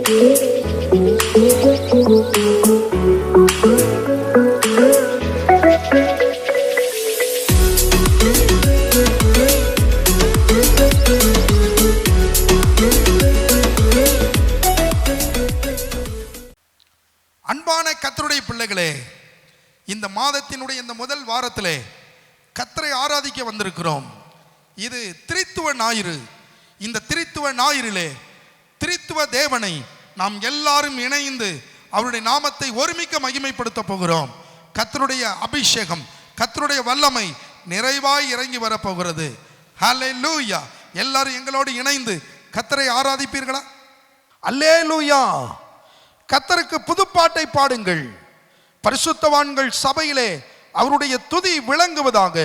அன்பான கர்த்தருடைய பிள்ளைகளே, இந்த மாதத்தினுடைய இந்த முதல் வாரத்திலே கர்த்தரை ஆராதிக்க வந்திருக்கிறோம். இது திரித்துவ ஞாயிறு. இந்த திரித்துவ ஞாயிறிலே திரித்துவ தேவனை நாம் எல்லாரும் இணைந்து அவருடைய நாமத்தை ஒருமிக்க மகிமைப்படுத்த போகிறோம். கர்த்தருடைய அபிஷேகம், கர்த்தருடைய வல்லமை நிறைவாய் இறங்கி வரப்போகிறது. ஹல்லேலூயா! எல்லாரும் எங்களோடு இணைந்து கர்த்தரை ஆராதிப்பீர்களா? அல்லேலூயா! கர்த்தருக்கு புதுப்பாட்டை பாடுங்கள். பரிசுத்தவான்கள் சபையிலே அவருடைய துதி விளங்குவதாக.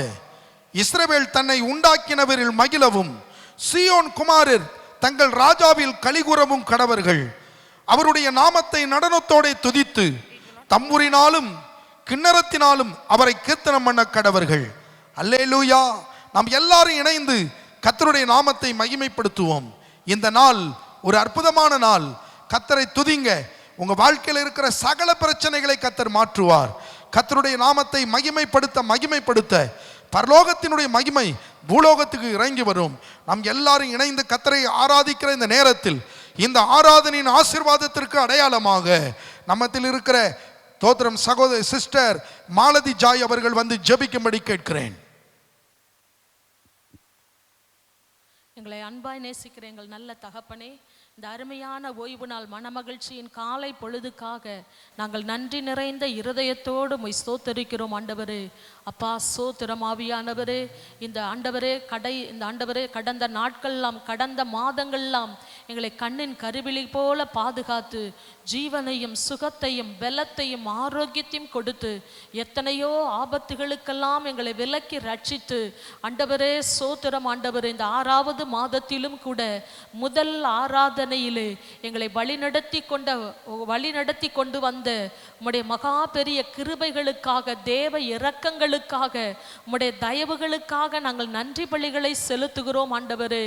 இஸ்ரவேல் தன்னை உண்டாக்கினவரில் மகிழவும், சீயோன் குமாரர் தங்கள் ராஜாவில் கலிகூறவும் கடவர்கள். அவருடைய நாமத்தை நடனத்தோടെ துதித்து தம்புரினாலும் கிண்ணறத்தினாலும் அவரை கீர்த்தனம் பண்ண கடவர்கள். அல்லேலூயா! நாம் எல்லாரும் இணைந்து கர்த்தருடைய நாமத்தை மகிமைப்படுத்துவோம். இந்த நாள் ஒரு அற்புதமான நாள். கர்த்தரை துதிங்க. உங்க வாழ்க்கையில் இருக்கிற சகல பிரச்சனைகளை கர்த்தர் மாற்றுவார். கர்த்தருடைய நாமத்தை மகிமைப்படுத்த பரலோகத்தினுடைய மகிமை பூலோகத்துக்கு இறங்கி வரும். நாம் எல்லாரும் இணைந்து கர்த்தரை ஆராதிக்கிற இந்த நேரத்தில் இந்த ஆராதனையின் ஆசீர்வாதத்திற்கு அடையாளமாக நம்மத்தில் இருக்கிற தோத்திரம் சகோதரி சிஸ்டர் மாலதி ஜாய் அவர்கள் வந்து ஜெபிக்கும்படி கேட்கிறேன். எங்களை அன்பாய் நேசிக்கிற எங்கள் நல்ல தகப்பனே, இந்த அருமையான ஓய்வு நாள் மனமகிழ்ச்சியின் காலை பொழுதுக்காக நாங்கள் நன்றி நிறைந்த இருதயத்தோடு உம்மை ஸ்தோத்தரிக்கிறோம் ஆண்டவரே. அப்பா ஸ்தோத்திரம் ஆவியானவரே. இந்த ஆண்டவரே கடந்த நாட்கள்லாம் கடந்த மாதங்கள்லாம் எங்களை கண்ணின் கருவிழி போல பாதுகாத்து ஜீவனையும் சுகத்தையும் பலத்தையும் ஆரோக்கியத்தையும் கொடுத்து எத்தனையோ ஆபத்துகளுக்கெல்லாம் எங்களை விலக்கி ரட்சித்து ஆண்டவரே ஸ்தோத்திரம் ஆண்டவரே. இந்த 6வது மாதத்திலும் கூட முதல் ஆராதனையிலே எங்களை வழிநடத்தி கொண்டு வந்த உம்முடைய மகா பெரிய கிருபைகளுக்காக, தேவ இரக்கங்களுக்காக, உம்முடைய தயவுகளுக்காக நாங்கள் நன்றி பலிகளை செலுத்துகிறோம் ஆண்டவரே.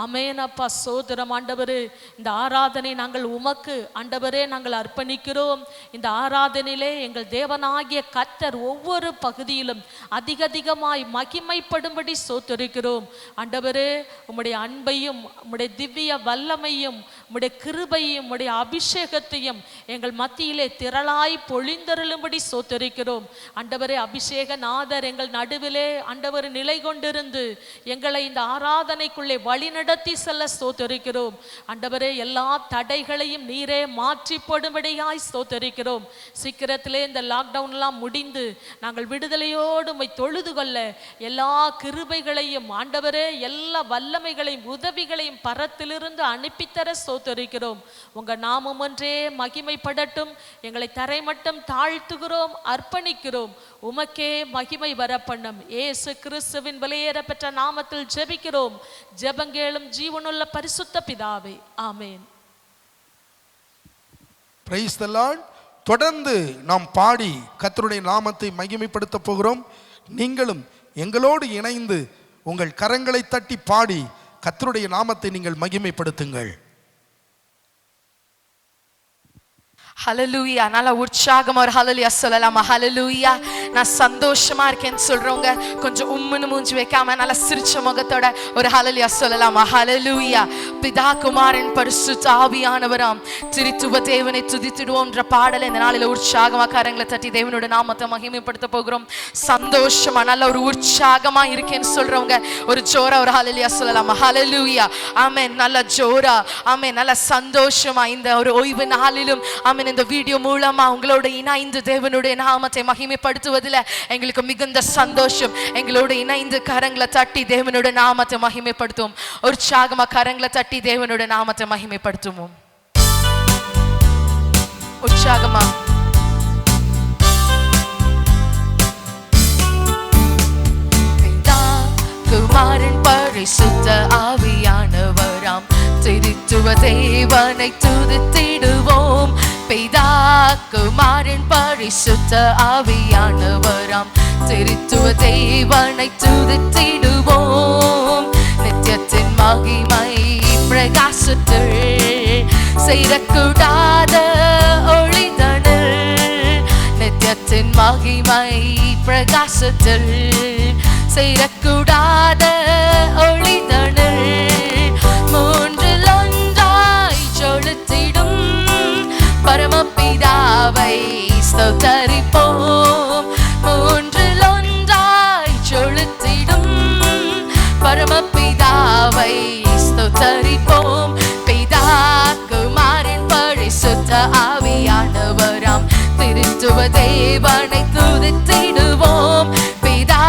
ஆமென் அப்பா ஸ்தோத்திரம் ஆண்டவரே. இந்த ஆராதனை நாங்கள் உமக்கு ஆண்டவரே நாங்கள் அர்ப்பணிக்கிறோம். இந்த ஆராதனையிலே எங்கள் தேவனாகிய கர்த்தர் ஒவ்வொரு பகுதியிலும் அதிகமாய் மகிமைப்படும்படி ஸ்தோத்திரிக்கிறோம் ஆண்டவரே. உம்முடைய அன்பையும் உம்முடைய திவ்ய வல்லமையும் உம்முடைய கிருபையும் உம்முடைய அபிஷேகத்தையும் எங்கள் மத்தியிலே திரளாய் பொழிந்தருளும்படி ஸ்தோத்திரிக்கிறோம் ஆண்டவரே. அபிஷேக நாதர் எங்கள் நடுவிலே ஆண்டவர் நிலை கொண்டிருந்து எங்களை இந்த ஆராதனைக்குள்ளே வழிநடத்தி செல்ல ஸ்தோத்திரிக்கிறோம் ஆண்டவரே. எல்லா தடைகளையும் நீரே மாற்றி போடும்படியாய் ஸ்தோத்திரிக்கிறோம். சீக்கிரத்திலே இந்த லாக்டவுன்லாம் முடிந்து நாங்கள் விடுதலையோடு உம்மை தொழுது கொள்ள எல்லா கிருபைகளையும் ஆண்டவரே, எல்லா வல்லமைகளையும் உதவிகளையும் பரத்திலிருந்து அனுப்பித்தர ஸ்தோத்திரிக்கிறோம். உங்க நாமம் ஒன்றே மகிமைப்படட்டும். எங்களை தரை மட்டும் தாழ்த்துகிறோம், அர்ப்பணிக்கிறோம். உமக்கே மகிமை வர பண்ணும். இயேசு கிறிஸ்துவின் விலையேற பெற்ற நாமத்தில் ஜெபிக்கிறோம். ஜெபங்கேளும் ஜீவனுள்ள பரிசுத்த பிதாவே, ஆமென். Praise the Lord. தொடர்ந்து நாம் பாடி கர்த்தருடைய நாமத்தை மகிமைப்படுத்த போகிறோம். நீங்களும் எங்களோடு இணைந்து உங்கள் கரங்களை தட்டி பாடி கர்த்தருடைய நாமத்தை நீங்கள் மகிமைப்படுத்துங்கள். ஹல்லேலூயா! நல்ல உற்சாகமா ஒரு ஹல்லேலூயா சொல்லலாமா? ஹல்லேலூயா! நான் சந்தோஷமா இருக்கேன்னு சொல்றவங்க கொஞ்சம் உம்முன்னு மூஞ்சி வைக்காம நல்ல சிரிச்ச முகத்தோட ஒரு ஹல்லேலூயா சொல்லலாமா? ஹல்லேலூயா! பிதா குமாரன் பரிசுத்த ஆவியானவராம் திரித்துவ தேவனை துதித்திடுவோம்ன்ற பாடலை இந்த நாளில உற்சாகமா கரங்களை தட்டி தேவனோட நாமத்தை மகிமைப்படுத்த போகிறோம். சந்தோஷமா நல்ல ஒரு உற்சாகமா இருக்கேன்னு சொல்றவங்க ஒரு ஜோரா ஒரு ஹல்லேலூயா சொல்லலாமா? ஹல்லேலூயா! ஆமென். நல்ல ஜோரா, ஆமென். நல்ல சந்தோஷமா இந்த ஒரு ஓய்வு நாளிலும் ஆமென் இந்த வீடியோ மூலமா உங்களோட இணைந்து தேவனுடைய நாமத்தை மகிமைப்படுத்துவதில் எங்களுக்கு மிகுந்த சந்தோஷம். எங்களோட இணைந்து கரங்களை தட்டி தேவனுடைய நாமத்தை மகிமைப்படுத்துவோம். உற்சாகமா கரங்களை தட்டி தேவனுடைய நாமத்தை மகிமைப்படுத்துவோம். உற்சாகமா குமாரன் பரிசுத்த ஆவியானவராம் திரித்துவ தேவனை துதித்திடுவோம். பிதா குமாரன் பரிசுத்த ஆவியானவராம் திரித்துவ தேவனை துதித்திடுவோம். நித்தியத்தின் மகிமை பிரகாசத்தில் சேரக்கூடாத ஒளிதனில் நித்தியத்தின் மகிமை பிரகாசத்தில் சேரக்கூடாத ஒளிதனில் மூன்றில் ஒன்றாய் சொலுத்திடும் பரமபிதாவை ஸ்தோத்தரிப்போம். மூன்றில் ஒன்றாய் சொலுத்திடும் பரமபிதாவை ஸ்தோத்தரிப்போம். பிதா குமாரன் பரிசுத்த ஆவியானவராம் திருத்துவ தேவனை துதித்திடுவோம். பிதா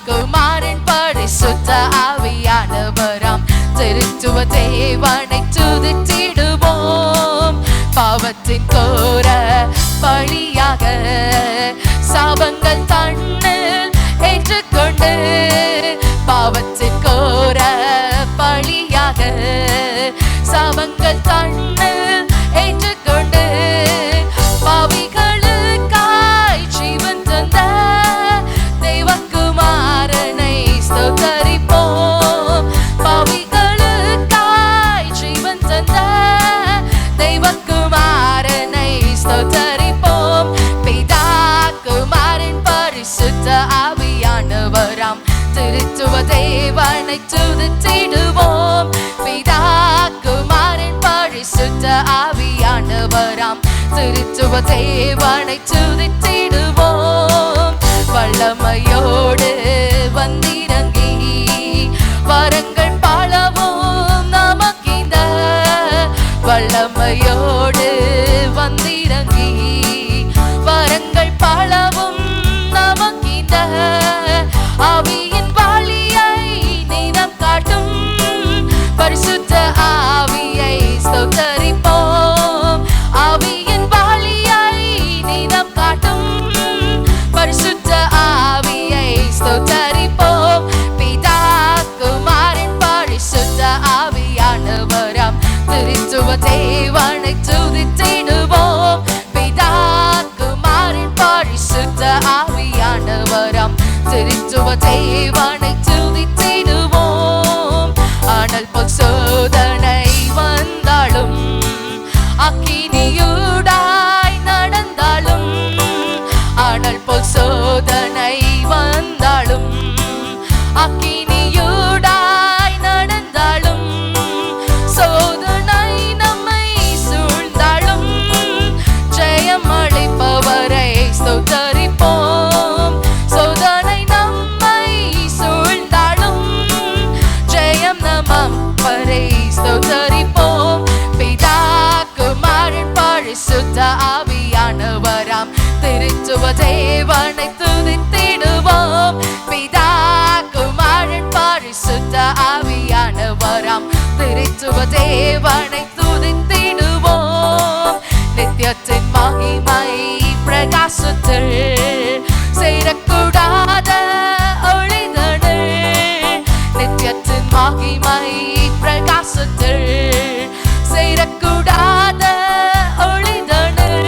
குமாரன் பரிசுத்த ஆவியானவராம் திருத்துவ தேவனை துதித்திடுவோம். பாவத்தின் கோர பழியாக சாபங்கள் தன்னில் ஏற்றுக்கொண்டு பாவத்தின் கோர பழியாக சாபங்கள் தன்னில் ஏற்றுக்கொண்டு பாவிகளுக்காய் ஜீவன் தந்த தேவகுமாரனை ஸ்தோத்தரிப்போம். பாவிகளுக்காய் ஜீவன் தந்த தேவகுமாரனை ஸ்தோத்தரிப்போம். பிதா குமாரன் பரிசுத்த ஆவியானவராம் திருத்துவ தேவனை துதித்திடுவோம். பிதா குமாரன் பரிசுத்த ஆவியானவராம் திருத்துவ தேவனை துதித்திடுவோம். வல்லமையோடு வந்திறங்கி வரங்கள் பலவும் நமக்கிந்த வல்லமையோடு வந்திறங்கி வரங்கள் பலவும் நமக்கிந்த ஆவியின் வழியை நீதம் காட்டும் பரிசுத்த ஆவியை ஸ்தோத்தரிப்போம். ஆவியின் வழியை நீதம் காட்டும் பரிசுத்த ஆவியை ஸ்தோத்தரிப்போம். பிதா குமாரன் பரிசுத்த ஆவியானவராம் திருத்துவ தேவனை துதித்திடுவோம். பிதா குமாரன் பரிசுத்த ஆவியானவராம் திருத்துவ தேவனை துதித்திடுவோம். ஆனால் போல் சோதனை வந்தாலும் அக்கினியூடாய் நடந்தாலும் ஆனால் போல் சோதனை வந்தாலும் அக்கினியூடாய் நடந்தாலும் சோதனை நம்மை சூழ்ந்தாலும் ஜெயம் அளிப்பவரை ஸ்தோத்தரிப்போம். சோதனை நம்மை சூழ்ந்தாலும் ஜெயம் நமப்பரை ஸ்தோத்தரிப்போம். பிதா குமாரன் பரிசுத்த ஆவியானவராம் திருத்துவ தேவனை துதித்திடுவோம். பிதா குமாரன் பரிசுத்த ஆவியானவராம் திருத்துவ தேவனை துதித்திடுவோம். நித்தியத்தின் மகிமை பிரகாசத்தில் சேரக்கூடாத ஒளிதனில் நித்தியத்தின் மகிமை பிரகாசத்தில் சேரக்கூடாத ஒளிதனில்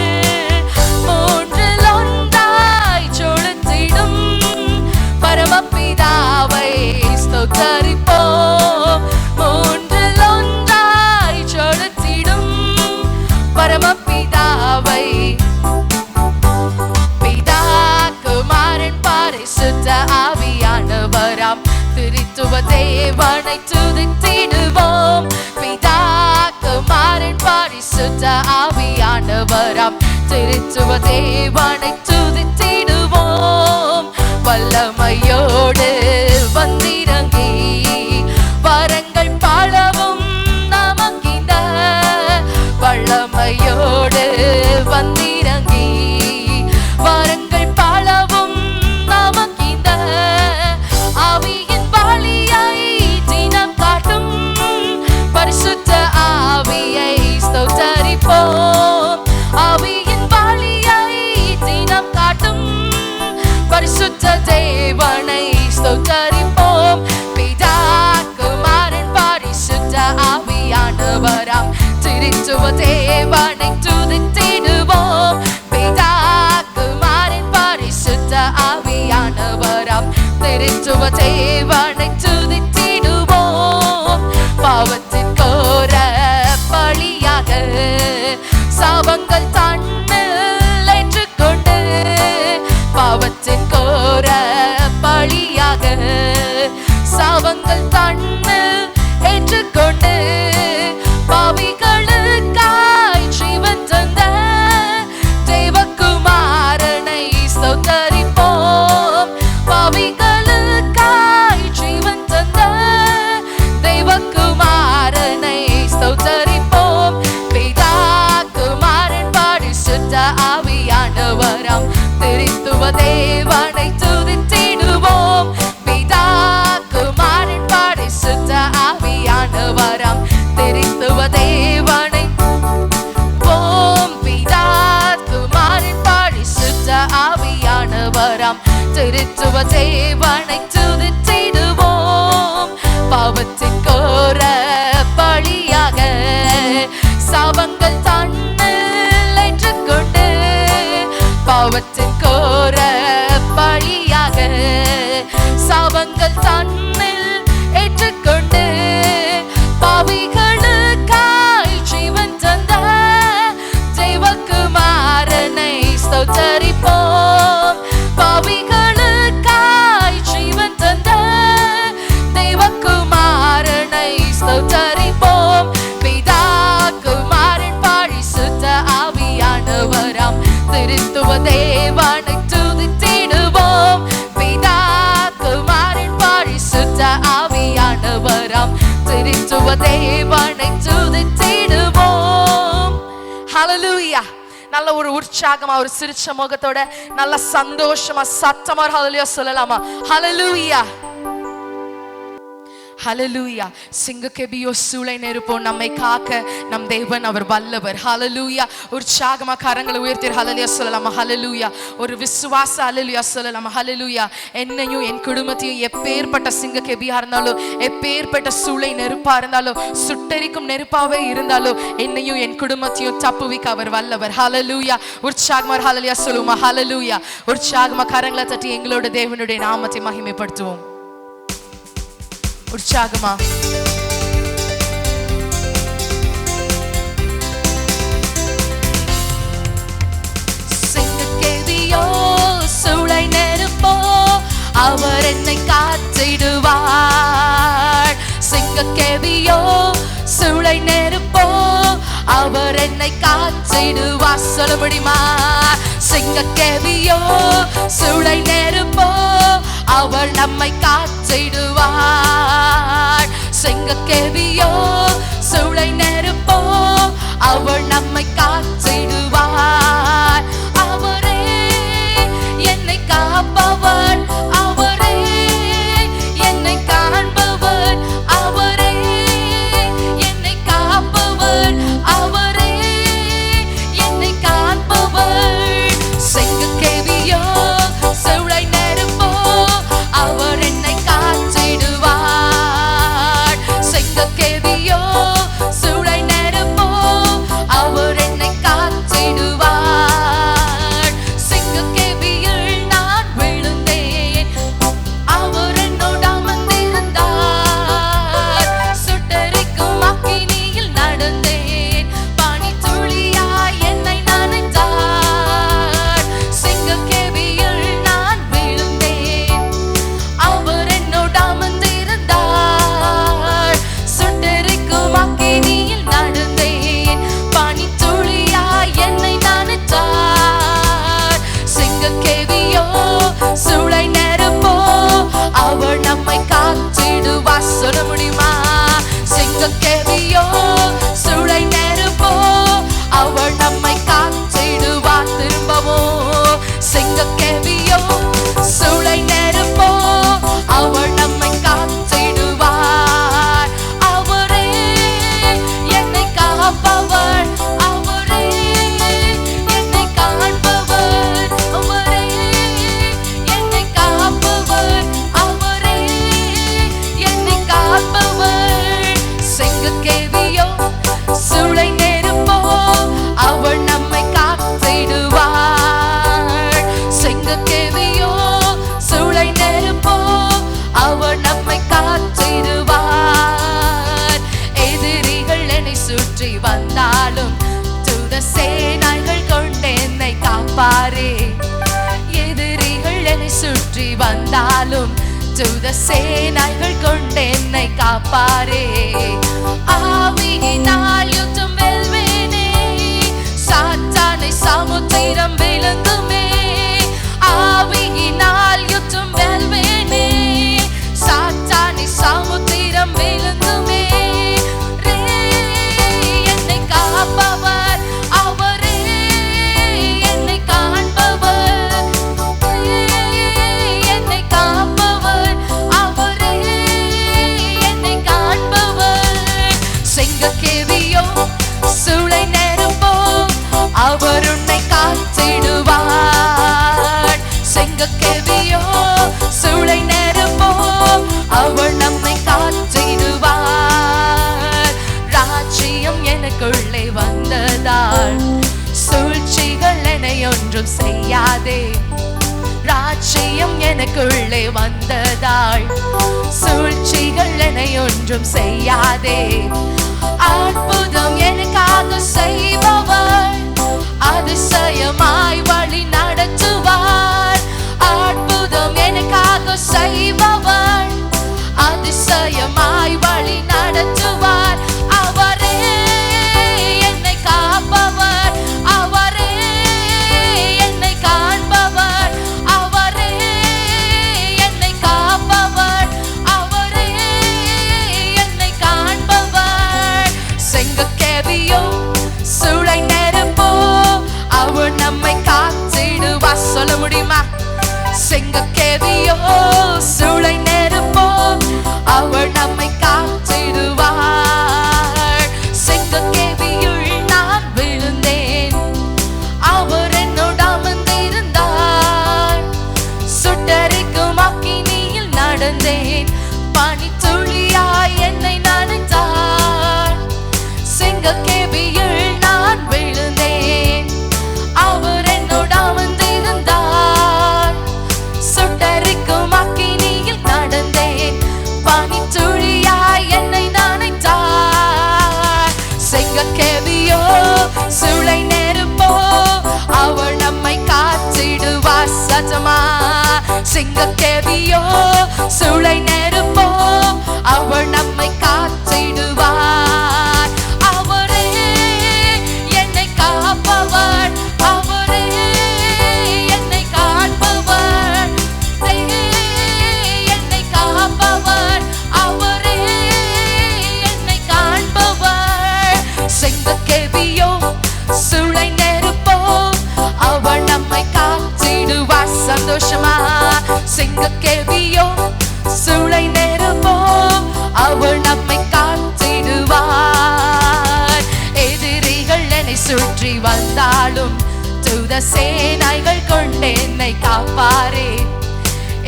மூன்றில் ஒன்றாய் சொலுத்திடும் பரமபிதாவை ஸ்தோத்தரிப்போம். மூன்றில் ஒன்றாய் சொலுத்திடும் பரமபிதாவை பிதா குமாரன் பரிசுத்த ஆவியானவராம் திருத்துவ தேவனை துதித்திடுவோம். பிதா குமாரன் பரிசுத்த ஆவியானவராம் திருத்துவ தேவனை துதித்திடுவோம். வல்லமையோடு வந்திறங்கி வரங்கள் பலவும் நமக்கிந்த வல்லமையோடு வந்திறங்கி வரங்கள் பலவும் நமக்கிந்த ஆவியின் வழியை தினம் காட்டும் பரிசுத்த ஆவியை ஸ்தோத்தரிப்போம். ஆவியின் வழியை தினம் காட்டும் பரிசுத்த தேவனை ஸ்தோத்தரிப்போம். பிதா குமாரன் பரிசுத்த ஆவியானவராம் திருத்துவ தேவனை துதித்திடுவோம். பிதா குமாரன் பரிசுத்த ஆவியானவராம் திருத்துவ தேவனை துதித்திடுவோம். பாவத்தின் கோர பழியாக சாபங்கள் தன்னில் ஏற்றுக்கொண்டு பாவிகளுக்காய் ஜீவன் தந்த தேவகுமாரனை ஸ்தோத்தரிப்போம். பாவிகளுக்காய் ஜீவன் தந்த தேவகுமாரனை ஸ்தோத்தரிப்போம். பிதா குமாரன் பரிசுத்த ஆவியானவராம் திரித்துவ தேவனை துதித்திடுவோம். பிதா குமாரன் பரிசுத்த ஆவியானவராம் திரித்துவ தேவனை போம். பிதா குமாரன் பரிசுத்த ஆவியானவராம் திருத்துவ தேவனை துதித்திடுவோம். பாவத்தின் கோர பழியாக சாபங்கள் தன்னில் ஏற்றுக்கொண்டு பாவத்தின் கோர பழியாக சாபங்கள் தன்னில் ஏற்றுக்கொண்டு பாவிகளுக்காய் ஜீவன் தந்த தேவகுமாரனை ஸ்தோத்தரிப்போம். பாவிகளுக்காய் ஜீவன் தந்த தேவகுமாரனை ஸ்தோத்தரிப்போம். பிதா குமாரன் பரிசுத்த ஆவியானவராம் திருத்துவ தேவனை துதித்திடுவோம். பிதா குமாரன் பரிசுத்த ஆவியானவராம் திருத்துவ தேவனை துதித்திடுவோம். ஹல்லேலூயா. நல்ல ஒரு உற்சாகமா ஒரு சிரிச்ச முகத்தோட நல்ல சந்தோஷமா சத்தமா ஹல்லேலூயா சொல்லலாமா? ஹல்லேலூயா ஹல்லேலூயா. சிங்கக்கெபியோ சூளை நெருப்போம் நம்மை காக்க நம் தேவன் அவர் வல்லவர். ஹல்லேலூயா. உற்சாகமா கரங்களை உயர்த்தி ஹல்லேலூயா சொல்லலாமா? ஹல்லேலூயா. ஒரு விசுவாச ஹல்லேலூயா சொல்லலாமா? ஹல்லேலூயா. என்னையும் என் குடும்பத்தையும் எப்பேற்பட்ட சிங்கக்கெபியா இருந்தாலும் எப்பேற்பட்ட சூளை நெருப்பா இருந்தாலும் சுட்டெரிக்கும் நெருப்பாவே இருந்தாலும் என்னையும் என் குடும்பத்தையும் தப்புவிக்க அவர் வல்லவர். ஹல்லேலூயா. உற்சாகமா ஹல்லேலூயா சொல்லுமா? ஹல்லேலூயா. உற்சாகமா கரங்களை தட்டி எங்களோட தேவனுடைய நாமத்தை மகிமைப்படுத்துவோம். உற்சாகமா சிங்கக்கெபியோ சூளை நெருப்போ அவர் என்னை காத்திடுவார். சிங்கக்கெபியோ சூளை நெருப்போ அவர் என்னை காத்திடுவார். சொல்ல முடியுமா? சிங்கக்கெபியோ சூளை நெருப்போ அவர் நம்மை காத்திடுவார். சிங்கக்கெபியோ சூளை நெருப்போ அவர் நம்மை காத்திடுவார். அவரே என்னை காப்பவர், அவரே என்னை காண்பவர், அவரே என்னை காப்பவர், அவரே என்னை காண்பவர். சிங்கக்கெபியோ சூளை நெருப்போ அவர் என்னை காத்திடுவார். சிங்கக்கெபியோ சூளை நெருப்போ அவர் என்னை காத்திடுவார். சிங்கக்கெபியில் நான் விழுந்தேன், அவர் என்னோடு அமர்ந்திருந்தார். சுட்டெரிக்கும் அக்கினியில் நடந்தேன், பனித்துளியாய் என்னை நனைத்தார். சிங்கக்கெபியில் நான் விழுந்தேன், அவர் என்னோடு அமர்ந்திருந்தார். சுட்டெரிக்கும் அக்கினியில் நடந்தேன், பனித்துளியாய் என்னை நனைத்தார். சிங்கக்கெபியோ சூளை நெருப்போ அவர் நம்மை காத்திடுவார். சொல்ல முடியுமா? சிங்கக்கெபியோ சூளை நெருப்போ அவர் நம்மை காத்திடுவார். திரும்பவும் சிங்கக்கெபியோ சூளை நெருப்போ அவர் நம்மை காத்திடுவார். அவரே என்னை காப்பவர், அவரே என்னை காண்பவர், அவரே என்னை காப்பவர், அவரே என்னை காப்பவர். சிங்கக்கெபியோ சூளை நெருப்போ அவர் நம்மை காத்திடுவார். சிங்கக்கெபியோ சூளை நெருப்போ அவர் நம்மை காத்திடுவார். எதிரிகள் என்னை சுற்றி வந்தாலும் தூத சேனைகள் கொண்டு என்னை காப்பாரே. எதிரிகள் என்னை சுற்றி வந்தாலும் தூத சேனைகள் கொண்டு என்னை காப்பாரே. ஆவியினால் யுத்தம் வெல்வேனே, சாத்தானை சமுத்திரம் விழுங்குமே. ஆவியினால் யுத்தம் வெல்வேனே, சாத்தானை சமுத்திரம் விழுங்குமே. என்னை காப்பவர் அவரே, என்னை காண்பவர், என்னை காப்பவர் அவரே, என்னை காண்பவர். செங்கக்கேவியோ சூளை நெருப்போ அவர் உன்னை காத்திடுவார். செங்கக்கேவியோ சூளை நெருப்போ அவர் நம்மை காத்திடுவார். ராஜ்யம் எனக்குள்ளே வந்ததால் சூழ்ச்சிகள் என்னை ஒன்றும் செய்யாதே. ராஜ்யம் எனக்குள்ளே வந்ததால் சூழ்ச்சிகள் என்னை ஒன்றும் செய்யாதே. அற்புதம் எனக்காக செய்பவர் அதிசயமாய் வழி நடத்துவார். அற்புதம் எனக்காக செய்பவர் அதிசயமாய் வழி நடத்துவார். அவரே என்னை காப்பவர், அவரே என்னை காண்பவர், அவரே என்னை காப்பவர், அவரே என்னை காண்பவர். செங்கக்கேவியோ சூளை நெருப்போ அவர் நம்மை காத்திடுவார். சொல்ல முடியுமா? செங்கக்கேவியோ சூளை நெருப்போ அவர் நம்மை காத்திடுவார். செங்கக்கேவியுள் நான் விழுந்தேன், அவர் என்னோடு அமர்ந்திருந்தார். சுட்டெரிக்கும் அக்கினியில் நடந்தேன், பனித்துளியாய் என்னை நனைத்தார். செங்கக்கேவியுள் நான் விழுந்தேன், அவர் என்னோடு அமர்ந்திருந்தார். சுட்டெரிக்கும் அக்கினியில் நடந்தேன், பனித்துளியாய் என்னை நனைத்தார். செங்கக்கேவியோ சூளை நெருப்போ அவர் நம்மை காத்திடுவார். சத்தமா செங்கக்கேவியோ சூளை நெருப்போ அவர் நம்மை காத்திடுவார். அவரே என்னை காப்பவர், அவரே என்னை காண்பவர், என்னை காப்பவர், அவரே என்னை காண்பவர். செங்கக்கேவியோ சூளை நெருப்போ அவர் நம்மை காத்திடுவார். சந்தோஷமா செங்கக்கேவியோ சூளை நெருப்போ அவர் நம்மை காத்திடுவார். எதிரிகள் என்னை சுற்றி வந்தாலும் தூத சேனைகள் கொண்டு என்னை காப்பாரே.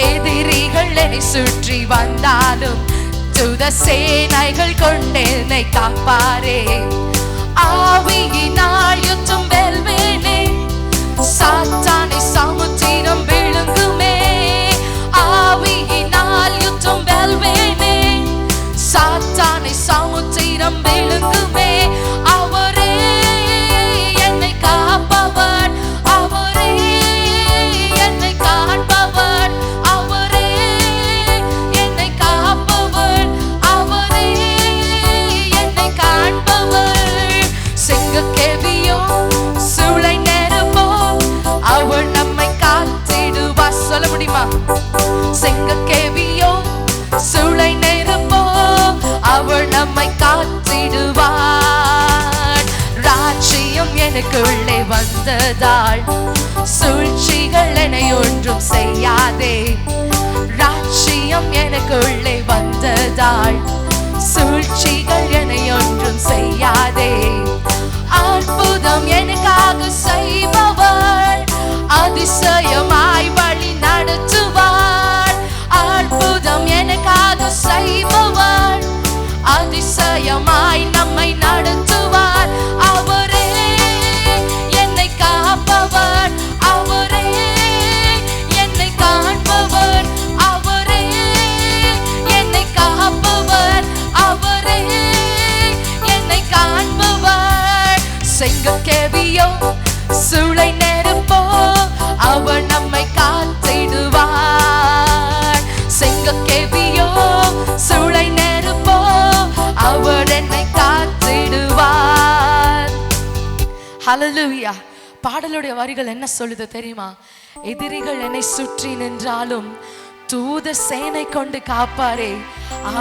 எதிரிகள் என்னை சுற்றி வந்தாலும் தூத சேனைகள் கொண்டு என்னை காப்பாரே. ஆவியினால் யுத்தம் வெல்வேனே, சாத்தானை சமுத்திரம் விழுங்குமே. ஆவியினால் யுத்தம் வெல்வேனே, சாத்தானை சமுத்திரம் விழுங்குமே. அவரே என்னை காப்பவர், அவரே என்னை காண்பவர், அவரே என்னை காப்பவர், அவரே என்னை காண்பவர். செங்கக்கேவியோ சூளை நெருப்போ அவர் நம்மை காத்திடுவார். சொல்ல முடியுமா? செங்கக்கேவியோ சூளை நெருப்போ அவர் நம்மை காத்திடுவார். ராஜ்யம் எனக்குள்ளே வந்ததால் சூழ்ச்சிகள் என்னை ஒன்றும் செய்யாதே. ராஜ்யம் எனக்குள்ளே வந்ததால் சூழ்ச்சிகள் என்னை ஒன்றும் செய்யாதே. அற்புதம் எனக்காக செய்பவர் அதிசயமாய் வழி நடத்துவார். அற்புதம் எனக்காக செய்பவர் அதிசயமாய் நம்மை நடத்துவார். அவரே என்னை காப்பவர், அவரே என்னை காண்பவர், அவரே என்னை ஹல்லேலூயா. பாடலுடைய வரிகள் என்ன சொல்லுது தெரியுமா? எதிரிகள் என்னை சுற்றி நின்றாலும் தூத சேனை கொண்டு காப்பாரே,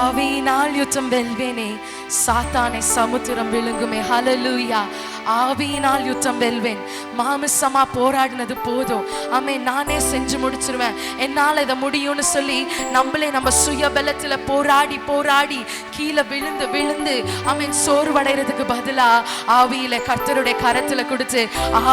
ஆவியினால் யுத்தம் வெல்வேனே, சாத்தானை சமுத்திரம் விழுங்குமே. ஹல்லேலூயா. ஆவியினால் யுத்தம் வெல்வேன். மாமிசமா போராடினது போதும், ஆமென், நானே செஞ்சு முடிச்சிருவேன், என்னால் இதை முடியும்னு சொல்லி நம்மளே நம்ம சுய பலத்துல போராடி போராடி கீழே விழுந்து விழுந்து ஆமென் சோர்வடைறதுக்கு பதிலா ஆவியில கர்த்தருடைய கரத்துல கொடுத்து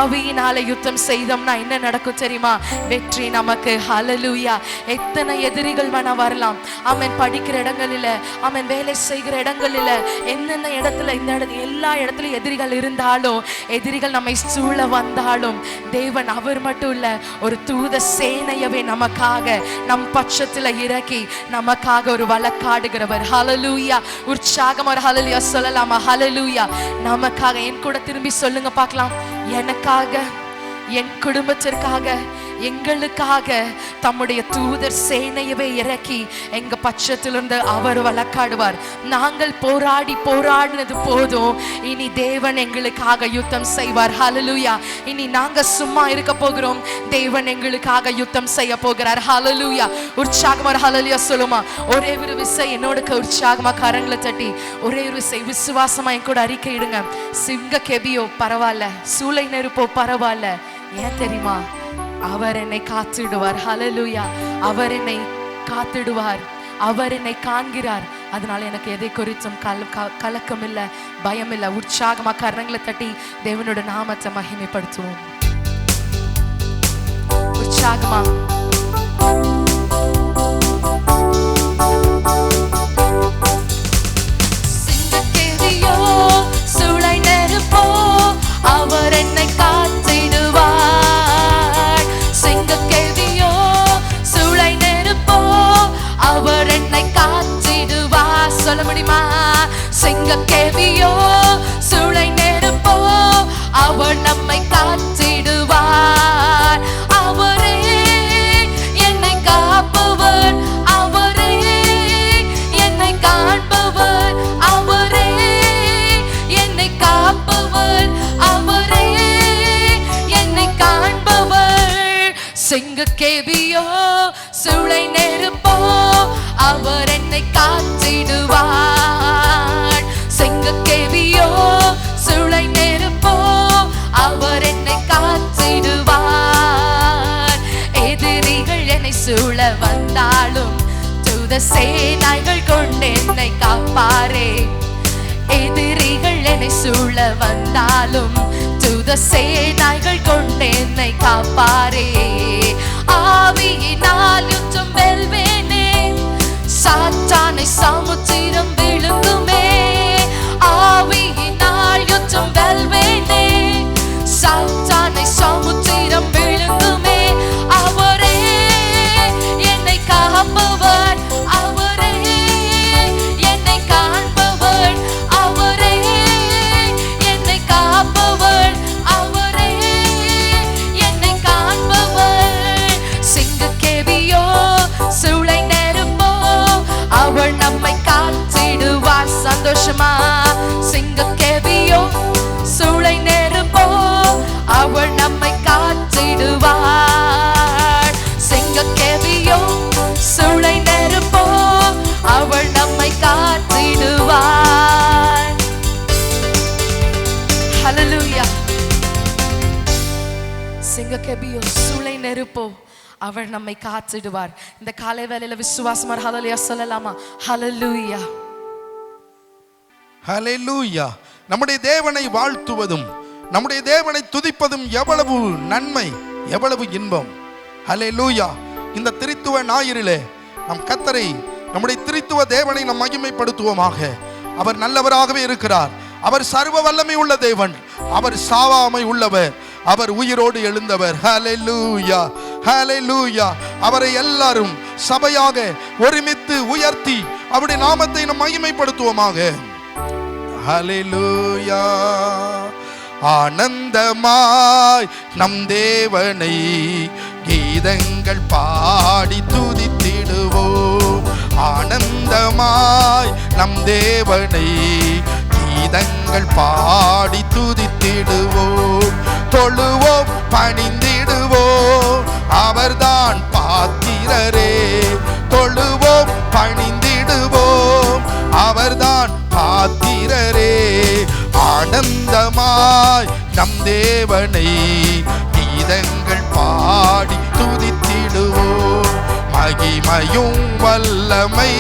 ஆவியினால யுத்தம் செய்தோம்னா என்ன நடக்கும் தெரியுமா? வெற்றி நமக்கு. ஹல்லேலூயா. எத்தனை எதிரிகள் வேணா வரலாம், ஆமென், படிக்கிற இடங்களில, ஆமென், வேலை செய்கிற இடங்களில, என்னென்ன இடத்துல, இந்த இடத்துல, எல்லா இடத்துலயும் எதிரிகள் இருந்தாலும், எதிரிகள் நம்மை சூழ வந்தாலும், தேவன் அவர் மட்டும் இல்ல, ஒரு தூத சேனையவே நமக்காக நம் பட்சத்துல இறக்கி நமக்காக ஒரு வழக்காடுகிறவர். ஹல்லேலூயா. உற்சாகம் ஒரு ஹல்லேலூயா சொல்லலாமா? ஹல்லேலூயா. நமக்காக. என் கூட திரும்பி சொல்லுங்க பார்க்கலாம். எனக்காக, என் குடும்பத்திற்காக, எங்களுக்காக தம்முடைய தூதர் சேனையவே இறக்கி எங்க பட்சத்திலிருந்து அவர் வழக்காடுவார். நாங்கள் போராடி போராடினது போதும், இனி தேவன் எங்களுக்காக யுத்தம் செய்வார். ஹல்லேலூயா. இனி நாங்க சும்மா இருக்க போகிறோம், தேவன் எங்களுக்காக யுத்தம் செய்ய போகிறார். ஹல்லேலூயா. உற்சாகமா ஹல்லேலூயா சொல்லுமா? ஒரே ஒரு விசை என்னோட உற்சாகமா கரங்களை தட்டி ஒரே ஒரு விசை விசுவாசமா என் கூட அறிக்கை இடுங்க. சிங்க கெபியோ பரவாயில்ல, சூளை நெருப்போ பரவாயில்ல, ஏன் தெரியுமா? அவர் என்னை காத்திடுவார். ஹல்லேலூயா. அவர் என்னை காத்திடுவார், அவர் என்னை காண்கிறார். அதனால எனக்கு எதை குறித்தும் கலக்கம் இல்லை, பயம் இல்லை. உற்சாகமா கரங்களை தட்டி தேவனோட நாமத்தை மகிமைப்படுத்துவோம். உற்சாகமா சிங்கக்கேதியோ சூளை நெருப்போ அவர் என்னை காத்திடுவார். சிங்கக்கேதியோ சூளை நெருப்போ அவர் என்னை காத்திடுவார். சொல்ல முடியுமா? சிங்கக்கேதியோ சூளை நெருப்போ அவர் நம்மை காத்திடுவார். அவரே என்னை காப்பவர், அவரே என்னை காண்பவர், அவரே என்னை காப்பவர், அவரே என்னை காண்பவர். சிங்கக்கேபியோ சூளை நெருப்போ அவர் என்னை காத்திடுவார். சிங்கக்கேபியோ சூளை நெருப்போ அவர் என்னை காத்திடுவார். எதிரிகள் என்னை சூழ வந்தாலும் தூத சேனைகள் கொண்டு என்னை காப்பாரே. எதிரிகள் என்னை சூழ வந்தாலும் தூத சேனைகள் கொண்டு என்னை காப்பாரே. ஆவியினால் யுத்தம் வெல்வேனே, சாத்தானை சமுத்திரம் விழுங்குமே. ஆவியினால் யுத்தம் வெல்வேனே, சாத்தானை சமுத்திரம் விழுங்குமே. அவரே என்னை காப்பவர், அவரே என்னை காண்பவர், அவரே என்னை காப்பவர், அவரே என்னை காண்பவர். சிங்கக்கேபியோ சூளை நெருப்போ அவள் நம்மை காத்திடுவார். சந்தோஷமா? சிங்கக்கேபியோ சூளை நெருப்போ அவள் நம்மை காத்திடுவார். சிங்கக்கேபியோ சூளை நெருப்போ அவள் நம்மை காத்திடுவார். ஹல்லேலூயா. சிங்கக்கேபியோ சூளை நெருப்போ அவர் நம்மை காத்திடுவார். இந்த காலை வேளையில விசுவாசமா ஹல்லேலூயா சொல்லலாமா? ஹல்லேலூயா. ஹல்லேலூயா. நம்முடைய தேவனை வாழ்த்துவதும் நம்முடைய தேவனை துதிப்பதும் எவ்வளவு நன்மை, எவ்வளவு இன்பம். ஹல்லேலூயா. இந்த திரித்துவ ஞாயிறிலே நம் கர்த்தரை, நம்முடைய திரித்துவ தேவனை நாம் மகிமைப்படுத்துவோமாக. அவர் நல்லவராகவே இருக்கிறார். அவர் சர்வ வல்லமை உள்ள தேவன், அவர் சாவாமை உள்ளவர், அவர் உயிரோடு எழுந்தவர். ஹல்லேலூயா, ஹல்லேலூயா. அவரை எல்லாரும் சபையாக ஒருமித்து உயர்த்தி அவருடைய நாமத்தை நாம் மகிமைப்படுத்துவோமாக. ஹல்லேலூயா. ஆனந்தமாய் நம் தேவனை கீதங்கள் பாடி துதித்திடுவோம். ஆனந்தமாய் நம் தேவனை கீதங்கள் பாடி துதித்திடுவோம். தொழுவோம் பணிந்திடுவோம், அவர்தான் பாத்திரரே. தொழுவோம் பணிந்திடுவோம், அவர்தான் பாத்திரரே. ஆனந்தமாய் நம் தேவனை கீதங்கள் பாடி துதித்திடுவோம். மகிமையும் வல்லமை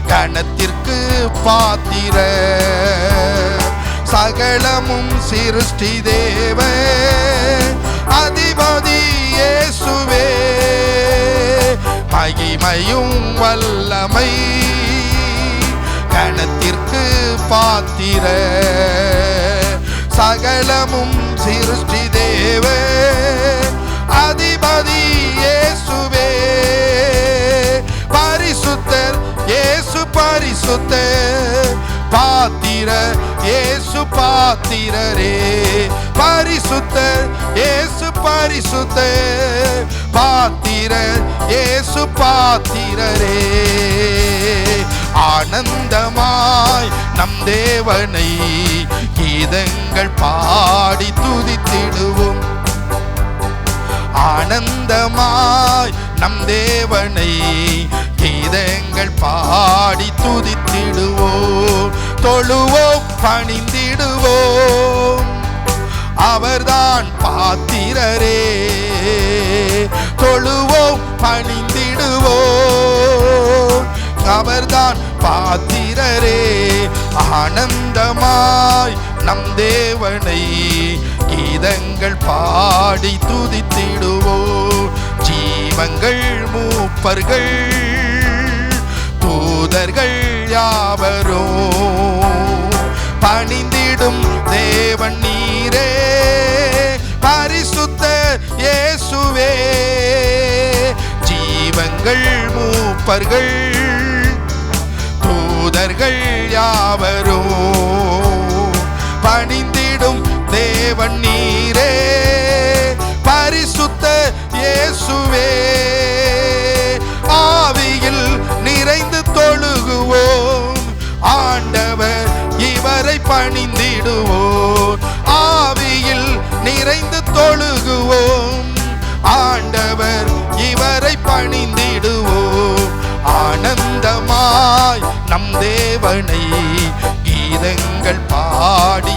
கணத்திற்கு பாத்திர, சகலமும் சிருஷ்டி தேவ அதிபதி இயேசுவே. மகிமையும் வல்லமை கணத்திற்கு பாத்திர, சகலமும் சிருஷ்டி தேவ அதிபதி இயேசுவே. பரிசுத்தர் இயேசு பரிசுத்தர், பாத்திர இயேசு பாத்திரரே. பரிசுத்தர் இயேசு பரிசுத்தர், பாத்திரர் இயேசு பாத்திரரே. ஆனந்தமாய் நம் தேவனை கீதங்கள் பாடி துதித்திடுவோம். ஆனந்தமாய் நம் தேவனை கீதங்கள் பாடி துதித்திடுவோம். தொழுவோம் பணிந்திடுவோம், அவர்தான் பாத்திரரே. தொழுவோம் பணிந்திடுவோம், அவர்தான் பாத்திரரே. ஆனந்தமாய் நம் தேவனை கீதங்கள் பாடி துதித்திடுவோம். ஜீவங்கள் மூப்பர்கள் தூதர்கள் யாவரும் பணிந்திடும் தேவன் நீரே. பரிசுத்த இயேசுவே. ஜீவங்கள் மூப்பர்கள் தூதர்கள் யாவரும் பணிந்திடும் தேவன் நீரே. பரிசுத்த இயேசுவே. ஆவியில் நிறைந்து தொழுகுவோம், ஆண்டவர் இவரை பணிந்திடுவோம். ஆவியில் நிறைந்து தொழுகுவோம், ஆண்டவர் இவரை பணிந்திடுவோம். ஆனந்தமாய் நம் தேவனை கீதங்கள் பாடி,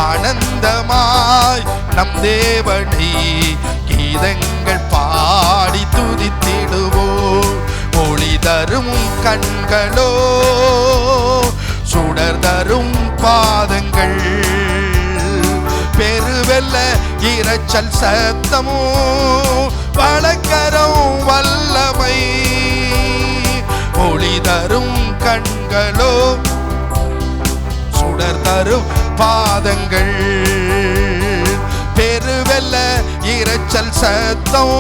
ஆனந்தமாய் நம் தேவனை கீதங்கள் பாடி துதித்திடுவோம். ஒளி தரும் கண்களோ, சுடர் தரும் பாதங்கள், பெருவெல்ல இரைச்சல் சத்தமோ, வழக்கரம் வல்லமை. ஒளி தரும் கண்களோ, சுடர் தரும் பாதங்கள், பெருவெல்ல இரைச்சல் சத்தம்,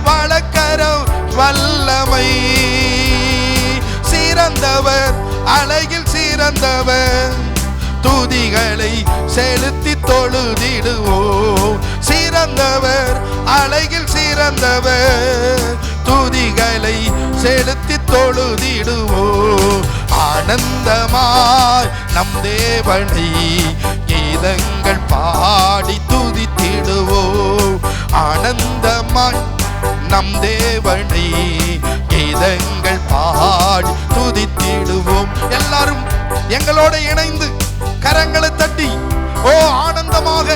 வழக்கரம் வல்லமை. சிறந்தவர் அழகில் சிறந்தவர், துதிகளை செலுத்தி தொழுதிடுவோம். சிறந்தவர் அழகில் சிறந்தவர், துதிகளை செலுத்தி தொழுதிடுவோம். ஆனந்தமாய் நம் தேவனை கீதங்கள் பாடி துதித்திடுவோம். ஆனந்தமாய் நம் தேவனை கீதங்கள் பாடி துதித்திடுவோம். எல்லாரும் எங்களோட இணைந்து கரங்களை தட்டி ஓ ஆனந்தமாக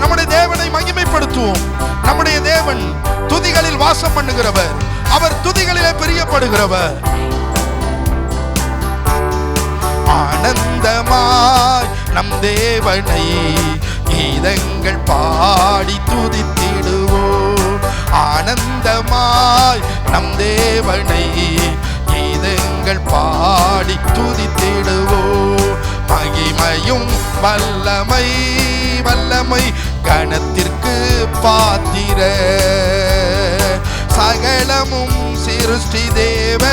நம்முடைய தேவனை மகிமைப்படுத்துவோம். நம்முடைய தேவன் துதிகளில் வாசம் பண்ணுகிறவர், அவர் துதிகளிலே பிரியப்படுகிறவர். ஆனந்தமாய் நம் தேவனை கீதங்கள் பாடி துதித்திடுவோம். ஆனந்தமாய் நம் தேவனை கீதங்கள் பாடி துதித்திடுவோம். மகிமையும் வல்லமை வல்லமை கணத்திற்கு பாத்திர, சகலமும் சிருஷ்டி தேவ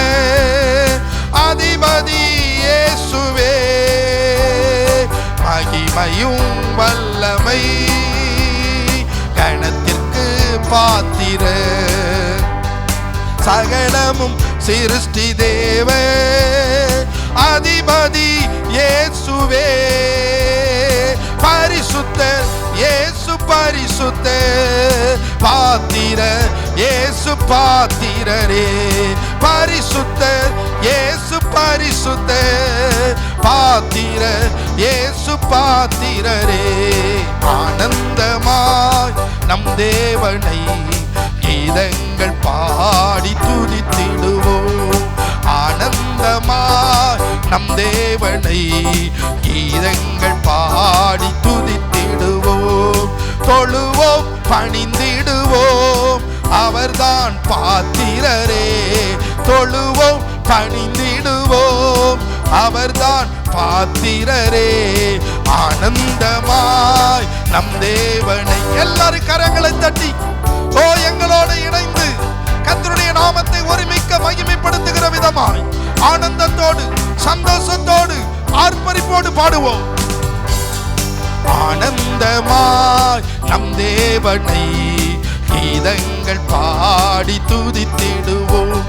அதிபதி இயேசுவே. மகிமையும் வல்லமை கணத்திற்கு பாத்திர, சகலமும் சிருஷ்டி தேவே அதிபதி இயேசுவே பரிசுத்தர் இயேசு பரிசுத்தர் பாத்திரர் இயேசு பாத்திரரே பரிசுத்தர் இயேசு பரிசுத்தர் பாத்திரர் இயேசு பாத்திரரே ஆனந்தமாய் நம் தேவனை கீதங்கள் பாடி துதித்திடுவோம் ஆனந்தமாய் நம் தேவனை கீதங்கள் பாடி துதித்திடுவோம் தொழுவோம் பணிந்திடுவோம் அவர்தான் பாத்திரரே தொழுவோம் பணிந்திடுவோம் அவர்தான் பாத்திரரே ஆனந்தமாய் நம் தேவனை எல்லாரும் கரங்களை தட்டி ஓ எங்களோடு இணைந்து கர்த்தருடைய நாமத்தை ஒருமிக்க மகிமைப்படுத்துகிற விதமாய் ஆனந்தத்தோடு சந்தோஷத்தோடு ஆர்ப்பரிப்போடு பாடுவோம் ஆனந்தமாய் நம் தேவனை கீதங்கள் பாடி துதித்திடுவோம்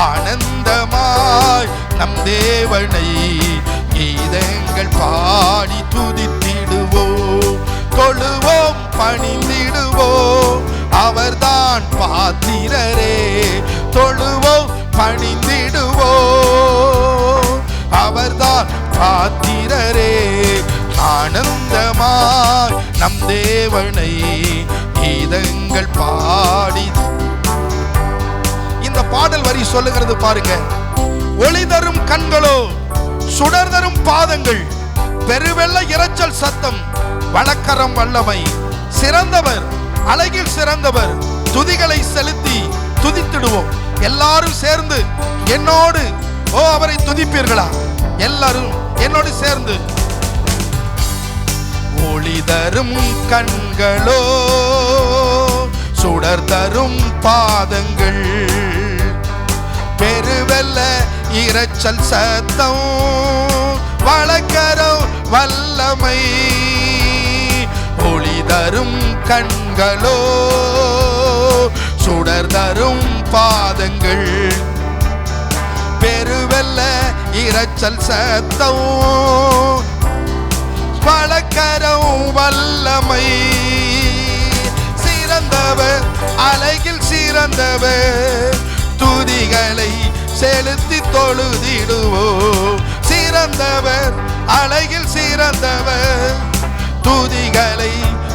ஆனந்தமாய் நம் தேவனை கீதங்கள் பாடி துதித்திடுவோம் தொழுவோம் பணிந்திடுவோம் அவர்தான் பாத்திரரே தொழுவோம் பணிந்திடுவோம் அவர்தான் பாத்திரரே ஆனந்தமாய் நம் தேவனை கீதங்கள் பாடி இந்த பாடல் வரி சொல்லுகிறது பாருங்க ஒளி தரும் கண்களோ சுடர் தரும் பாதங்கள் பெருவெள்ள இரைச்சல் சத்தம் வழக்கரம் வல்லமை சிறந்தவர் அழகில் சிறந்தவர் துதிகளை செலுத்தி துதித்திடுவோம் எல்லாரும் சேர்ந்து என்னோடு ஓ அவரை துதிப்பீர்களா எல்லாரும் என்னோடு சேர்ந்து ஒளி தரும் கண்களோ சுடர் தரும் பாதங்கள் பெருவெல்ல இரைச்சல் சத்தம் வழக்கரம் வல்லமை ஒளி தரும் கண்களோ சுடர் தரும் பாதங்கள் பெருவெல்ல இரைச்சல் சத்தம் வழக்கரம் வல்லமை சிறந்தவர் அழகில் சிறந்தவர் துதிகளை செலுத்தி தொழுதிடுவோம் சிறந்தவர் அழகில் சிறந்தவர் துதிகளை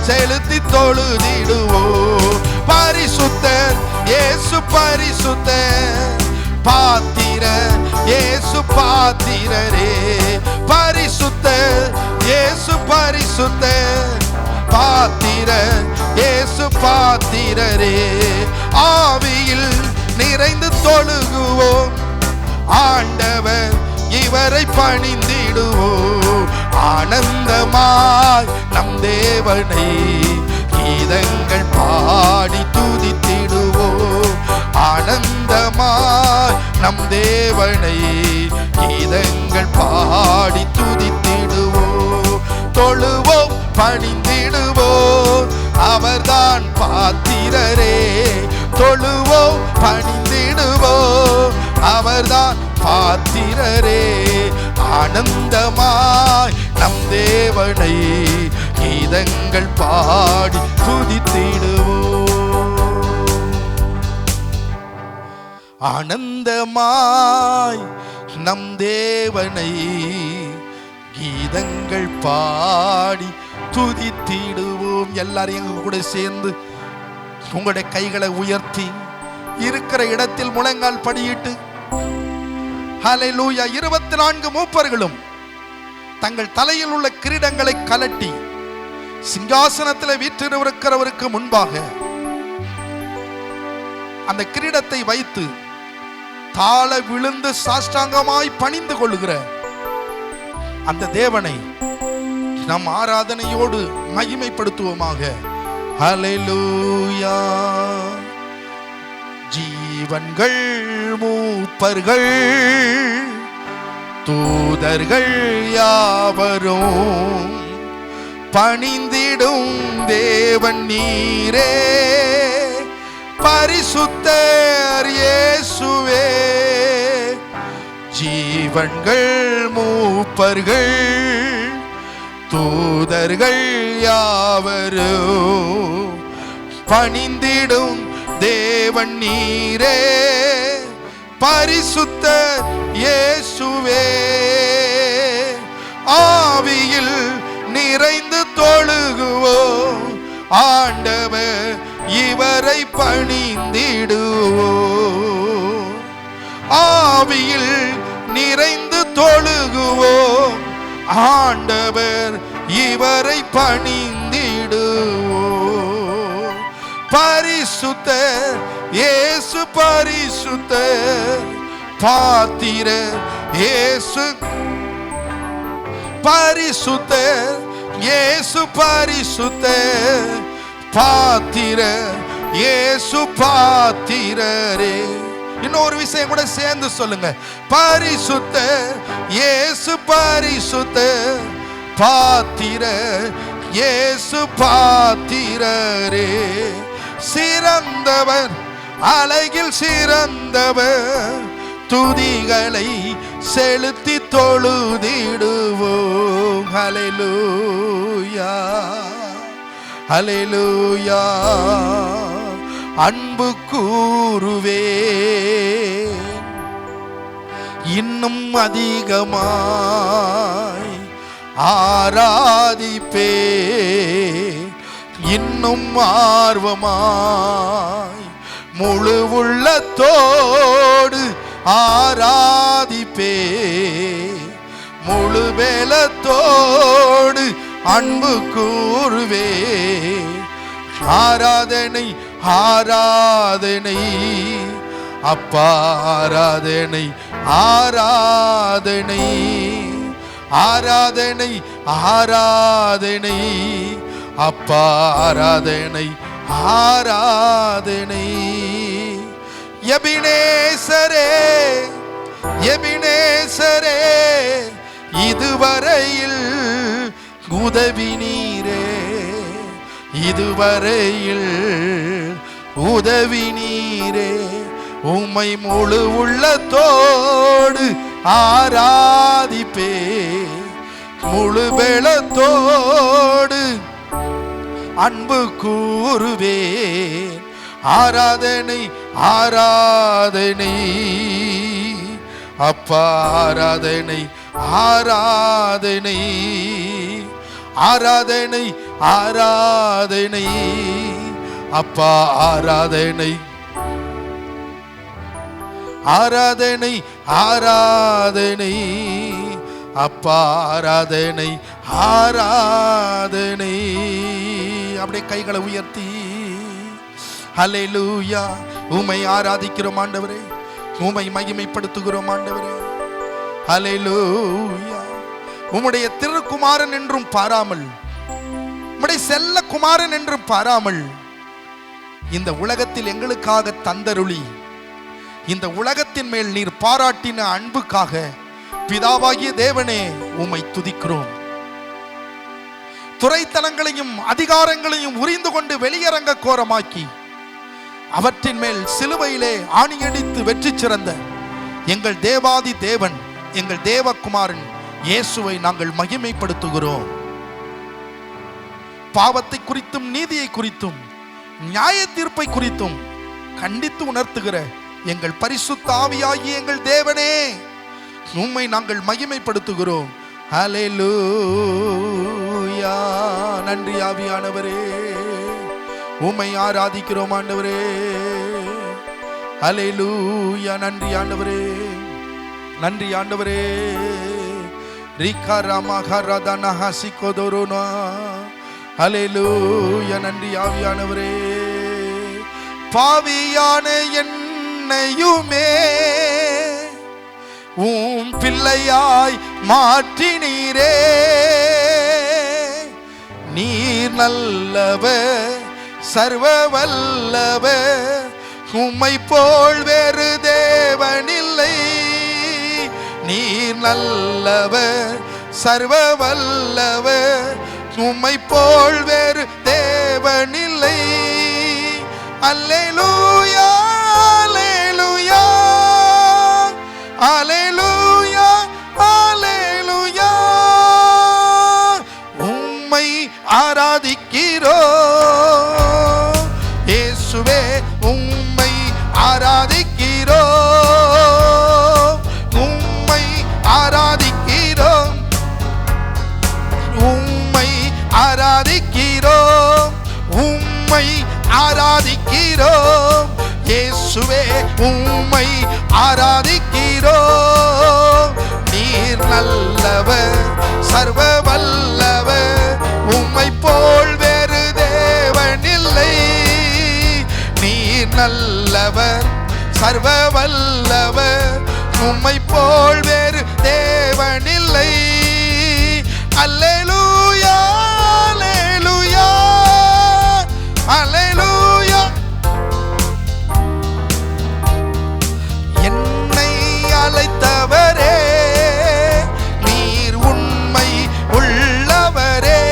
செலுத்தி தொழுதிடுவோம் பரிசுத்தர் இயேசு பரிசுத்தர் பாத்திரர் இயேசு பாத்திரரே பரிசுத்தர் இயேசு பரிசுத்தர் பாத்திரர் இயேசு பாத்திரரே ஆவியில் நிறைந்து தொழுகுவோம் ஆண்டவர் இவரை பணிந்திடுவோம் ஆனந்தமாய் நம் தேவனை கீதங்கள் பாடி துதித்திடுவோம் ஆனந்தமாய் நம் தேவனை கீதங்கள் பாடி துதித்திடுவோம் தொழுவோம் பணிந்திடுவோம் அவர்தான் பாத்திரரே தொழுவோம் பணிந்திடுவோம் அவர்தான் பாத்திரரே ஆனந்தமாய் நம் தேவனை கீதங்கள் பாடி துதித்திடுவோம் ஆனந்தமாய் நம் தேவனை கீதங்கள் பாடி துதித்திடுவோம் எல்லாரும் எங்க கூட சேர்ந்து உங்களுடைய கைகளை உயர்த்தி இருக்கிற இடத்தில் முழங்கால் படியிட்டு ஹல்லேலூயா 24 மூப்பர்களும் தங்கள் தலையில் உள்ள கிரீடங்களை கலட்டி சிங்காசனத்தில் வீற்றிருக்கிறவருக்கு முன்பாக அந்த கிரீடத்தை வைத்து தாழ விழுந்து சாஷ்டாங்கமாய் பணிந்து கொள்ளுகிற அந்த தேவனை நம் ஆராதனையோடு மகிமைப்படுத்துவோமாக. ஹல்லேலூயா. ஜீவன்கள் மூப்பர்கள் தூதர்கள் யாவரும் பணிந்திடும் தேவன் நீரே, பரிசுத்தர் இயேசுவே. தேவன்கள் மூப்பர்கள் தூதர்கள் யாவரும் பணிந்திடும் தேவன் நீரே பரிசுத்த இயேசுவே. ஆவியில் நிறைந்து தொழுகுவோம் ஆண்டவர் இவரை பணிந்திடுவோம். ஆவியில் நிறைந்து தொழுகுவோம் ஆண்டவர் இவரை பணிந்திடுவோம். பரிசுத்த இயேசு பரிசுத்த பாத்திர இயேசு பரிசுத்த இயேசு பரிசுத்த பாத்திர இயேசு பாத்திரரே. இன்னொரு விஷயம் கூட சேர்ந்து சொல்லுங்க. பரிசுத்த இயேசு பரிசுத்த பாத்திர இயேசு பாத்திரரே. சிறந்தவர் அழகில் சிறந்தவர் துதிகளை செலுத்தி தொழுதிடுவோம். ஹல்லேலூயா ஹல்லேலூயா. அன்பு கூறுவே இன்னும் அதிகமாய் ஆராதிப்பே இன்னும் ஆர்வமாய் முழு உள்ளத்தோடு ஆராதிப்பே முழு வேலத்தோடு அன்பு கூறுவே. ஆராதனை ஆராதனை அப்பா ஆராதனை ஆராதனை ஆராதனை ஆராதனை அப்பா ஆராதனை ஆராதனை. எபினேசரே எபினேசரே இதுவரையில் உதவி நீரே இதுவரையில் உதவி நீரே. உம்மை முழு உள்ளத்தோடு ஆராதிப்பே முழு பெலத்தோடு அன்பு கூறுவே. ஆராதனை ஆராதனை அப்பா ஆராதனை ஆராதனை ஆராதனை ஆராதனை அப்பா ஆராதனை ஆராதனை ஆராதனை அப்பா ஆராதனை ஆராதனை. அப்படியே கைகளை உயர்த்தி ஹல்லேலூயா. உம்மை ஆராதிக்கிறோம் ஆண்டவரே, உம்மை மகிமைப்படுத்துகிறோம் ஆண்டவரே. ஹல்லேலூயா. உம்முடைய திருக்குமாரன் என்றும் பாராமல் உம்முடைய செல்ல குமாரன் என்றும் பாராமல் இந்த உலகத்தில் எங்களுக்காக தந்தருளி இந்த உலகத்தின் மேல் நீர் பாராட்டின அன்புக்காக பிதாவாகிய தேவனே உம்மை துதிக்கிறோம். துறைத்தலங்களையும் அதிகாரங்களையும் உரிந்து கொண்டு வெளியரங்க கோரமாக்கி அவற்றின் மேல் சிலுவையிலே ஆணியடித்து வெற்றி சிறந்த எங்கள் தேவாதி தேவன் எங்கள் தேவகுமாரன் இயேசுவை நாங்கள் மகிமைப்படுத்துகிறோம். பாவத்தை குறித்தும் நீதியை குறித்தும் நியாய தீர்ப்பை குறித்தும் கண்டித்து உணர்த்துகிற எங்கள் பரிசுத்த ஆவியாகிய எங்கள் தேவனே உம்மை நாங்கள் மகிமைப்படுத்துகிறோம். ஹல்லேலூயா. நன்றி ஆவியானவரே, உம்மை ஆராதிக்கிறோம் ஆண்டவரே. ஹல்லேலூயா. நன்றி ஆண்டவரே, நன்றி ஆண்டவரே. ஹல்லேலூயா. நன்றி ஆவியானவரே. பாவியான என்னையுமே உம் பிள்ளையாய் மாற்றினீரே. நீர் நல்லவர் சர்வ வல்லவர், உம்மை போல் வேறு தேவனில்லை. நீர் நல்லவர் சர்வ வல்லவர், உம்மை போல் வேறு தேவனில்லை. அல்லேலூயா அல்லேலூயா அல்லேலூயா ஆராதிக்கிறோம். இயேசுவே உம்மை ஆராதிக்கிறோம். உம்மை ஆராதிக்கிறோம். உம்மை ஆராதிக்கிறோம். உம்மை ஆராதிக்கிறோம். இயேசுவே உம்மை ஆராதிக்கிறோம். நீர் நல்லவர், சர்வ வல்லவர், உம்மை போல் வேறு தேவனில்லை. நீர் நல்லவர், சர்வ வல்லவர், உம்மை போல் வேறு தேவனில்லை. அல்லேலூயா, அல்லேலூயா, அல்லேலூயா. என்னை அழைத்தவரே, நீர் உண்மை உள்ளவரே.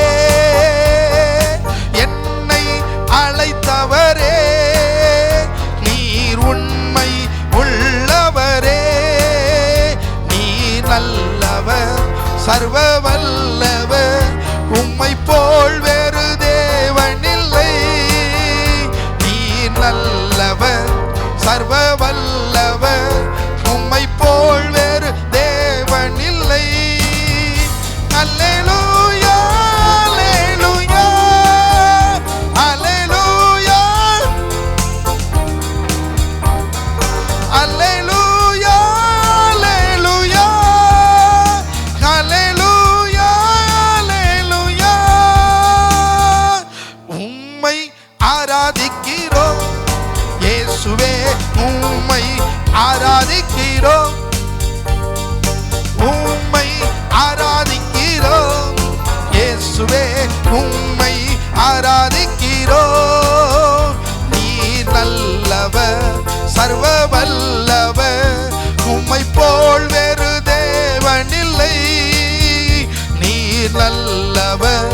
என்னை அழைத்தவரே, நீர் உண்மை உள்ளவரே. நீர் நல்லவர், சர்வ வல்லவர், உம்மை போல் வேறு தேவனில்லை. நீர் நல்லவர், சர்வ வல்லவர், உம்மை போல் வேறு தேவனில்லை. அல்லேலூயா, அல்லேலூயா, அல்லேலூயா, அல்லேலூயா, அல்லேலூயா, அல்லேலூயா, அல்லேலூயா. உம்மை ஆராதிக்கிறோம். இயேசுவே உம்மை ஆராதிக்கிறோம். உம்மை ஆராதிக்கிறோம். இயேசுவே உம்மை ஆராதிக்கிறோம். நீர் நல்லவர், சர்வ வல்லவர், உம்மை போல் வேறு தேவனில்லை. நீர் நல்லவர்,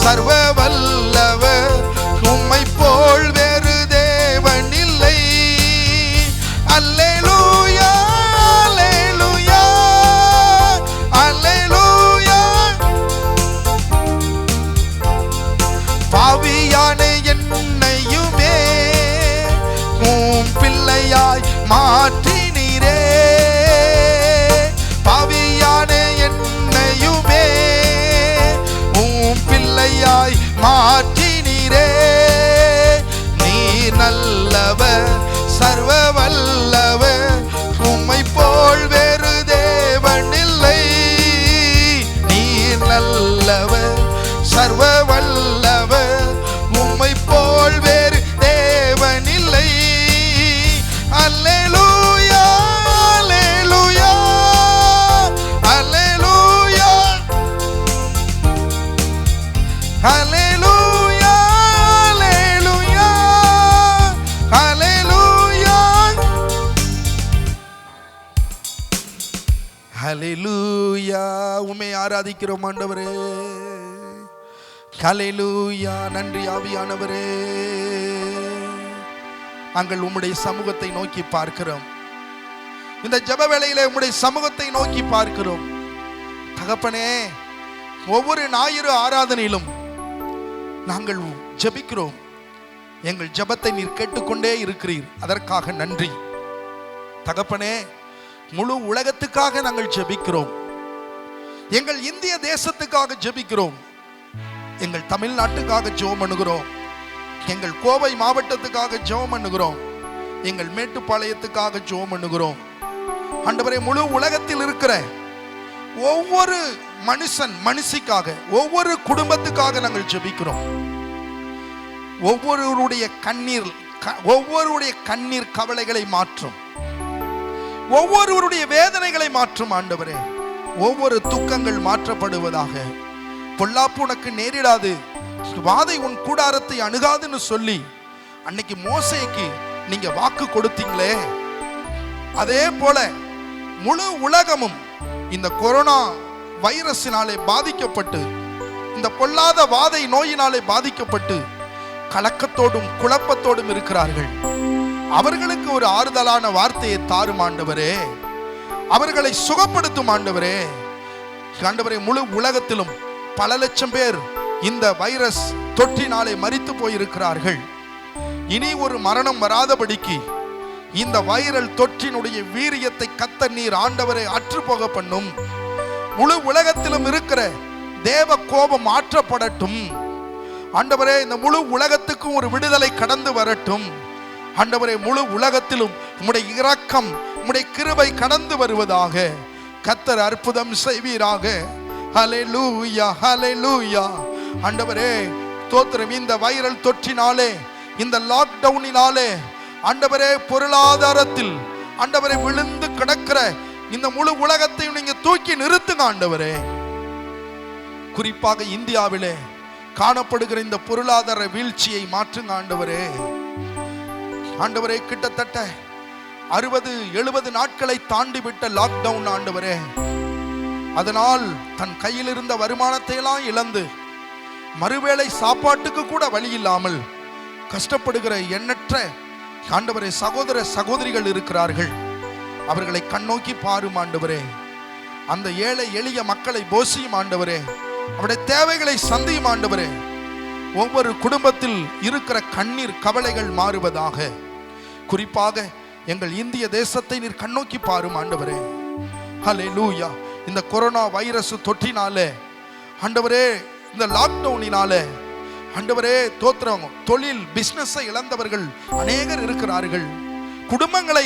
சர்வ வல்லவர், உம்மை போல் வேறு தேவனில்லை. அல்லேலூயா, அல்லேலூயா, அல்லேலூயா. பாவியான என்னையுமே உம் பிள்ளையாய் மாற்றினீரே. பாவியான என்னையுமே உம் பிள்ளையாய் மாற்றினீரே. நீர் நல்லவர், சர்வ வல்லவர், உம்மை போல் வேறு தேவனில்லை. நீர் நல்லவர், சர்வ வல்லவர், உம்மை போல் வேறு தேவனில்லை. அல்லேலூயா, அல்லேலூயா, அல்லேலூயா, அல்லேலூயா, அல்லேலூயா, அல்லேலூயா. ஹல்லேலூயா. உம்மை ஆராதிக்கிறோம் ஆண்டவரே. ஹல்லேலூயா. நன்றி ஆவியானவரே. நாங்கள் உம்முடைய சமூகத்தை நோக்கி பார்க்கிறோம். இந்த ஜெப வேளையிலே உம்முடைய சமூகத்தை நோக்கி பார்க்கிறோம். தகப்பனே, ஒவ்வொரு ஞாயிறு ஆராதனையிலும் நாங்கள் ஜெபிக்கிறோம். எங்கள் ஜெபத்தை நீர் கேட்டுக்கொண்டே இருக்கிறீர். அதற்காக நன்றி தகப்பனே. முழு உலகத்துக்காக நாங்கள் ஜெபிக்கிறோம். எங்கள் இந்திய தேசத்துக்காக ஜெபிக்கிறோம். எங்கள் தமிழ்நாட்டுக்காக ஜெபம் பண்ணுகிறோம். எங்கள் கோவை மாவட்டத்துக்காக ஜெபம் பண்ணுகிறோம். எங்கள் மேட்டுப்பாளையத்துக்காக ஜெபம் பண்ணுகிறோம். ஆண்டவரே, முழு உலகத்தில் இருக்கிற ஒவ்வொரு மனுஷன் மனுஷிக்காக, ஒவ்வொரு குடும்பத்துக்காக நாங்கள் ஜெபிக்கிறோம். ஒவ்வொருவருடைய கண்ணீர் கவலைகளை மாற்றும். ஒவ்வொருவருடைய வேதனைகளை மாற்றும் ஆண்டவரே. ஒவ்வொரு துக்கங்கள் மாற்றப்படுவதாக. பொல்லாப்பு உனக்கு நேரிடாது, வாதை உன் கூடாரத்தை அணுகாதுன்னு சொல்லி அன்னைக்கு மோசேக்கு நீங்க வாக்கு கொடுத்தீங்களே, அதே போல முழு உலகமும் இந்த கொரோனா வைரஸினாலே பாதிக்கப்பட்டு, இந்த பொல்லாத வாதை நோயினாலே பாதிக்கப்பட்டு கலக்கத்தோடும் குழப்பத்தோடும் இருக்கிறார்கள். அவர்களுக்கு ஒரு ஆறுதலான வார்த்தையை தாரும் ஆண்டவரே. அவர்களை சுகப்படுத்தும் ஆண்டவரே. ஆண்டவரே, முழு உலகத்திலும் பல லட்சம் பேர் இந்த வைரஸ் தொற்றினாலே மரித்து போயிருக்கிறார்கள். இனி ஒரு மரணம் வராதபடிக்கு இந்த வைரல் தொற்றினுடைய வீரியத்தை கர்த்தர் நீர் ஆண்டவரை அற்று போக பண்ணும். முழு உலகத்திலும் இருக்கிற தேவ கோபம் மாற்றப்படட்டும் ஆண்டவரே. இந்த முழு உலகத்துக்கும் ஒரு விடுதலை கடந்து வரட்டும் ஆண்டவரே. முழு உலகத்திலும் உம்முடைய இரக்கம் உம்முடைய கிருபை கடந்து வருவதாக கர்த்தர் அற்புதம் செய்வீராக. ஹல்லேலூயா, ஹல்லேலூயா. ஆண்டவரே ஸ்தோத்திரம். இந்த வைரல் தொற்றினாலே, இந்த லாக்டவுனினாலே ஆண்டவரே பொருளாதாரத்தில் ஆண்டவரே விழுந்து கிடக்கிற இந்த முழு உலகத்தையும் நீங்க தூக்கி நிறுத்துங்க ஆண்டவரே. குறிப்பாக இந்தியாவிலே காணப்படுகிற இந்த பொருளாதார வீழ்ச்சியை மாற்றுங்க ஆண்டவரே. ஆண்டவரே கிட்டத்தட்ட 60-70 நாட்களை தாண்டி விட்ட லாக்டவுன் ஆண்டவரே. அதனால் தன் கையில் இருந்த வருமானத்தை எல்லாம் இழந்து மறுவேளை சாப்பாட்டுக்கு கூட வழி இல்லாமல் கஷ்டப்படுகிற எண்ணற்ற ஆண்டவரே சகோதர சகோதரிகள் இருக்கிறார்கள். அவர்களை கண்ணோக்கி பாரும் ஆண்டவரே. அந்த ஏழை எளிய மக்களை போசியும் ஆண்டவரே. அவருடைய தேவைகளை சந்தியும் ஆண்டவரே. ஒவ்வொரு குடும்பத்தில் இருக்கிற கண்ணீர் கவலைகள் மாறுவதாக. குறிப்பாக எங்கள் இந்திய தேசத்தை நீர் கண்ணோக்கி பாரும் ஆண்டவரே. ஹல்லேலூயா. இந்த கொரோனா வைரஸ் தொற்றினாலே ஆண்டவரே, இந்த லாக்டவுனினாலே ஆண்டவரே தோத்திரம், தொழில் பிசினஸை இழந்தவர்கள் அநேகர் இருக்கிறார்கள். குடும்பங்களை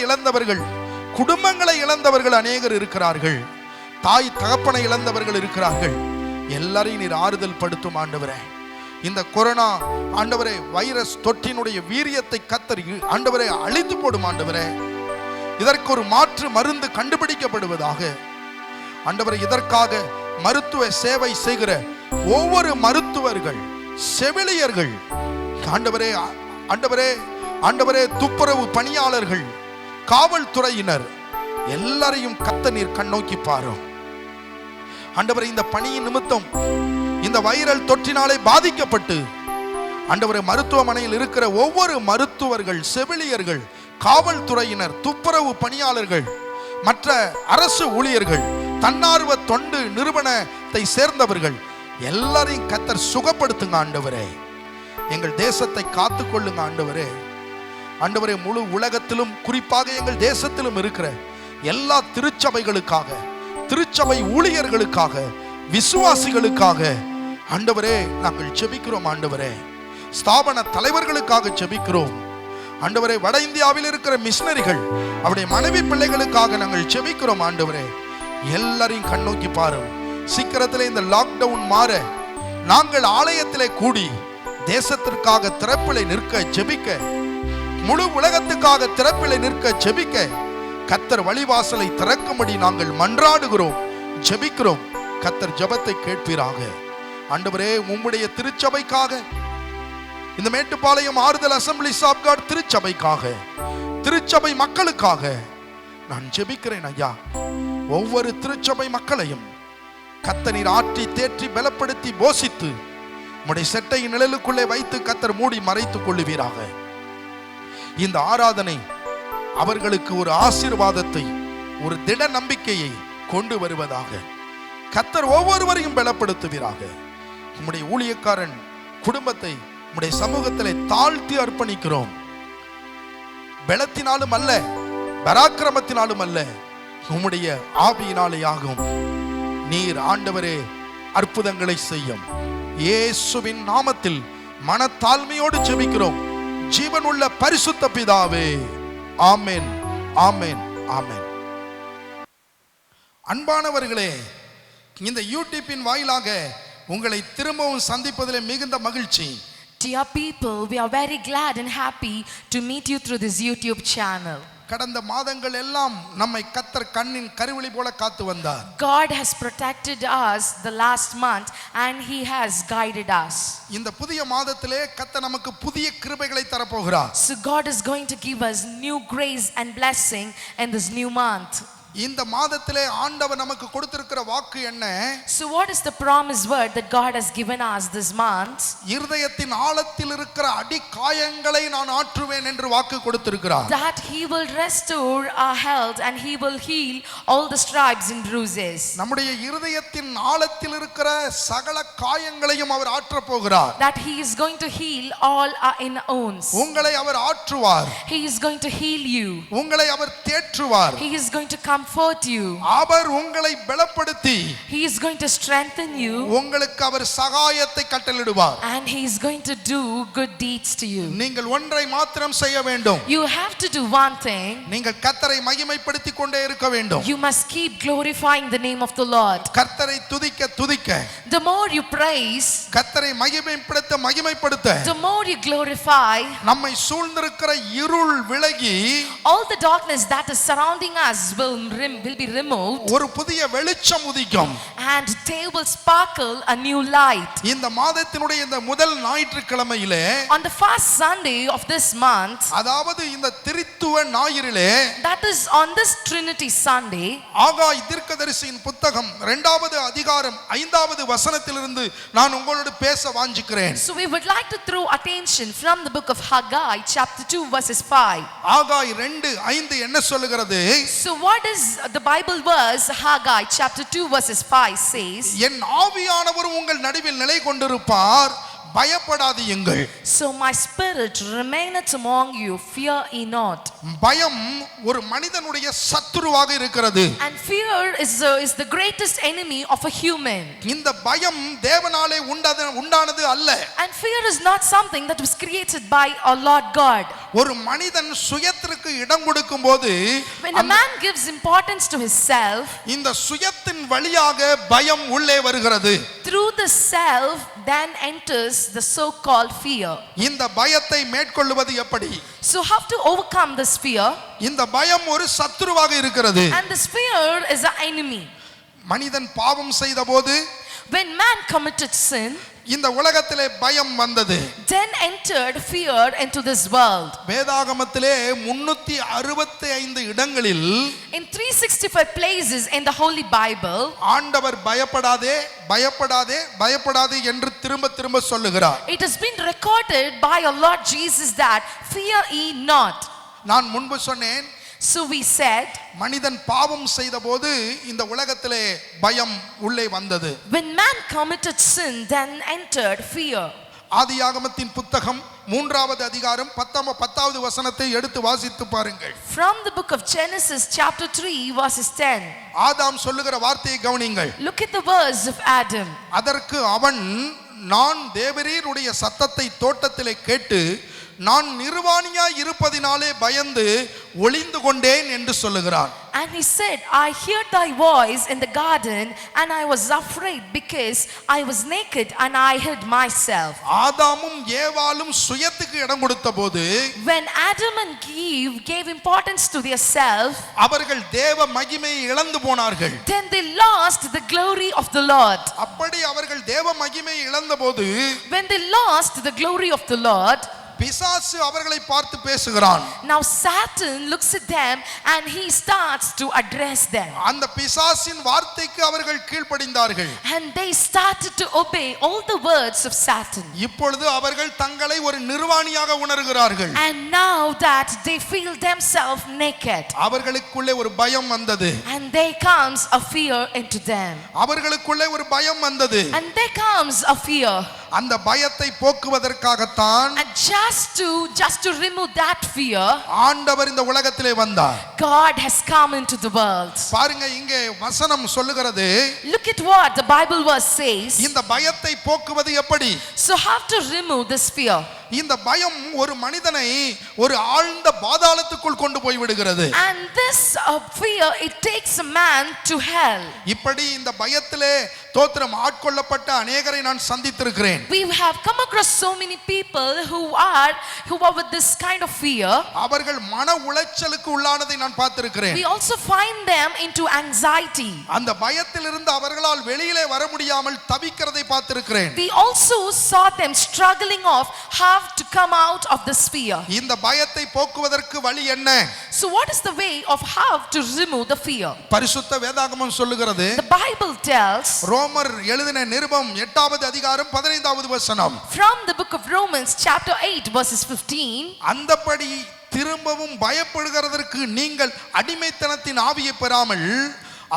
இழந்தவர்கள் அநேகர் இருக்கிறார்கள். தாய் தகப்பனை இழந்தவர்கள் இருக்கிறார்கள். எல்லாரையும் நீர் ஆறுதல் படுத்தும் ஆண்டவரே. இந்த கொரோனா ஆண்டவரே வைரஸ் தொற்றினுடைய வீரியத்தை கர்த்தர் ஆண்டவரே அழித்து போடும் ஆண்டவரே. இதற்கு ஒரு மாற்று மருந்து கண்டுபிடிக்கப்படுவதாக ஆண்டவரே. இதற்காக மருத்துவ சேவை செய்கிற ஒவ்வொரு மருத்துவர்கள், செவிலியர்கள் ஆண்டவரே ஆண்டவரே ஆண்டவரே துப்புரவு பணியாளர்கள், காவல்துறையினர் எல்லாரையும் கர்த்தர் நீர் கண்ணோக்கி பாரும் ஆண்டவரே. இந்த பணியின் நிமித்தம் இந்த வைரல் தொற்றினாலே பாதிக்கப்பட்டு ஆண்டவரே மருத்துவமனையில் இருக்கிற ஒவ்வொரு மருத்துவர்கள், செவிலியர்கள், காவல்துறையினர், துப்புரவு பணியாளர்கள், மற்ற அரசு ஊழியர்கள், தன்னார்வ தொண்டு நிறுவனத்தை சேர்ந்தவர்கள் எல்லாரையும் கர்த்தர் சுகப்படுத்துங்க ஆண்டவரே. எங்கள் தேசத்தை காத்துக்கொள்ளுங்க ஆண்டவரே. ஆண்டவரே முழு உலகத்திலும் குறிப்பாக எங்கள் தேசத்திலும் இருக்கிற எல்லா திருச்சபைகளுக்காக, திருச்சபை ஊழியர்களுக்காக, விசுவாசிகளுக்காக ஆண்டவரே நாங்கள் ஜெபிக்கிறோம் ஆண்டவரே. ஸ்தாபன தலைவர்களுக்காக ஜெபிக்கிறோம் ஆண்டவரே. வட இந்தியாவில் இருக்கிற மிஷனரிகள், அவருடைய மனைவி பிள்ளைகளுக்காக நாங்கள் ஜெபிக்கிறோம் ஆண்டவரே. எல்லாரையும் கண்ணோக்கி பாரும். சீக்கிரத்திலே இந்த லாக்டவுன் மாற நாங்கள் ஆலயத்திலே கூடி தேசத்திற்காக திறப்பிலை நிற்க ஜெபிக்க, முழு உலகத்துக்காக திறப்பிலை நிற்க ஜெபிக்க கர்த்தர் வழிவாசலை திறக்கும்படி நாங்கள் மன்றாடுகிறோம், ஜெபிக்கிறோம். கர்த்தர் ஜெபத்தை கேட்பீராக ஆண்டவரே. உம்முடைய திருச்சபைக்காக, இந்த மேட்டுப்பாளையம் ஆறுதல் அசம்பிளிஸ் ஆஃப் காட் திருச்சபைக்காக, திருச்சபை மக்களுக்காக நான் ஜெபிக்கிறேன் ஐயா. ஒவ்வொரு திருச்சபை மக்களையும் கர்த்தர் நீர் ஆற்றி தேற்றி பலப்படுத்தி போஷித்து உம்முடைய செட்டையின் நிழலுக்குள்ளே வைத்து கர்த்தர் மூடி மறைத்துக் கொள்ளுவீராக. இந்த ஆராதனை அவர்களுக்கு ஒரு ஆசீர்வாதத்தை, ஒரு திட நம்பிக்கையை கொண்டு வருவதாக கர்த்தர் ஒவ்வொருவரையும் பலப்படுத்துவீராக. உம்முடைய ஊழியக்காரன் குடும்பத்தை உம்முடைய சமூகத்திலே தாழ்த்தி அர்ப்பணிக்கிறோம். பலத்தினாலும் அல்ல, பராக்கிரமத்தினாலும் அல்ல, உம்முடைய ஆவியினாலே ஆகும். நீர் ஆண்டவரே அற்புதங்களை செய்யும். இயேசுவின் நாமத்தில் மனத்தாழ்மையோடு ஜெபிக்கிறோம் ஜீவனுள்ள பரிசுத்த பிதாவே. ஆமென், ஆமென், ஆமென். அன்பானவர்களே, இந்த யூடியூப்பின் வாயிலாக உங்களை திரும்பவும் சந்திப்பதிலே மிகுந்த மகிழ்ச்சி. Dear people, we are very glad and happy to meet you through this YouTube channel. கடந்த மாதங்கள் எல்லாம் நம்மை கர்த்தர் கண்ணின் கருவிழி போல காத்து வந்தார். God has protected us the last month and he has guided us. இந்த புதிய மாதத்திலே கர்த்தர் நமக்கு புதிய கிருபைகளை தர போகிறார். So God is going to give us new grace and blessing in this new month. இந்த மாதத்திலே ஆண்டவர் நமக்கு கொடுத்திருக்கிற வாக்கு என்ன? So what is the promised word that God has given us this month? இருதயத்தின் ஆழத்தில் இருக்கிற அடி காயங்களை நான் ஆற்றுவேன் என்று வாக்கு கொடுத்திருக்கிறார். That he will restore our health and he will heal all the stripes and bruises. நம்முடைய இருதயத்தின் ஆழத்தில் இருக்கிற சகல காயங்களையும் அவர் ஆற்றப் போகிறார். That he is going to heal all our inner wounds. உங்களை அவர் ஆற்றுவார். He is going to heal you. உங்களை அவர் தேற்றுவார். He is going to comfort you. அவர் உங்களை பலப்படுத்தி He is going to strengthen you. உங்களுக்கு அவர் சகாயத்தை கட்டளையிடுவார். And he is going to do good deeds to you. நீங்கள் ஒன்றை மாத்திரம் செய்ய வேண்டும். You have to do one thing. நீங்கள் கர்த்தரை மகிமைப்படுத்திக் கொண்டே இருக்க வேண்டும். You must keep glorifying the name of the Lord. கர்த்தரை துதிக்க துதிக்க, The more you praise, கர்த்தரை மகிமைப்படுத்த the more you glorify, நம்மை சூழ்ந்திருக்கிற இருள் விலகி all the darkness that is surrounding us will be removed. ஒரு புதிய வெளிச்சம் உதிக்கும். And they will sparkle a new light. இந்த மாதத்தினுடைய இந்த முதல் ஞாயிற்றுக்கிழமையிலே, On the first Sunday of this month, அதாவது இந்த திரித்துவ ஞாயிறிலே, that is on this Trinity Sunday, ஆகாய் தீர்க்கதரிசியின் புத்தகம் 2வது அதிகாரம் 5வது வசனத்திலிருந்து நான் உங்களோடு பேச வாஞ்சிக்கிறேன். so we would like to throw attention from the book of Haggai chapter 2 verses 5. ஆகாய் 2:5 என்ன சொல்லுகிறது? So what is the Bible verse? Haggai chapter 2 verses 5 says, என் ஆவியானவர் உங்கள் நடுவில் நிலை கொண்டிருப்பார், பயப்படாதீங்கள். so my spirit remaineth among you, fear ye not. பயம் ஒரு மனிதனுடைய சத்துருவாக இருக்கிறது. And fear is the greatest enemy of a human. இந்த பயம் தேவனாலே உண்டானது அல்ல. And fear is not something that was created by our Lord God. ஒரு மனிதன் சுயத்திற்கு இடம் கொடுக்கும்போது, When a man gives importance to his self, இந்த சுயத்தின் வழியாக பயம் உள்ளே வருகிறது. through the self then enters the so called fear. இந்த பயத்தை மேற்கொள்வது எப்படி? So how to overcome this fear? இந்த பயம் ஒரு சத்துருவாக இருக்கிறது. And this fear is an enemy. மனிதன் பாவம் செய்தபோது, When man committed sin, இந்த உலகத்திலே பயம் வந்தது. then entered fear into this world. வேதாகமத்திலே 365 இடங்களில் In 365 places in the Holy Bible, ஆண்டவர் பயப்படாதே பயப்படாதே பயப்படாதே என்று திரும்ப சொல்லுகிறார். it has been recorded by our Lord Jesus that fear ye not. நான் முன்பு சொன்னேன், So we said, மனிதன் பாவம் செய்தபோது இந்த உலகத்திலே பயம் உள்ளே வந்தது. when man committed sin, then entered fear. ஆதியாகமத்தின் புத்தகம் 3வது அதிகாரம் 10வது வசனத்தை எடுத்து வாசித்து பாருங்கள். From the book of Genesis chapter 3 verses 10. ஆதாம் சொல்லுகிற வார்த்தையை கவனிங்கள். Look at the words of Adam. அதற்கு அவன், நான் தேவரீருடைய சத்தத்தை தோட்டத்திலே கேட்டு நான் நிர்வாணியாய் இருப்பதினாலே பயந்து ஒளிந்து கொண்டேன் என்று சொல்லுகிறான். And he said, I heard thy voice in the garden, and I was afraid because I was naked and I hid myself. ஆதாமும் ஏவாளும் சுயத்துக்கு இடம் கொடுத்தபோது, When Adam and Eve gave importance to their self, அவர்கள் தேவ மகிமையை இழந்து போனார்கள். then they lost the glory of the Lord. அப்படி அவர்கள் தேவ மகிமையை இழந்தபோது, When they lost the glory of the Lord, பிசாசு அவர்களை பார்த்து பேசுகிறான். now Satan looks at them and he starts to address them. அந்த பிசாசின் வார்த்தைக்கு அவர்கள் கீழ்ப்படிந்தார்கள். And they started to obey all the words of Satan. இப்பொழுது அவர்கள் தங்களை ஒரு நிர்வாணியாக உணர்கிறார்கள். And now that they feel themselves naked, அவர்களுக்குள்ளே ஒரு பயம் வந்தது. and there comes a fear into them. அவர்களுக்குள்ளே ஒரு பயம் வந்தது. And there comes a fear. அந்த பயத்தை போக்குவதற்காகத்தான் And just to remove that fear, ஆண்டவர் இந்த உலகத்திலே வந்தார். God has come into the world. பாருங்க, இங்கே வசனம் சொல்லுகிறது, Look at what the Bible verse says. இந்த பயத்தை போக்குவது எப்படி? So how to remove this fear? இந்த பயம் ஒரு மனிதனை ஒரு ஆழ்ந்த பாதாளத்துக்குள் கொண்டு போய் விடுகிறது. And this fear, it takes a man to hell. இப்படி இந்த பயத்திலே தோத்திரம் ஆட்கொள்ளப்பட்ட அநேகரை நான் சந்தித்திருக்கிறேன். We have come across so many people who are with this kind of fear. அவர்கள் மன உளைச்சலுக்கு உள்ளானதை நான் பார்த்திருக்கிறேன். We also find them into anxiety. அந்த பயத்திலிருந்து அவர்களால் வெளியிலே வர முடியாமல் தவிக்கிறதை பார்த்திருக்கிறேன். We also saw them struggling of how have to come out of this fear. இந்த பயத்தை போக்குவதற்கு வழி என்ன? So what is the way of how to remove the fear? பரிசுத்த வேதாகமம் சொல்லுகிறது. The Bible tells ரோமர் எழுதின நிருபம் 8வது அதிகாரம் 15வது வசனம். from the book of Romans chapter 8 verses 15. அந்தபடி திரும்பவும் பயப்படுகிறதற்கு நீங்கள் அடிமைத்தனத்தின் ஆவியை பெறாமல்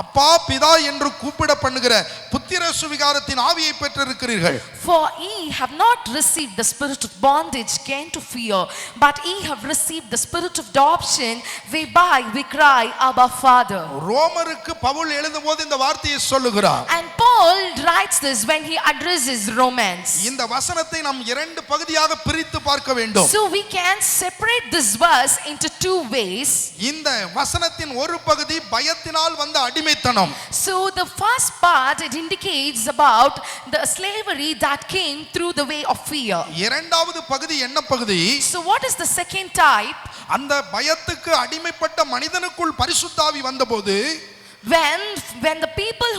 அப்பா பிதா என்று கூப்பிட பண்ணுகிற புத்திர சுவிகாரத்தின் ஆவியை பெற்றிருக்கிறீர்கள். For ye have not received the spirit of bondage again to fear, but ye have received the spirit of adoption, whereby we cry, Abba, Father. ரோமருக்கு பவுல் எழுதும்போது இந்த வார்த்தையை சொல்லுகிறார். And Paul writes this when he addresses Romans. இந்த வசனத்தை நாம் இரண்டு பகுதியாக பிரித்து பார்க்க வேண்டும். So we can separate this verse into two ways. இந்த வசனத்தின் ஒரு பகுதி பயத்தினால் வந்த அடிமைத்தனம். So the first part, it indicates about the slavery that came through the way of fear. இரண்டாவது பகுதி என்ன பகுதி? So what is the second type? அந்த பயத்துக்கு அடிமைப்பட்ட மனிதனுக்குள் பரிசுத்த ஆவி வந்தபோது when the people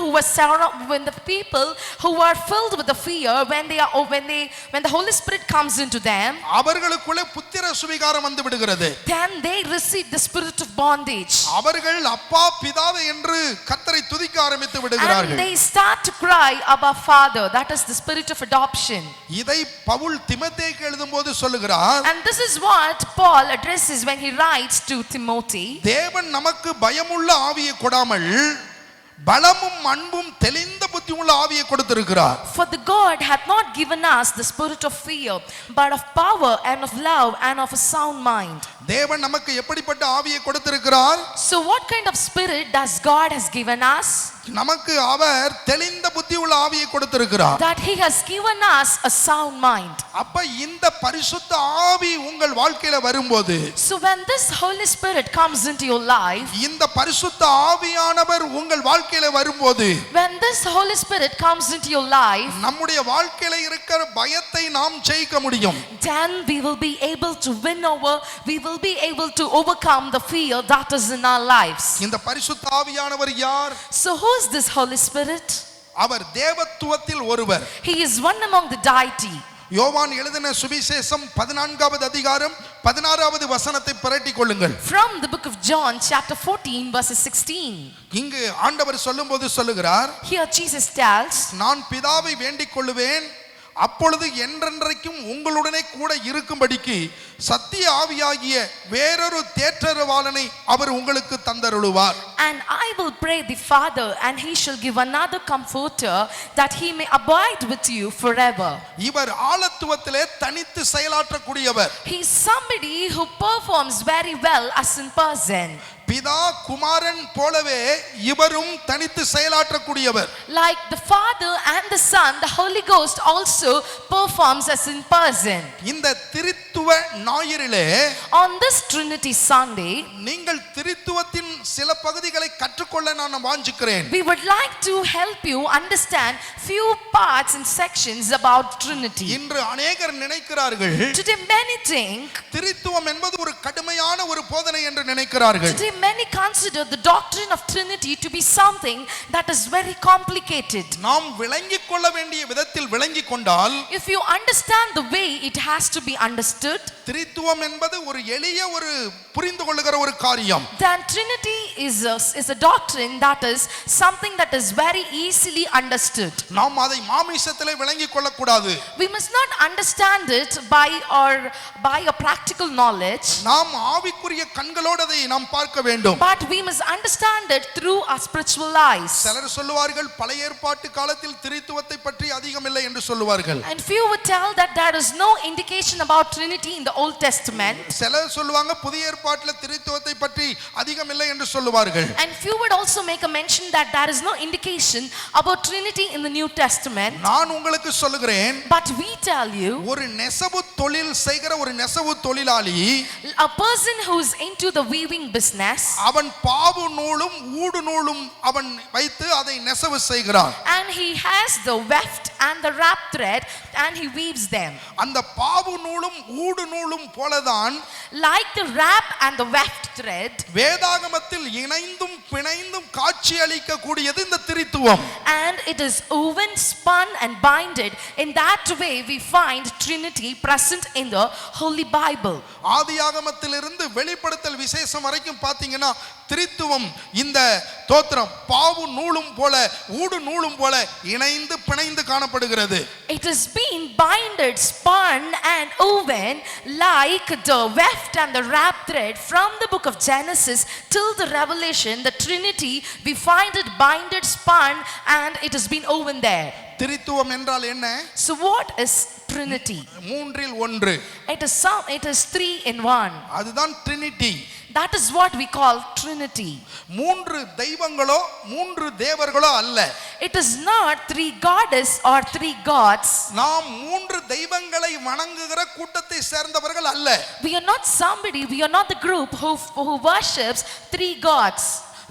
who were filled with the fear, when the Holy Spirit comes into them, அவர்களுக்குள்ளே புத்திர சுவிகாரம் வந்து விடுகிறது. then they receive the spirit of bondage. அவர்கள் அப்பா பிதாவே என்று கர்த்தரை துதிக்க ஆரம்பித்து விடுகிறார்கள். And they start to cry, Abba, Father. That is the spirit of adoption. இதை பவுல் தீமோத்தேயுக்கு எழுதும்போது சொல்லுகிறார். And this is what Paul addresses when he writes to Timothy. தேவன் நமக்கு பயமுள்ள ஆவியை கொடாமல் பலமும் அன்பும் தெளிந்த புத்தி உள்ள ஆவியை கொடுத்திருக்கிறார். For the God hath not given us the spirit of fear, but of power and of love and of a sound mind. தேவன் நமக்கு எப்படிப்பட்ட ஆவியை கொடுத்திருக்கிறார்? So what kind of spirit does God has given us? நமக்கு அவர் தெளிந்த புத்தி உள்ள ஆவியை கொடுத்திருக்கிறார். That he has given us a sound mind. அப்ப இந்த பரிசுத்த ஆவி உங்கள் வாழ்க்கையில வரும்போது, so when this Holy Spirit comes into your life, இந்த பரிசுத்த ஆவியானவர் உங்கள் வாழ்க்கையில வரும்போது, when this Holy Spirit comes into your life, நம்முடைய வாழ்க்கையில இருக்கிற பயத்தை நாம் ஜெயிக்க முடியும். then we will be able to win over, we will be able to overcome the fear that is in our lives. இந்த பரிசுத்த ஆவியானவர் யார்? So who is this Holy Spirit? அவர் தேவத்துவத்தில் ஒருவர். He is one among the deity. யோவான் எழுதின சுவிசேஷம் 14வது அதிகாரம் 16வது வசனத்தை பிரட்டிக் கொள்ளுங்கள். From the book of John chapter 14 verses 16. இங்கு ஆண்டவர் சொல்லும்போது சொல்லுகிறார், Here Jesus tells, நான் பிதாவை வேண்டிக் கொள்ளுவேன், அப்பொழுது என்றென்றைக்கும் உங்களுடனே கூட இருக்கும்படிக்கு சத்திய ஆவியாகிய வேறொரு தேற்றரவாளனை அவர் உங்களுக்கு தந்தருளுவார். and I will pray the Father, and he shall give another comforter, that he may abide with you forever. இவர் ஆளத்துவத்திலே தனித்து செயலாற்றக்கூடியவர். He is somebody who performs very well as in person. பிதா குமாரன் போலவே இவரும் தனித்து செயலாற்றக்கூடியவர். Like the Father and the Son, the Holy Ghost also performs as in person. இந்த திரித்துவ ஞாயிறிலே, On this Trinity Sunday, நீங்கள் திரித்துவத்தின் சில பகுதிகளை கற்றுக்கொள்ள நான் வாஞ்சிக்கிறேன். we would like to help you understand few parts and sections about Trinity. இன்று அநேகர் நினைக்கிறார்கள், Today many think, திரித்துவம் என்பது ஒரு கடுமையான ஒரு போதனை என்று நினைக்கிறார்கள். today many consider the doctrine of Trinity to be something that is very complicated. நாம் விளங்கிக் கொள்ள வேண்டிய விதத்தில் விளங்கிக் கொண்டால், If you understand the way it has to be understood, திரித்துவம் என்பது ஒரு எளிய ஒரு புரிந்து கொள்ளுகிற ஒரு காரியம். then Trinity is a doctrine that is something that is very easily understood. நாம் அதை மாமிசத்திலே விளங்கிக் கொள்ளக்கூடாது. We must not understand it by a practical knowledge, நாம் ஆவிக்குரிய கண்களோடு அதை நாம் பார்க்க வேண்டும். but we must understand it through our spiritual eyes. சிலர் சொல்லுவார்கள், பழைய ஏற்பாட்டு காலத்தில் திரித்துவத்தை பற்றி அதிகம் இல்லை என்று சொல்லுவார்கள். And few would tell that there is no indication about Trinity in the Old Testament. சிலர் சொல்லுவாங்க, புதிய ஏற்பாட்டில் திரித்துவத்தை பற்றி அதிகம் இல்லை என்று சொல்லுவார்கள். And few would also make a mention that there is no indication about Trinity in the New Testament. நான் உங்களுக்கு சொல்லுகிறேன், But we tell you, ஒரு நெசவு தொழில் செய்கிற ஒரு நெசவு தொழிலாளி, a person who is into the weaving business, அவன் பாவு நூலும் ஊடு நூலும் அவன் வைத்து அதை நெசவு செய்கிறான். and he has the weft and the wrap thread, and he weaves them. அந்த பாவு நூலும் ஊடு நூலும் போலதான் Like the wrap and the weft thread, வேதாகமத்தில் இணைந்தும் பிணைந்தும் காட்சி அளிக்க கூடியது இந்த திரித்துவம். and it is woven, spun and binded. In that way we find Trinity present in the Holy Bible. ஆதியாகமத்திலிருந்து வெளிப்படுத்தல் விசேஷம் வரைக்கும் பாத்தீங்கன்னா திரித்துவம் இந்த தோத்திரம் பாவு நூலும் போல ஊடு நூலும் போல இணைந்து பிணைந்து காணப்படுகிறது. It has been binded, spun and woven like the weft and the wrap thread from the book of Genesis till the Revelation. The Trinity, we find it binded, spun and it has been woven there. திரித்துவம் என்றால் என்ன? So what is Trinity? மூன்றில் ஒன்று. It is 3 in 1. அதுதான் Trinity. That is what we call Trinity. மூன்று தெய்வங்களோ மூன்று தேவர்களோ அல்ல. It is not 3 goddess or 3 gods. நாம் மூன்று தெய்வங்களை வணங்குகிற கூட்டத்தை சேர்ந்தவர்கள் அல்ல. We are not the group who worships 3 gods.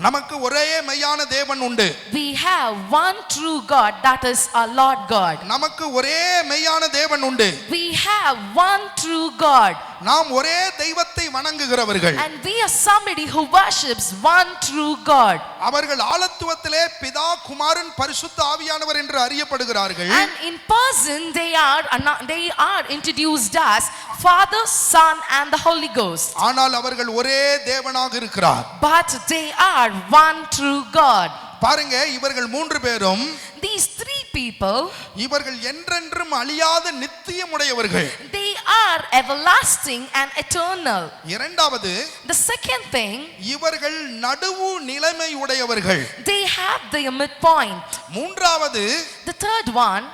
நமக்கு ஒரே மெய்யான தேவன் உண்டு. We have one true God, that is our Lord God. நமக்கு ஒரே மெய்யான தேவன் உண்டு. We have one true God. நாம் ஒரே தெய்வத்தை வணங்குகிறவர்கள். And we are somebody who worships one true God. அவர்கள் ஆளத்துவத்திலே பிதா குமாரன் பரிசுத்த ஆவியானவர் என்று அறியப்படுகிறார்கள். And in person they are introduced as Father, Son and the Holy Ghost. ஆனால் அவர்கள் ஒரே தேவனாக இருக்கிறார். But they are one true God. பாருங்க, இவர்கள் மூன்று பேரும், these 3 people, இவர்கள் என்றென்றும் அழியாத நித்தியமுடையவர்கள். they are everlasting and eternal. இரண்டாவது, the second thing, இவர்கள் நடுவு நிலைமை உடையவர்கள். they have the midpoint. மூன்றாவது, the third one,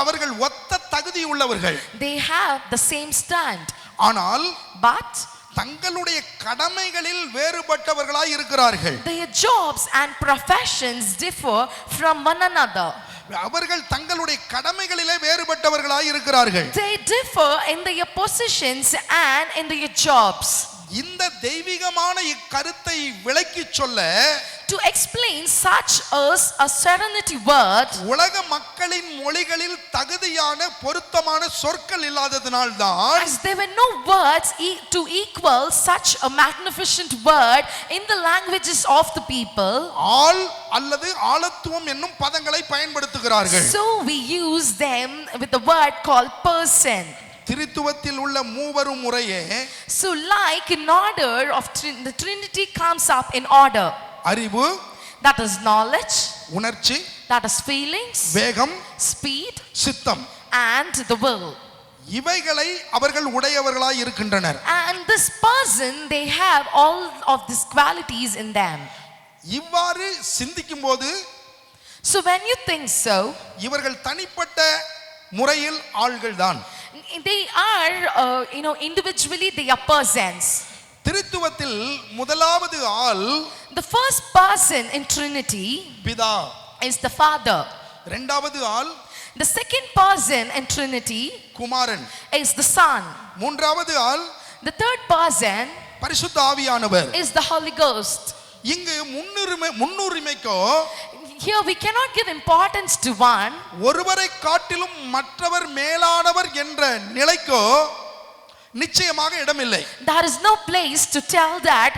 அவர்கள் ஒத்த தகுதி உள்ளவர்கள். they have the same stand. ஆனால் But தங்களுடைய கடமைகளில் வேறுபட்டவர்களாய் இருக்கிறார்கள். their jobs and professions differ from one another. அவர்கள் தங்களுடைய கடமைகளிலே வேறுபட்டவர்களாய் இருக்கிறார்கள். They differ in their positions and in their jobs. இந்த தெய்வீகமான இக்கருத்தை விளக்கிச் சொல்ல, to explain such as a serenity word, உலக மக்களின் மொழிகளில் தகுதியான பொருத்தமான சொற்கள் இல்லாததனால் தான், as there were no words to equal such a magnificent word in the languages of the people, ஆள் அல்லது ஆளத்துவம் என்னும் பதங்களை பயன்படுத்துகிறார்கள். so we use them with the word called person. திரித்துவத்தில் உள்ள மூவரும் முறையே, so like in order of the Trinity comes up in order. அறிவு, that is knowledge, உணர்ச்சி, that is feelings, வேகம், speed சித்தம், and the will. இவைகளை அவர்கள் உடையவர்களாய் இருக்கின்றனர். And this person, they have all of these qualities in them. இவ்வாறு சிந்திக்கும் போது, so when you think so, இவர்கள் தனிப்பட்ட முறையில் ஆள்கள் தான். they are individually they are persons. திரித்துவத்தில் முதலாவது ஆள், the first person in Trinity பிதா, is the Father. இரண்டாவது ஆள், the second person in Trinity Kumaran, is the Son. மூன்றாவது ஆள், the third person பரிசுத்த ஆவியானவர். is the Holy Ghost. இங்கு முன்னுரிமைக்கோ, here we cannot give importance to one, ஒருவரை காட்டிலும் மற்றவர் மேலானவர் என்ற நிலைக்கோ நிச்சயமாக இடமில்லை. there is no place to tell that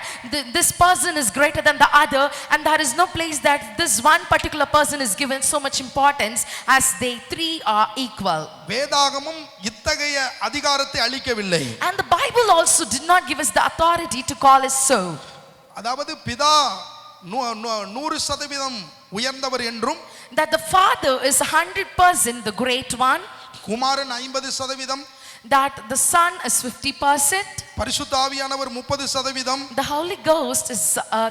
this person is greater than the other, and there is no place that this one particular person is given so much importance as they 3 are equal. வேதாகமம் இத்தகைய அதிகாரத்தை அளிக்கவில்லை. And the Bible also did not give us the authority to call it so. அதாவது பிதா 100% உயர்ந்தவர் என்றும், that the Father is 100% the great one, Kumaran 50%, that the Son is 50%, பரிசுத்த ஆவியானவர் 30%, the Holy Ghost is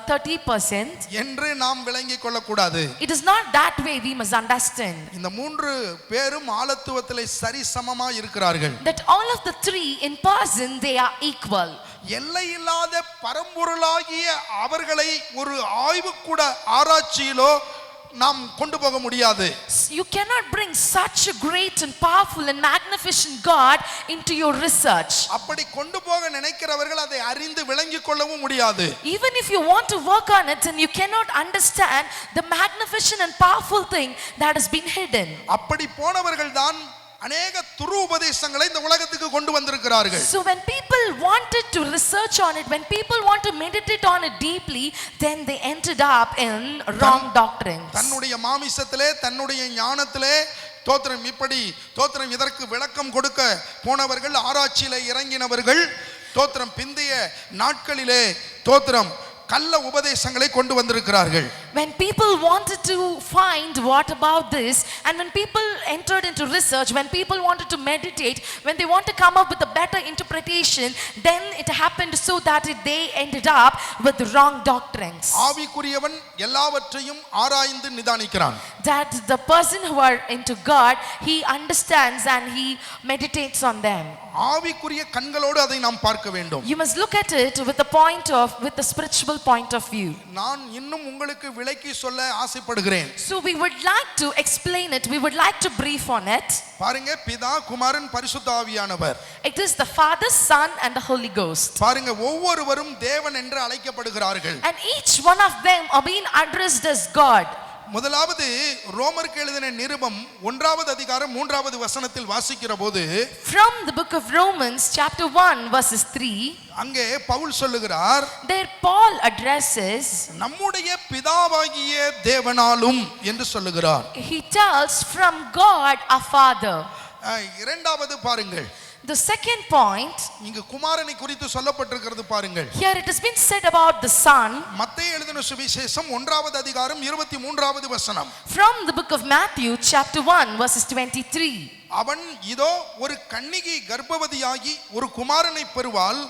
30%. என்று நாம் விளங்கிக் கொள்ளக்கூடாது. It is not that way we must understand. இந்த மூன்று பேரும் ஆளத்துவத்திலே சரிசமமாய் இருக்கிறார்கள். that all of the 3 in person they are equal. எல்லையில்லாத பரம்பொருளாகிய அவர்களை ஒரு ஆய்வுக்கூட ஆராய்ச்சியிலோ நாம் கொண்டு போக முடியாது. You cannot bring such a great and powerful and magnificent God into your research. அப்படி கொண்டு போக நினைக்கிறவர்கள் அதை அறிந்து விளங்கிக் கொள்ளவும் முடியாது. Even if you want to work on it, and you cannot understand the magnificent and powerful thing that has been hidden. அப்படி போனவர்கள் தான் அநேக துரு உபதேசங்களை இந்த உலகத்துக்கு கொண்டு வந்திருக்கிறார்கள். So when people wanted to research on it, when people want to meditate on it deeply, then they ended up in wrong doctrines. தன்னுடைய மாமிசத்திலே தன்னுடைய ஞானத்திலே தோத்திரம் இப்படி தோத்திரம் இதற்கு விளக்கம் கொடுக்க போனவர்கள், ஆராய்ச்சியிலே இறங்கினவர்கள் தோத்திரம் பிந்தைய நாட்களிலே தோத்திரம் கள்ள உபதேசங்களை கொண்டு வந்திருக்கிறார்கள். When people wanted to find what about this, and when people entered into research, when people wanted to meditate, when they want to come up with a better interpretation, then it happened so that they ended up with the wrong doctrines. ஆவிக்குரியவன் எல்லாவற்றையும் ஆராய்ந்து நிதானிக்கிறான். That the person who are into God, he understands and he meditates on them. ஆவிக்குரிய கண்களோடு அதை நாம் பார்க்க வேண்டும். You must look at it with the spiritual point of view. நான் இன்னும் உங்களுக்கு விளக்கி சொல்ல ஆசைப்படுகிறேன். So we would like to explain it, we would like to brief on it. பாருங்க, பிதா, குமாரன், பரிசுத்த ஆவியானவர். It is the Father, Son and the Holy Ghost. பாருங்க, ஒவ்வொருவரும் தேவன் என்று அழைக்கப்படுகிறார்கள். And each one of them are being addressed as God. முதலாவது ரோமருக்கு எழுதின நிருபம் 1வது அதிகாரம் 3வது வசனத்தில் வாசிக்கிற போது, from the book of Romans chapter 1 verses 3, அங்கே பவுல் சொல்லுகிறார், there Paul addresses, நம்முடைய பிதாவாகிய தேவனாலும் என்று சொல்லுகிறார். he tells from God our Father. இரண்டாவது பாருங்கள், the second point, இங்கு குமாரனை குறித்து சொல்லப்பட்டிருக்கிறது பாருங்கள். here it has been said about the Son. மத்தேயு எழுதின சுவிசேஷம் 1வது அதிகாரம் 23வது வசனம், from the book of Matthew chapter 1 verses 23, அவன் இதோ ஒரு கன்னிகை கர்ப்பவதியாகி ஒரு குமாரனை பெறுவாள்,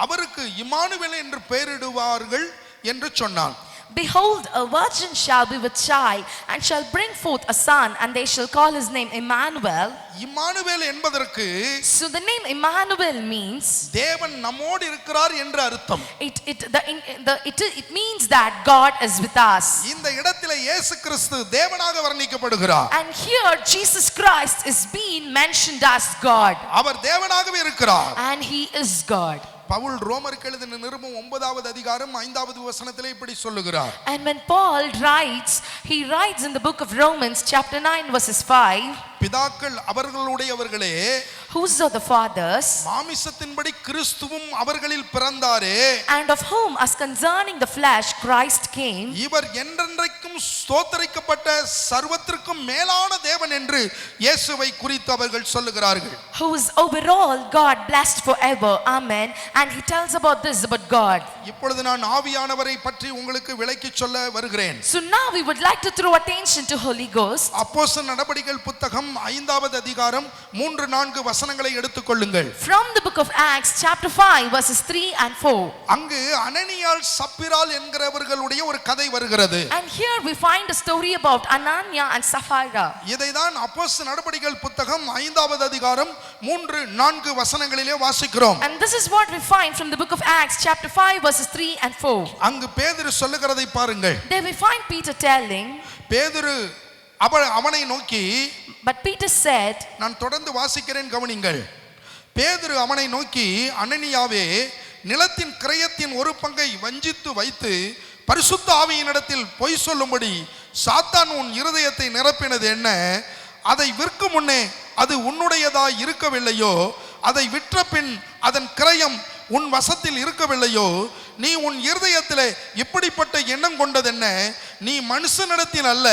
அவருக்கு இம்மானுவேல் என்று பெயரிடுவார்கள் என்று சொன்னான். behold, a virgin shall be with child and shall bring forth a son, and they shall call his name Emmanuel. Emmanuel என்பதற்கு, so the name Emmanuel means தேவன் நம்மோடு இருக்கிறார் என்று அர்த்தம். it means that God is with us. இந்த இடத்திலே இயேசு கிறிஸ்து தேவனாக வர்ணிக்கப்படுகிறார். and here Jesus Christ is being mentioned as God. அவர் தேவனாகவே இருக்கிறார். and he is God. Pavul ரோமருக்கு எழுதின நிருபம் 9வது அதிகாரம் 5வது வசனத்திலே இப்படி சொல்லுகிறார். and when Paul writes, he writes in the book of Romans chapter 9 verses 5, பிதாக்கள் அவர்களுடையவர்களே, whose are the fathers, மாமிசத்தின்படி கிறிஸ்துவும் அவர்களில் பிறந்தாரே, and of whom as concerning the flesh Christ came, இவர் என்றென்றைக்கும் ஸ்தோத்திரிக்கப்பட்ட சர்வத்திற்கும் மேலான தேவன் என்று இயேசுவை குறித்து அவர்கள் சொல்லுகிறார்கள். who is over all God, blessed forever, amen. and he tells about this about God. இப்பொழுது நான் ஆவியானவரை பற்றி உங்களுக்கு விளக்கி சொல்ல வருகிறேன். so now we would like to throw attention to Holy Ghost. அப்போஸ்தலர் நடபடிகள் புத்தகம் 5வது அதிகாரம் 3-4 வசனங்களை எடுத்துக்கொள்ளுங்கள். from the book of Acts chapter 5 verses 3 and 4, அங்கு அனனியாள் சப்பிராள் என்கிறவர்களுடைய ஒரு கதை வருகிறது. and here we find a story about Anania and Sapphira. இதைதான் அப்போஸ்தலர் நடபடிகள் புத்தகம் 5வது அதிகாரம் 3-4 வசனங்களிலே வாசிக்கிறோம். and this is what we find from the book of Acts chapter 5 verses 3 and 4. அங்கு பேதுரு சொல்லுகிறதை பாருங்கள். there we find Peter telling, பேதுரு அவனை நோக்கி, but Peter said, நான் தொடர்ந்து வாசிக்கிறேன், கவனிங்கள். பேதுரு அவனை நோக்கி, அனனியாவே, நிலத்தின் கிரயத்தின் ஒரு பங்கை வஞ்சித்து வைத்து பரிசுத்த ஆவியினிடத்தில் பொய் சொல்லும்படி சாத்தான் உன் இருதயத்தை நிரப்பினது என்ன? அதை விற்கும் முன்னே அது உன்னுடையதாய் இருக்கவில்லையோ? அதை விற்ற பின் அதன் கிரயம் உன் வசத்தில் இருக்கவில்லையோ? நீ உன் இருதயத்திலே இப்படிப்பட்ட எண்ணம் கொண்டதென்ன? நீ மனுஷனிடத்தில் அல்ல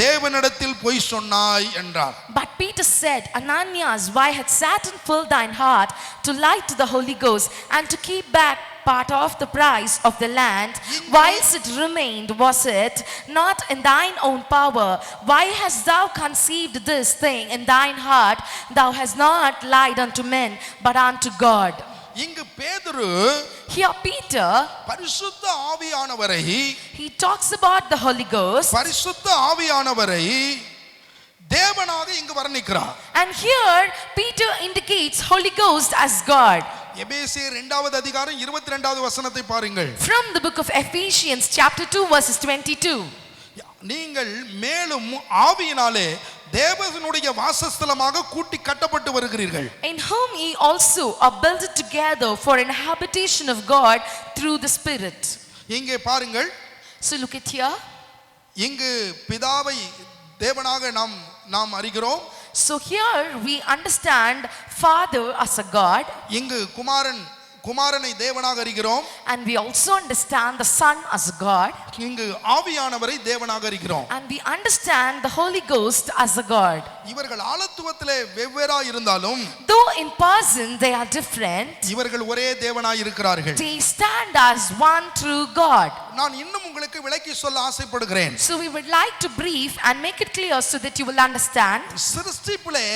தேவனிடத்தில் பொய் சொன்னாய் என்றார். but Peter said, Ananias, why had Satan filled thine heart to lie to the Holy Ghost and to keep back part of the price of the land, whilst it remained? Was it not in thine own power? Why hast thou conceived this thing in thine heart? Thou hast not lied unto men, but unto God. இங்கு பேதுரு, here Peter, பரிசுத்த ஆவியானவரை, he talks about the Holy Ghost, பரிசுத்த ஆவியானவரை தேவனாக இங்கு வர்ணிக்கிறார். and here Peter indicates Holy Ghost as God. எபேசியர் 2வது அதிகாரம் 22வது வசனத்தை பாருங்கள். from the book of Ephesians chapter 2 verses 22, நீங்கள் மேலும் ஆவியினாலே தேவனுடைய வாசஸ்தலமாக கூட்டி கட்டப்பட்டு வருகிறீர்கள், in whom ye also are built together for an habitation of God through the Spirit. இங்கே பாருங்கள். so look at here, இங்கு பிதாவை தேவனாக நாம் அறிகிறோம். So here we understand Father as a God, இங்கு குமாரனை தேவனாக அறிகிறோம். and we also understand the Son as a God, இங்கு ஆவியானவரை தேவனாக அறிகிறோம். and we understand the Holy Ghost as a God. இவர்கள் ஆளத்துவத்திலே வெவ்வேறா இருந்தாலும் Though in person they are different, இவர்கள் ஒரே தேவனாய் இருக்கிறார்கள். they stand as one true God. நான் இன்னும் உங்களுக்கு விளக்கி சொல்ல ஆசைப்படுகிறேன். So we would like to brief and make it clear so that you will understand. சிருஷ்டிப்பிலே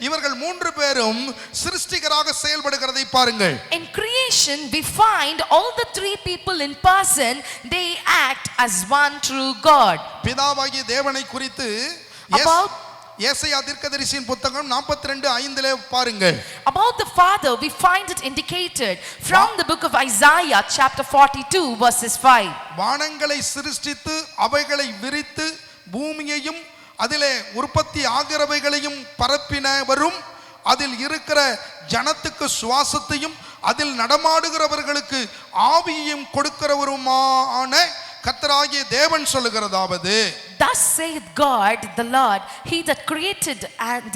இவர்கள் மூன்று பேரும் சிருஷ்டிகராக செயல்படுகிறதை பாருங்கள். In creation we find all the three people in person, they act as one true God. பிதாவாகிய தேவனை குறித்து ஏசாயா தீர்க்கதரிசியின் புத்தகம் 42:5 பாருங்கள். About the Father we find it indicated from the book of Isaiah chapter 42 verses 5. வானங்களை சிருஷ்டித்து அவைகளை விரித்து பூமியையும் அதிலே உற்பத்தி ஆகிறவைகளையும் பரப்பினவரும் அதில் இருக்கிற ஜனத்துக்கு சுவாசத்தையும் அதில் நடமாடுகிறவர்களுக்கு ஆவியையும் கொடுக்கிறவருமான கர்த்தராகிய தேவன் சொல்லுகிறதாவது, Thus saith God the Lord, He that created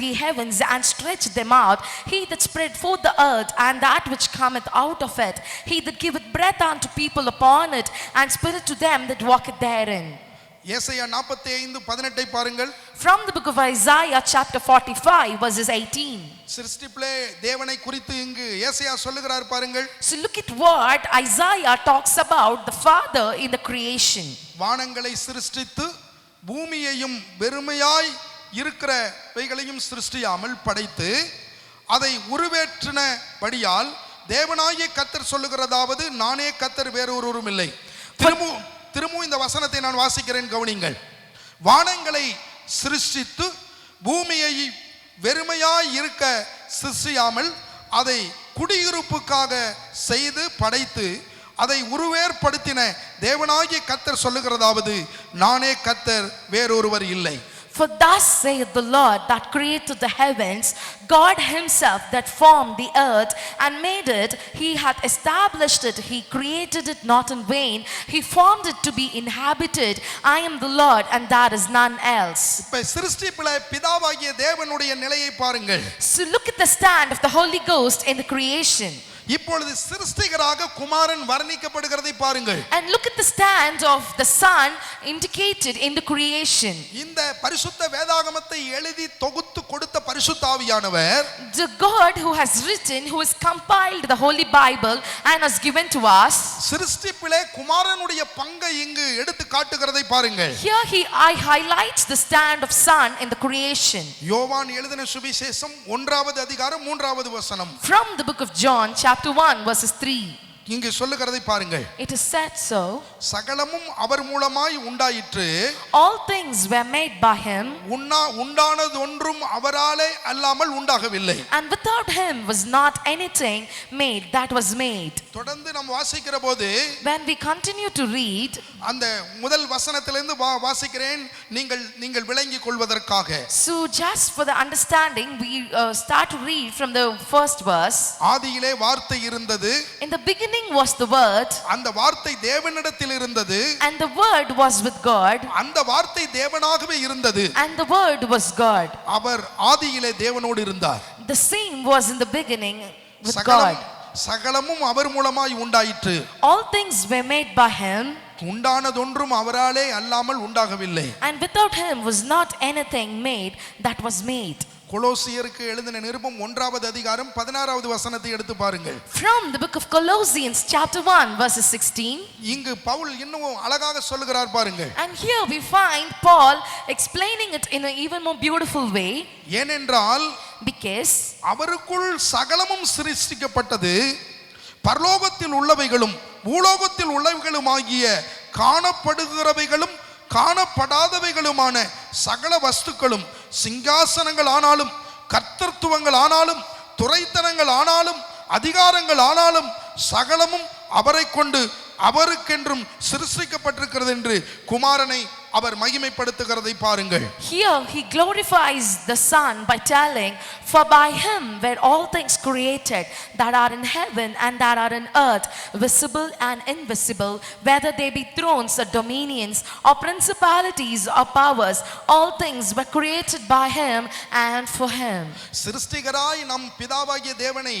the heavens and stretched them out, He that spread forth the earth and that which cometh out of it, He that giveth breath unto people upon it, and spirit to them that walketh therein. ஏசாயா 45:18 பாருங்கள். From the book of Isaiah chapter 45 verses 18. சிருஷ்டிப்பிலே தேவனை குறித்து இங்கு ஏசாயா சொல்லுகிறார் பாருங்கள். So look at what Isaiah talks about the Father in the creation. வானங்களை சிருஷ்டித்து பூமியையும் வெறுமையாய் இருக்கிறவைகளையும் சிருஷ்டியாமல் படைத்து அதை உருவேற்றினபடியால் தேவனாகிய கர்த்தர் சொல்லுகிறதாவது, நானே கர்த்தர் வேறொருவரும் இல்லை. திரும்பவும் இந்த வசனத்தை நான் வாசிக்கிறேன், கவனிங்கள். வானங்களை சிருஷ்டித்து பூமியை வெறுமையாய் இருக்க சிருஷ்டியாமல் அதை குடியிருப்புக்காக செய்து படைத்து அதை உருவேற்படுத்தின தேவனாகிய கர்த்தர் சொல்லுகிறதாவது, நானே கர்த்தர் வேறொருவர் இல்லை. For thus saith the Lord that created the heavens, God himself that formed the earth and made it, he hath established it, he created it not in vain, he formed it to be inhabited. I am the Lord and there is none else. இப்ப சிருஷ்டிப்பிலே பிதாவாகிய தேவனுடைய நிலையை பாருங்கள். So look at the stand of the Holy Ghost in the creation. இப்பொழுது சிருஷ்டிகராக குமாரன் வர்ணிக்கப்படுகிறதை பாருங்கள். And look at the stand of the Son indicated in the creation. இந்த பரிசுத்த வேதாகமத்தை எழுதி தொகுத்து கொடுத்த பரிசுத்த ஆவியானவர், the God who has written, who has compiled the Holy Bible and has given to us, சிருஷ்டிப்பிலே குமாரனுடைய பங்கை இங்கு எடுத்து காட்டுகிறதை பாருங்கள். here I highlights the stand of Son in the creation. யோவான் எழுதின சுவிசேஷம் 1:3 From the book of John chapter 1 verses 3. இங்கு சொல்லுகிறதை பாருங்கள். It is said so, சகலமும் அவர் மூலமாய் உண்டாயிற்று, all things were made by him, உண்டானது ஒன்றும் அவராலே அல்லாமல் உண்டாகவில்லை, and without him was not anything made that was made. தொடர்ந்து நாம் வாசிக்கிற போது, when we continue to read, அந்த முதல் வசனத்திலிருந்து வாசிக்கிறேன் நீங்கள் விளங்கிக் கொள்வதற்காக. so just for the understanding we start to read from the first verse. ஆதியிலே வார்த்தை இருந்தது, in the beginning was the word, அந்த வார்த்தை தேவனிடத்தில் இருந்தது, and the word was with God, அந்த வார்த்தை தேவனாகவே இருந்தது, and the word was God. அவர் ஆதியிலே தேவனோடு இருந்தார். The same was in the beginning with God. சகலமும் அவர் மூலமாய் உண்டாயிற்று, all things were made by him, உண்டானதொன்றும் அவராலே அல்லாமல் உண்டாகவில்லை, and without him was not anything made that was made. கொலோசியருக்கு எழுதின நிருபம் 1:16 வசனத்தை எடுத்து பாருங்கள். From the book of Colossians chapter 1 verses 16. இங்கு பவுல் இன்னும் அழகாக சொல்லுகிறார் பாருங்கள். And here we find Paul explaining it in an even more beautiful way. ஏனென்றால் because அவருக்குள் சகலமும் சிருஷ்டிக்கப்பட்டது, பரலோகத்தில் உள்ளவைகளும் பூலோகத்தில் உள்ளவைகளுமாகிய காணப்படுகிறவைகளும் காணப்படாதவைகளுமான சகல வஸ்துக்களும், சிங்காசனங்கள் ஆனாலும் கர்த்தத்துவங்கள் ஆனாலும் துரைத்தனங்கள் ஆனாலும் அதிகாரங்கள் ஆனாலும் சகலமும் அவரை கொண்டு அவருக்கென்றும் சிருஷ்டிக்கப்பட்டிருக்கிறது என்று குமாரனை அவர் மகிமைப்படுத்துகிறதை பாருங்கள். Here he glorifies the Son by telling, for by him were all things created that are in heaven and that are in earth, visible and invisible, whether they be thrones or dominions or principalities or powers, all things were created by him and for him. சிருஷ்டிகராய் நம் பிதாவாகிய தேவனை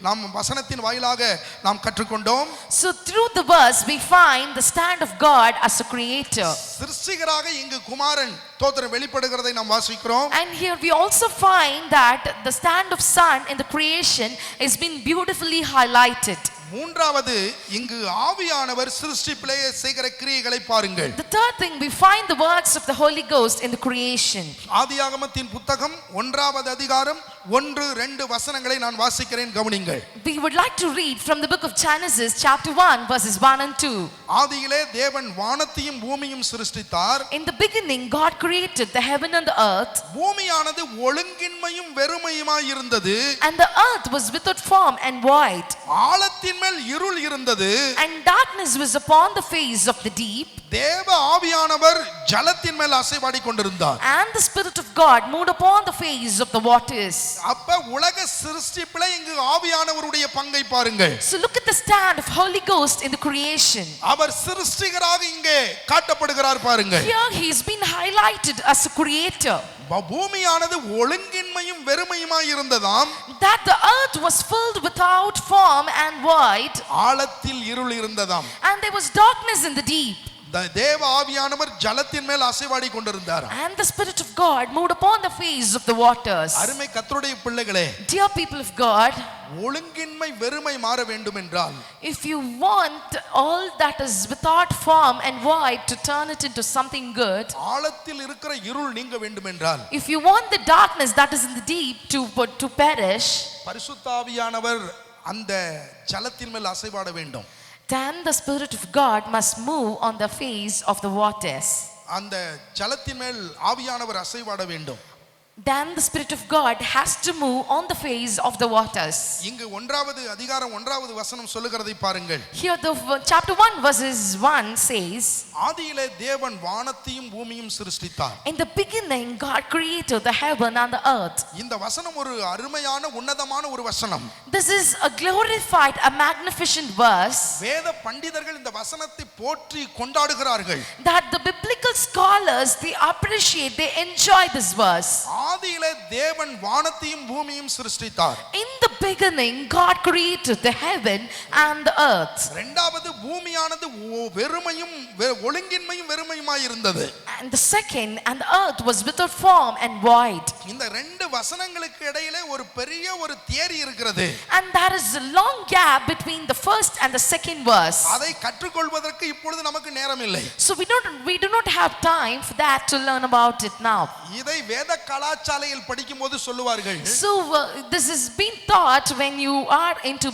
நாம் வசனத்தின் வாயிலாக நாம் கற்றுக்கொண்டோம். So through the verse we find the stand of God as a creator. சிருஷ்டிகராக இங்கு குமாரன் தோத்திரம் வெளிப்படுகிறதை நாம் வாசிக்கிறோம். And here we also find that the stand of Son in the creation is been beautifully highlighted. மூன்றாவது இங்கு ஆவியானவர் சிருஷ்டிப்பிலே செய்கிற கிரியைகளை பாருங்கள். The third thing, we find the works of the Holy Ghost in the creation. ஆதியாகமத்தின் புத்தகம் 1வது அதிகாரம் 1-2 வசனங்களை நான் வாசிக்கிறேன், கவனிங்கள். We would like to read from the book of Genesis chapter 1 verses 1 and 2. ஆதியிலே தேவன் வானத்தையும் பூமியும் சிருஷ்டித்தார். In the beginning God created the heaven and the earth. பூமியானது ஒழுங்கின்மையும் வெறுமையுமாய் இருந்தது. And the earth was without form and void. ஆழத்தின் மேல் இருள் இருந்தது. And darkness was upon the face of the deep. தேவ ஆவியானவர் ஜலத்தின் மேல் அசைவாடி கொண்டிருந்தார். And the Spirit of God moved upon the face of the waters. அப்ப உலக சிருஷ்டிப்பிலே இங்கு ஆவியானவருடைய பங்கை பாருங்கள். So look at the stand of Holy Ghost in the creation. அவர் சிருஷ்டிகராக இங்கே காட்டப்படுகிறார் பாருங்கள். Here he has been highlighted as a creator. பூமியானது ஒழுங்கின்மையும் வெறுமையுமாய் இருந்ததாம். That the earth was filled without form and void. ஆழத்தில் இருள் இருந்ததாம். And there was darkness in the deep. தேவ ஆவியானவர் ஜலத்தின் மேல் அசைவாடி கொண்டிருந்தார். And the Spirit of God moved upon the face of the waters. அருமை கர்த்தருடைய பிள்ளைகளே, Dear people of God, ஒழுங்கின்மை வெறுமை மாற வேண்டும் என்றால், if you want all that is without form and void to turn it into something good, ஆழத்தில் இருக்கிற இருள் நீங்க வேண்டும் என்றால், if you want the darkness that is in the deep to perish, பரிசுத்த ஆவியானவர் அந்த ஜலத்தின் மேல் அசைவாட வேண்டும். then the Spirit of God must move on the face of the waters. அந்த ஜலத்தின் மேல் ஆவியானவர் அசைவாட வேண்டும். Then the Spirit of God has to move on the face of the waters. இங்கு 1வது அதிகாரம் 1வது வசனம் சொல்லுகிறதை பாருங்கள். Here the chapter 1 verses 1 says, ஆதியிலே தேவன் வானத்தையும் பூமியும் சிருஷ்டித்தார். in the beginning God created the heaven and the earth. இந்த வசனம் ஒரு அருமையான உன்னதமான ஒரு வசனம். This is a glorified, a magnificent verse வேத பண்டிதர்கள் இந்த வசனத்தை போற்றி கொண்டாடுகிறார்கள். that the biblical scholars, they appreciate, they enjoy this verse. ஆதியிலே தேவன் வானத்தையும் பூமியும் சிருஷ்டித்தார். In the beginning God created the heaven and the earth. இரண்டாவது பூமியானது வெறுமையும் ஒழுங்கின்மையும் வெறுமையுமாய் இருந்தது. And the second, and the earth was without form and void. இந்த ரெண்டு வசனங்களுக்கு இடையிலே ஒரு பெரிய ஒரு தியரி இருக்கிறது. And there is a long gap between the first and the second verse. அதை கற்றுக்கொள்வதற்கு இப்பொழுது நமக்கு நேரம் இல்லை. So we do not have time for that to learn about it now. இதை வேத கலாசாலையில் படிக்கும்போது சொல்லுவார்கள். So this is being taught when you are into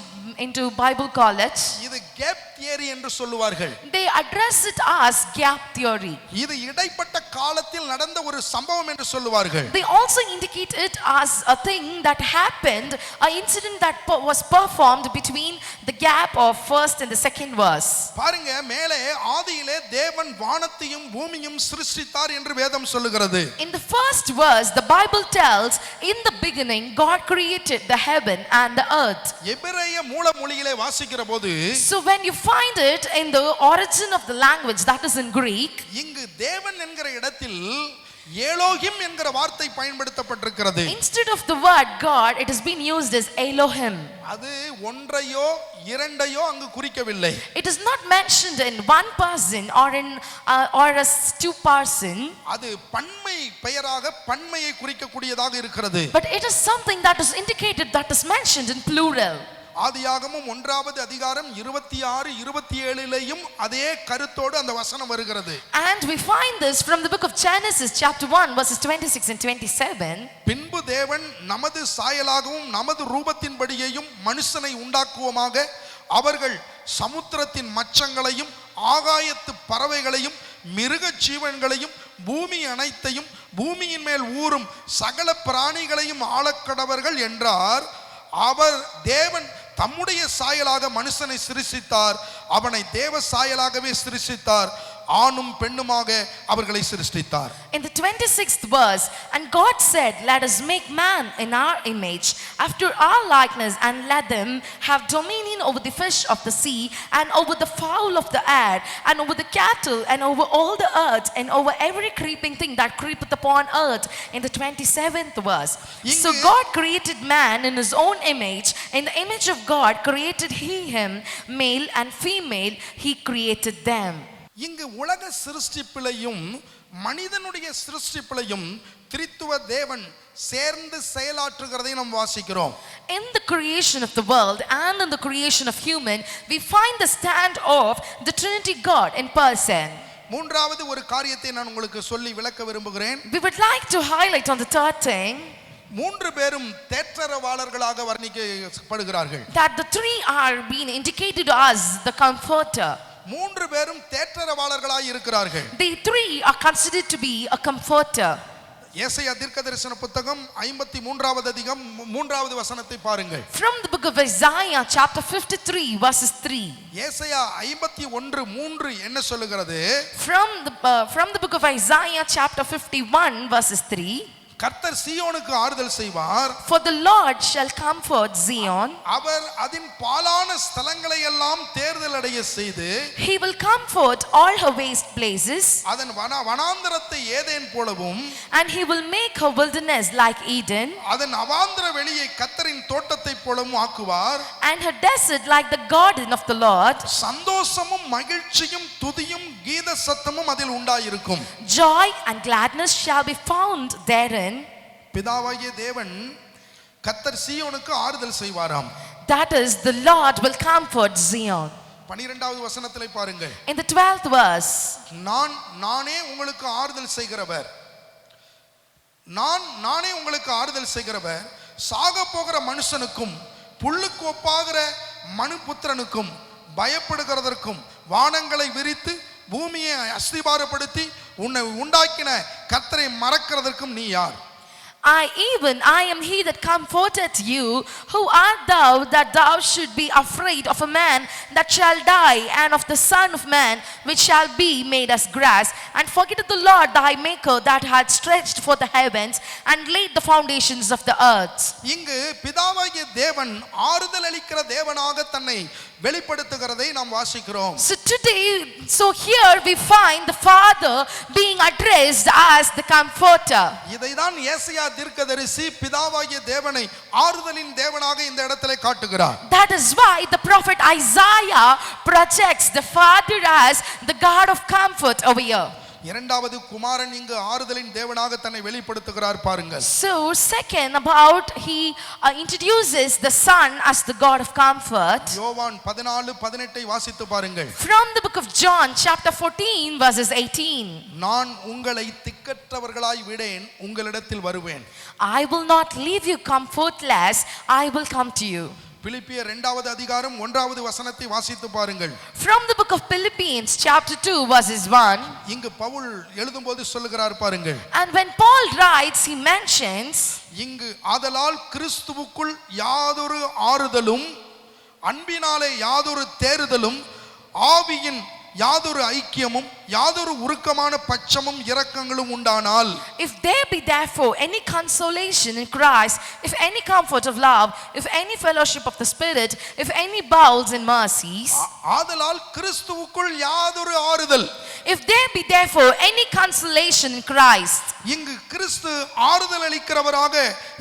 Bible college. இது கேப் தியரி என்று சொல்லுவார்கள். They address it as gap theory. இது இடைப்பட்ட காலத்தில் நடந்த ஒரு சம்பவம் என்று சொல்லுவார்கள். They also indicate it as a thing that happened, an incident that was performed between the gap of first and the second verse. பாருங்க, மேலே ஆதியிலே தேவன் வானத்தையும் பூமியும் சிருஷ்டித்தார் என்று வேதம் சொல்லுகிறது. In the first verse the Bible tells, in the beginning God created the heaven and the earth. எபிரேய மூல மொழியிலே வாசிக்கிற போது, So when you find it in the origin of the language, that is in Greek, இங்கு தேவன் என்கிற இடத்தில் ஏலோகிம் என்கிற வார்த்தை பயன்படுத்தப்பட்டிருக்கிறது. instead of the word God, it has been used as Elohim. அது ஒன்றையோ இரண்டையோ அங்கு குறிக்கவில்லை. It is not mentioned in one person or as two person. அது பன்மை பெயராக பன்மையை குறிக்கக்கூடியதாக இருக்கிறது. But it is something that is indicated, that is mentioned in plural. ஆதியாகமம் 1வது அதிகாரம் 26 27லையும் அதே கருத்தோடு அந்த வசனம் வருகிறது. And we find this from the book of Genesis chapter 1 verses 26 and 27. பின்பு தேவன் நமது சாயலாகவும் நமது ரூபத்தின்படியையும் மனுஷனை உண்டாக்குவோமாக, அவர்கள் சமுத்திரத்தின் மச்சங்களையும் ஆகாயத்து பறவைகளையும் மிருக ஜீவன்களையும் பூமி அனைத்தையும் பூமியின் மேல் ஊறும் சகல பிராணிகளையும் ஆளக்கடவர்கள் என்றார். அவர் தேவன் தம்முடைய சாயலாக மனுஷனை சிருஷ்டித்தார், அவனை தேவ சாயலாகவே சிருஷ்டித்தார், ஆணும் பெண்ணுமாக அவர்களை சிருஷ்டித்தார். In the 26th verse, and God said, let us make man in our image, after our likeness, and let them have dominion over the fish of the sea, and over the fowl of the air, and over the cattle, and over all the earth, and over every creeping thing that creepeth upon earth. In the 27th verse, so God created man in his own image, in the image of God created he him, male and female he created them. இங்கு உலக சிருஷ்டிப்பிலையும் மனிதனுடைய சிருஷ்டிப்பிலையும் திரித்துவ தேவன் சேர்ந்து செயலாற்றுகிறதை நாம் வாசிக்கிறோம். In the creation of the world and in the creation of human, we find the stand of the Trinity God in person. மூன்றாவது ஒரு காரியத்தை நான் உங்களுக்கு சொல்லி விளக்க விரும்புகிறேன். We would like to highlight on the third thing, மூன்று பேரும் தேற்றரவாளர்களாக வர்ணிக்கப்படுகிறார்கள். that the three are being indicated to us the comforter. மூன்று பேரும் தேற்றரவாளர்களாய் இருக்கிறார்கள். The three are considered to be a comforter. ஏசாயா தீர்க்கதரிசன புத்தகம் 53வது அதிகாரம் 3வது வசனத்தை பாருங்கள். From the book of Isaiah chapter 53 verses 3. ஏசாயா 51:3 என்ன சொல்லுகிறது? From the book of Isaiah chapter 51 verses 3. கர்த்தர் சீயோனுக்கு ஆறுதல் செய்வார். For the Lord shall comfort Zion. அவர் அதன் பாலான ஸ்தலங்களை எல்லாம் தேர்தல் அடைய செய்து, He will comfort all her waste places. அதன் வனாந்தரத்தை ஏதேன் போலவும், And he will make her wilderness like Eden. அதன் அவாந்தர வெளியை கர்த்தரின் தோட்டத்தை போலவும் ஆக்குவார். And her desert like the garden of the Lord. சந்தோஷமும் மகிழ்ச்சியும் துதியும் கீத சத்தமும் அதில் உண்டாயிருக்கும். Joy and gladness shall be found therein. பிதாவாகிய தேவன் கர்த்தர் சீயோனுக்கு ஆறுதல் செய்வாராம். That is, the Lord will comfort Zion. 12வது வசனத்திலே பாருங்கள். In the 12th verse, நானே உங்களுக்கு ஆறுதல் செய்கிறவர், நானே உங்களுக்கு ஆறுதல் செய்கிறவர், சாக போகிற மனுஷனுக்கும் புல்லுக்கு ஒப்பாகிற மனுபுத்திரனுக்கும் பயப்படுகிறதற்கும் வானங்களை விரித்து பூமியை அஸ்திபாரப்படுத்தி உன்னை உண்டாக்கின கர்த்தரை மறக்கிறதற்கும் நீ யார்? I am he that comforteth you. Who art thou that thou should be afraid of a man that shall die, and of the son of man which shall be made as grass, and forgetteth the Lord thy maker that had stretched for the heavens and laid the foundations of the earth. இங்கு பிதாவாகிய தேவன் ஆறுதல் அளிக்கிற தேவனாக தன்னை வெளிப்படுத்துகிறதை நாம் வாசிக்கிறோம். So here we find the Father being addressed as the comforter. இதைதான் ஏசாயா தீர்க்கதரிசி பிதாவாகிய தேவனை ஆறுதலின் தேவனாக இந்த இடத்திலே காட்டுகிறார். That is why the prophet Isaiah projects the Father as the God of comfort over here. இரண்டாவது குமாரன் இங்கு ஆறுதலின் தேவனாக தன்னை வெளிப்படுத்துகிறார் பாருங்கள். So second about he introduces the Son as the God of comfort. யோவான் 14:18 வாசித்து பாருங்கள். From the book of John chapter 14 verses 18. நான் உங்களை திக்கற்றவர்களாய் விடேன், உங்களிடத்தில் வருவேன். I will not leave you comfortless, I will come to you. பிலிப்பியர் 2வது அதிகாரம் 1வது வசனத்தை வாசித்து பாருங்கள். From the book of Philippians chapter 2 verses 1. இங்கு பவுல் எழுதும்போது சொல்லுகிறார் பாருங்கள். And when Paul writes, he mentions, இங்கு ஆதலால் கிறிஸ்துவுக்குள் யாதொரு ஆறுதலும் அன்பினாலே யாதொரு தேறுதலும் ஆவியின் யாதொரு ஐக்கியமும் யாதொரு உருக்கமான பட்சமும் இரக்கங்களும் உண்டானால், if there be therefore any consolation in Christ, if any comfort of love, if any fellowship of the Spirit, if any bowels and mercies, ஆதலால் கிறிஸ்துவுக்குள் யாதொரு ஆறுதல், if there be therefore any consolation in Christ. இங்கு கிறிஸ்து ஆறுதல் அளிக்கிறவராக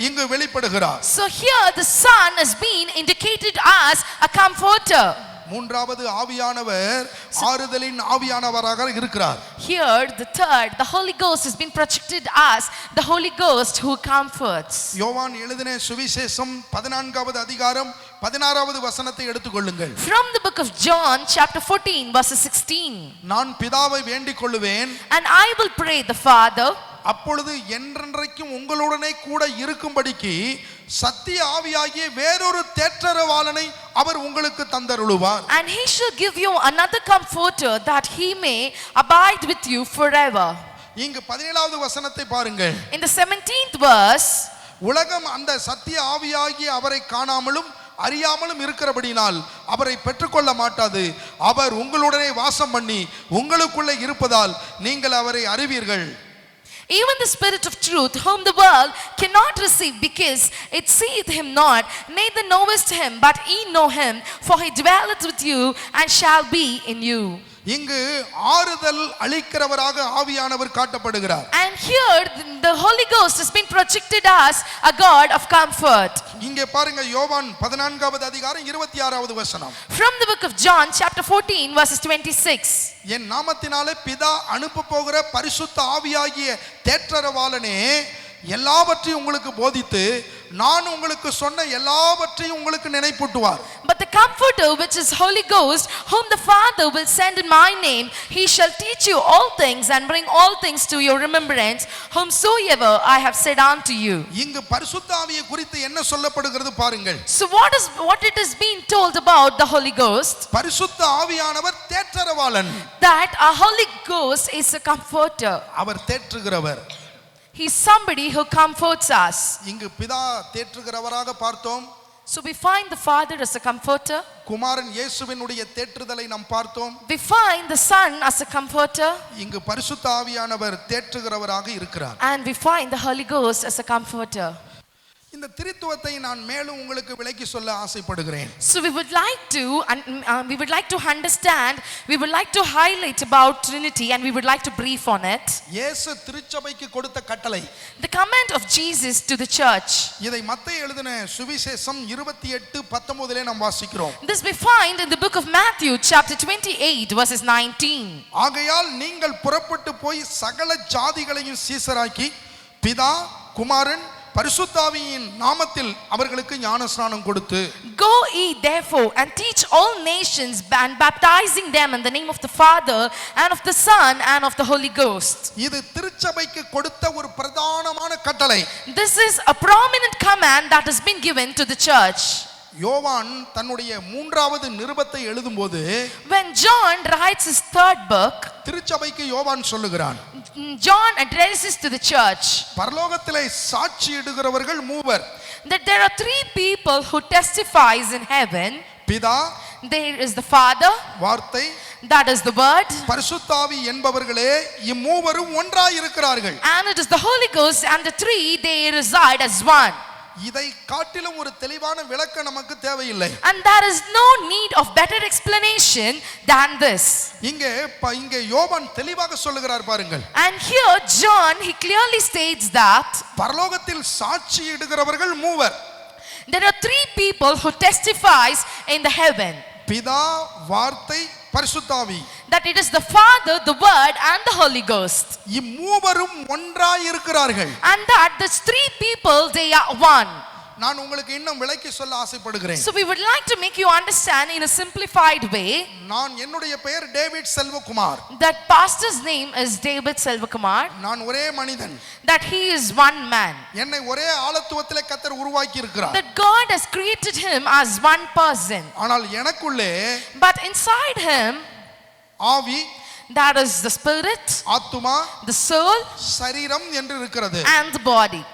இங்கு வெளிப்படுகிறார். So here the Son is being indicated as a comforter. மூன்றாவது ஆவியானவர் ஆறுதலின் ஆவியானவராக இருக்கிறார். Here the third, the Holy Ghost has been projected as the Holy Ghost who comforts. யோவான் எழுதின சுவிசேஷம் 14வது அதிகாரம் 16வது வசனத்தை எடுத்துக்கொள்ளுங்கள். From the book of John chapter 14 verses 16. நான் பிதாவை வேண்டிக் கொள்ளுவேன், And I will pray the Father, அப்பொழுது என்றென்றைக்கும் உங்களுடனே கூட இருக்கும்படிக்கு சத்திய ஆவியாகிய வேறொரு தேற்றரவாளனை அவர் உங்களுக்கு தந்தருளுவார். and he shall give you another comforter, that he may abide with you forever. இங்கு 17வது வசனத்தை பாருங்கள். In the 17th verse, உலகம் அந்த சத்திய ஆவியாகிய அவரை காணாமலும் அறியாமலும் இருக்கிறபடினால் அவரை பெற்றுக்கொள்ள மாட்டாது. அவர் உங்களுடனே வாசம் பண்ணி உங்களுக்குள்ளே இருப்பதால் நீங்கள் அவரை அறிவீர்கள். Even the Spirit of truth, whom the world cannot receive, because it seeth him not, neither knoweth him, but ye know him, for he dwelleth with you and shall be in you. இங்கு ஆறுதல் அளிக்கிறவராக ஆவியானவர் காட்டப்படுகிறார். And here the Holy Ghost has been projected as a God of comfort. இங்கே பாருங்க, யோவான் 14வது அதிகாரம் 26வது வசனம். From the book of John chapter 14 verses 26. என் நாமத்தினாலே பிதா அனுப்ப போகிற பரிசுத்த ஆவியாகிய தேற்றரவாளனே எல்லாவற்றையும் உங்களுக்கு போதித்து நான் உங்களுக்கு சொன்ன எல்லாவற்றையும் உங்களுக்கு நினைப்பூட்டுவார். But the comforter, which is Holy Ghost, whom the Father will send in my name, he shall teach you all things and bring all things to your remembrance, whomsoever I have said unto you. இங்கு பரிசுத்த ஆவியை குறித்து என்ன சொல்லப்படுகிறது பாருங்கள். So what it is being told about the Holy Ghost? பரிசுத்த ஆவியானவர் தேற்றரவாளன். That our Holy Ghost is a comforter. Our தேற்றுகிறவர். He is somebody who comforts us. இங்கு பிதா தேற்றுகிறவராக பார்த்தோம். So we find the Father as a comforter. குமாரன் இயேசுவினுடைய தேற்றுதலை நாம் பார்த்தோம். We find the Son as a comforter. இங்கு பரிசுத்த ஆவியானவர் தேற்றுகிறவராக இருக்கிறார். And we find the Holy Ghost as a comforter. இந்த திரித்துவத்தை நான் மேலும் உங்களுக்கு விளக்கி சொல்ல ஆசைப்படுகிறேன். So we would like to understand, we would like to highlight about Trinity, and we would like to brief on it. இயேசு திருச்சபைக்கு கொடுத்த கட்டளை. The command of Jesus to the church. இதை மத்தேயு எழுதின சுவிசேஷம் 28:19 நாம் வாசிக்கிறோம். This we find in the book of Matthew chapter 28 verses 19. ஆகையால் நீங்கள் புறப்பட்டு போய் சகல ஜாதிகளையும் சீசராக்கி பிதா குமாரன் பரிசுத்தாவியின் நாமத்தில் அவர்களுக்கு ஞானஸ்நானம் கொடுத்து Go ye therefore and teach all nations, and baptizing them in the name of the Father and of the Son and of the Holy Ghost. இது திருச்சபைக்கு கொடுத்த ஒரு பிரதானமான கட்டளை. This is a prominent command that has been given to the church. யோவான் தன்னுடைய 3வது நிருபத்தை எழுதும்போது When John writes his 3rd book, திருச்சபைக்கு யோவான் சொல்லுகிறான், John addresses to the church பரலோகத்திலே சாட்சியிடுகிறவர்கள் மூவர். that there are 3 people who testifies in heaven. பிதா, There is the Father, வார்த்தை, that is the Word, பரிசுத்தாவி என்பவர்களே இம்மூவரும் ஒன்றாய் இருக்கிறார்கள். and it is the Holy Ghost, and the 3 they reside as one. இதை காட்டிலும் ஒரு தெளிவான விளக்கம் நமக்கு தேவையில்லை. And there is no need of better explanation than this. இங்கே யோவான் தெளிவாக சொல்லுகிறார் பாருங்கள். And here John, he clearly states that பரலோகத்தில் சாட்சியிடுகிறவர்கள் மூவர். there are 3 people who testifies in the heaven. பிதா, வார்த்தை, பரிசுத்தாவி. That it is the Father, the Word and the Holy Ghost. இம்மூவரும் ஒன்றாய் இருக்கிறார்கள். And that these 3 people they are one. நான் உங்களுக்கு இன்னும் விளக்கி சொல்ல ஆசைப்படுகிறேன். So we would like to make you understand in a simplified way. நான் என்னுடைய பெயர் David Selvakumar. That pastor's name is David Selvakumar. நான் ஒரே மனிதன். That he is one man. என்னை ஒரே ஆளத்துவத்திலே கர்த்தர் உருவாக்கி இருக்கிறார். That God has created him as one person. ஆனால் எனக்குள்ளே But inside him, ஆவி, that is the spirit, ஆத்துமா, the soul சரீரம் என்று இருக்கிறது. and the body.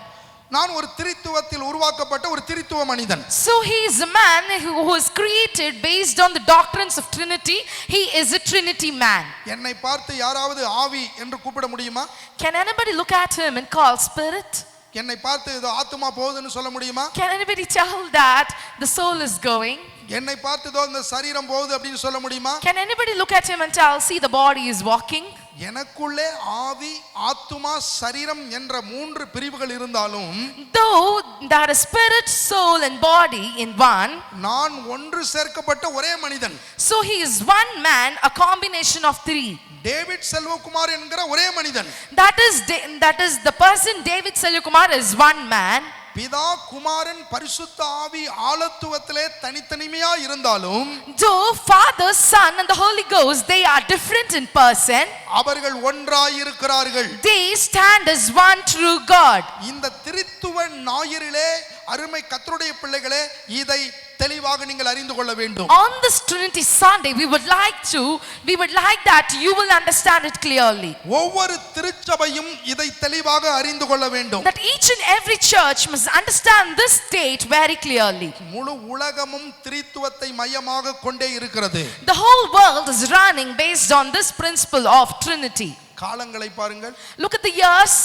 நான் ஒரு திரித்துவத்தில் உருவாக்கப்பட்ட ஒரு திரித்துவ மனிதன். So he is a man who was created based on the doctrines of Trinity. He is a Trinity man. என்னை பார்த்து யாராவது ஆவி என்று கூப்பிட முடியுமா? Can anybody look at him and call spirit? என்னை பார்த்து இது ஆத்துமா போகுதுன்னு சொல்ல முடியுமா? Can anybody tell that the soul is going? என்னை பார்த்து இதோ இந்த சரீரம் போகுது அப்படின்னு சொல்ல முடியுமா? Can anybody look at him and tell, see the body is walking? எனக்குள்ளே ஆவி, ஆத்துமா, சரீரம் என்ற 3 பிரிவுகள் இருந்தாலும் Though there is spirit, soul and body in one, நான் ஒன்று சேர்க்கப்பட்ட ஒரே மனிதன். so he is one man, a combination of 3. David Selvakumar என்கிற ஒரே மனிதன். That is the person David Selvakumar is one man. பிதா, குமாரன், பரிசுத்த ஆவி ஆளத்துவத்திலே தனித்தனிமையா இருந்தாலும் Though Father, Son and the Holy Ghost they are different in person, அவர்கள் ஒன்றாய் இருக்கிறார்கள். they stand as one true God. இந்த திரித்துவ ஞாயிறிலே அருமை கர்த்தருடைய பிள்ளைகளே, இதை தெளிவாக நீங்கள் அறிந்து கொள்ள வேண்டும். On this Trinity Sunday, we would like that you will understand it clearly. ஒவ்வொரு திருச்சபையும் இதை தெளிவாக அறிந்து கொள்ள வேண்டும். That each and every church must understand this date very clearly. முழு உலகமும் திரித்துவத்தை மையமாக கொண்டே இருக்கிறது. The whole world is running based on this principle of Trinity. காலங்களை பாருங்கள். Look at the years.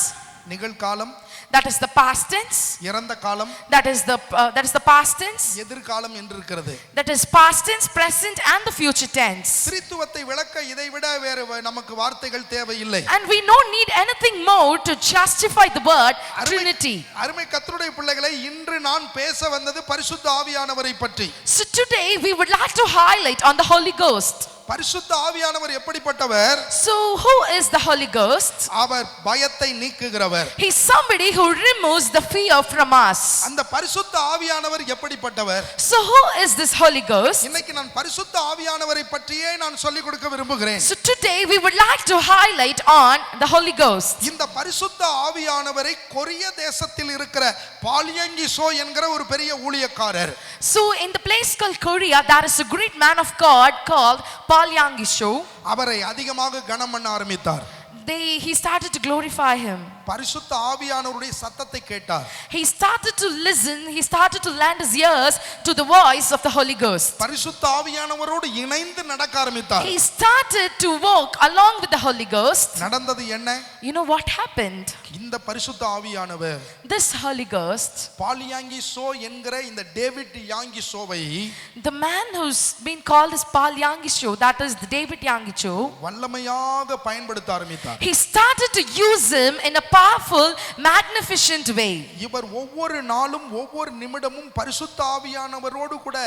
நிகழ்காலம், that is the past tense. இறந்த காலம், that is the past tense. எதிர்காலம் என்று இருக்கிறது. that is past tense, present and the future tense. திரித்துவத்தை விளக்க இதை விட வேறு நமக்கு வார்த்தைகள் தேவையில்லை. And we don't need anything more to justify the word Trinity. அருமை கர்த்தருடைய பிள்ளைகளை, இன்று நான் பேச வந்தது பரிசுத்த ஆவியானவரை பற்றி. So today we would like to highlight on the Holy Ghost. பரிசுத்த ஆவியானவர் எப்படிப்பட்டவர்? So who is the Holy Ghost? அவர் பயத்தை நீக்குகிறவர். He is somebody who removes the fear from us. அந்த பரிசுத்த ஆவியானவர் எப்படிப்பட்டவர்? So who is this Holy Ghost? இன்னைக்கு நான் பரிசுத்த ஆவியானவரை பற்றியே நான் சொல்லிக் கொடுக்க விரும்புகிறேன். So today we would like to highlight on the Holy Ghost. இந்த பரிசுத்த ஆவியானவரை கொரிய தேசத்தில் இருக்கிற பாலியங்கிசோ என்கிற ஒரு பெரிய ஊழியக்காரர். So in the place called Korea, there is a great man of God called Paul Yangisho. அவரை அதிகமாக கனம் பண்ண ஆரம்பித்தார். He started to glorify him. பரிசுத்த ஆவியானவருடைய சத்தத்தை கேட்டார். He started to listen. He started to lend his ears to the voice of the Holy Ghost. பரிசுத்த ஆவியானவரோடு இணைந்து நடக்க ஆரம்பித்தார். He started to walk along with the Holy Ghost. நடந்தது என்ன? You know what happened? இந்த பரிசுத்த ஆவியானவர் This Holy Ghost, பாலியாங்கிசோ என்கிற இந்த David யாங்கிசோவை, the man who's been called as Paul Yangisho, that is the David Yangisho, வல்லமையாக பயன்படுத்த ஆரம்பித்தார். he started to use him in a powerful, magnificent way. இவர் ஒவ்வொரு நாளும் ஒவ்வொரு நிமிடமும் பரிசுத்த ஆவியானவரோடு கூட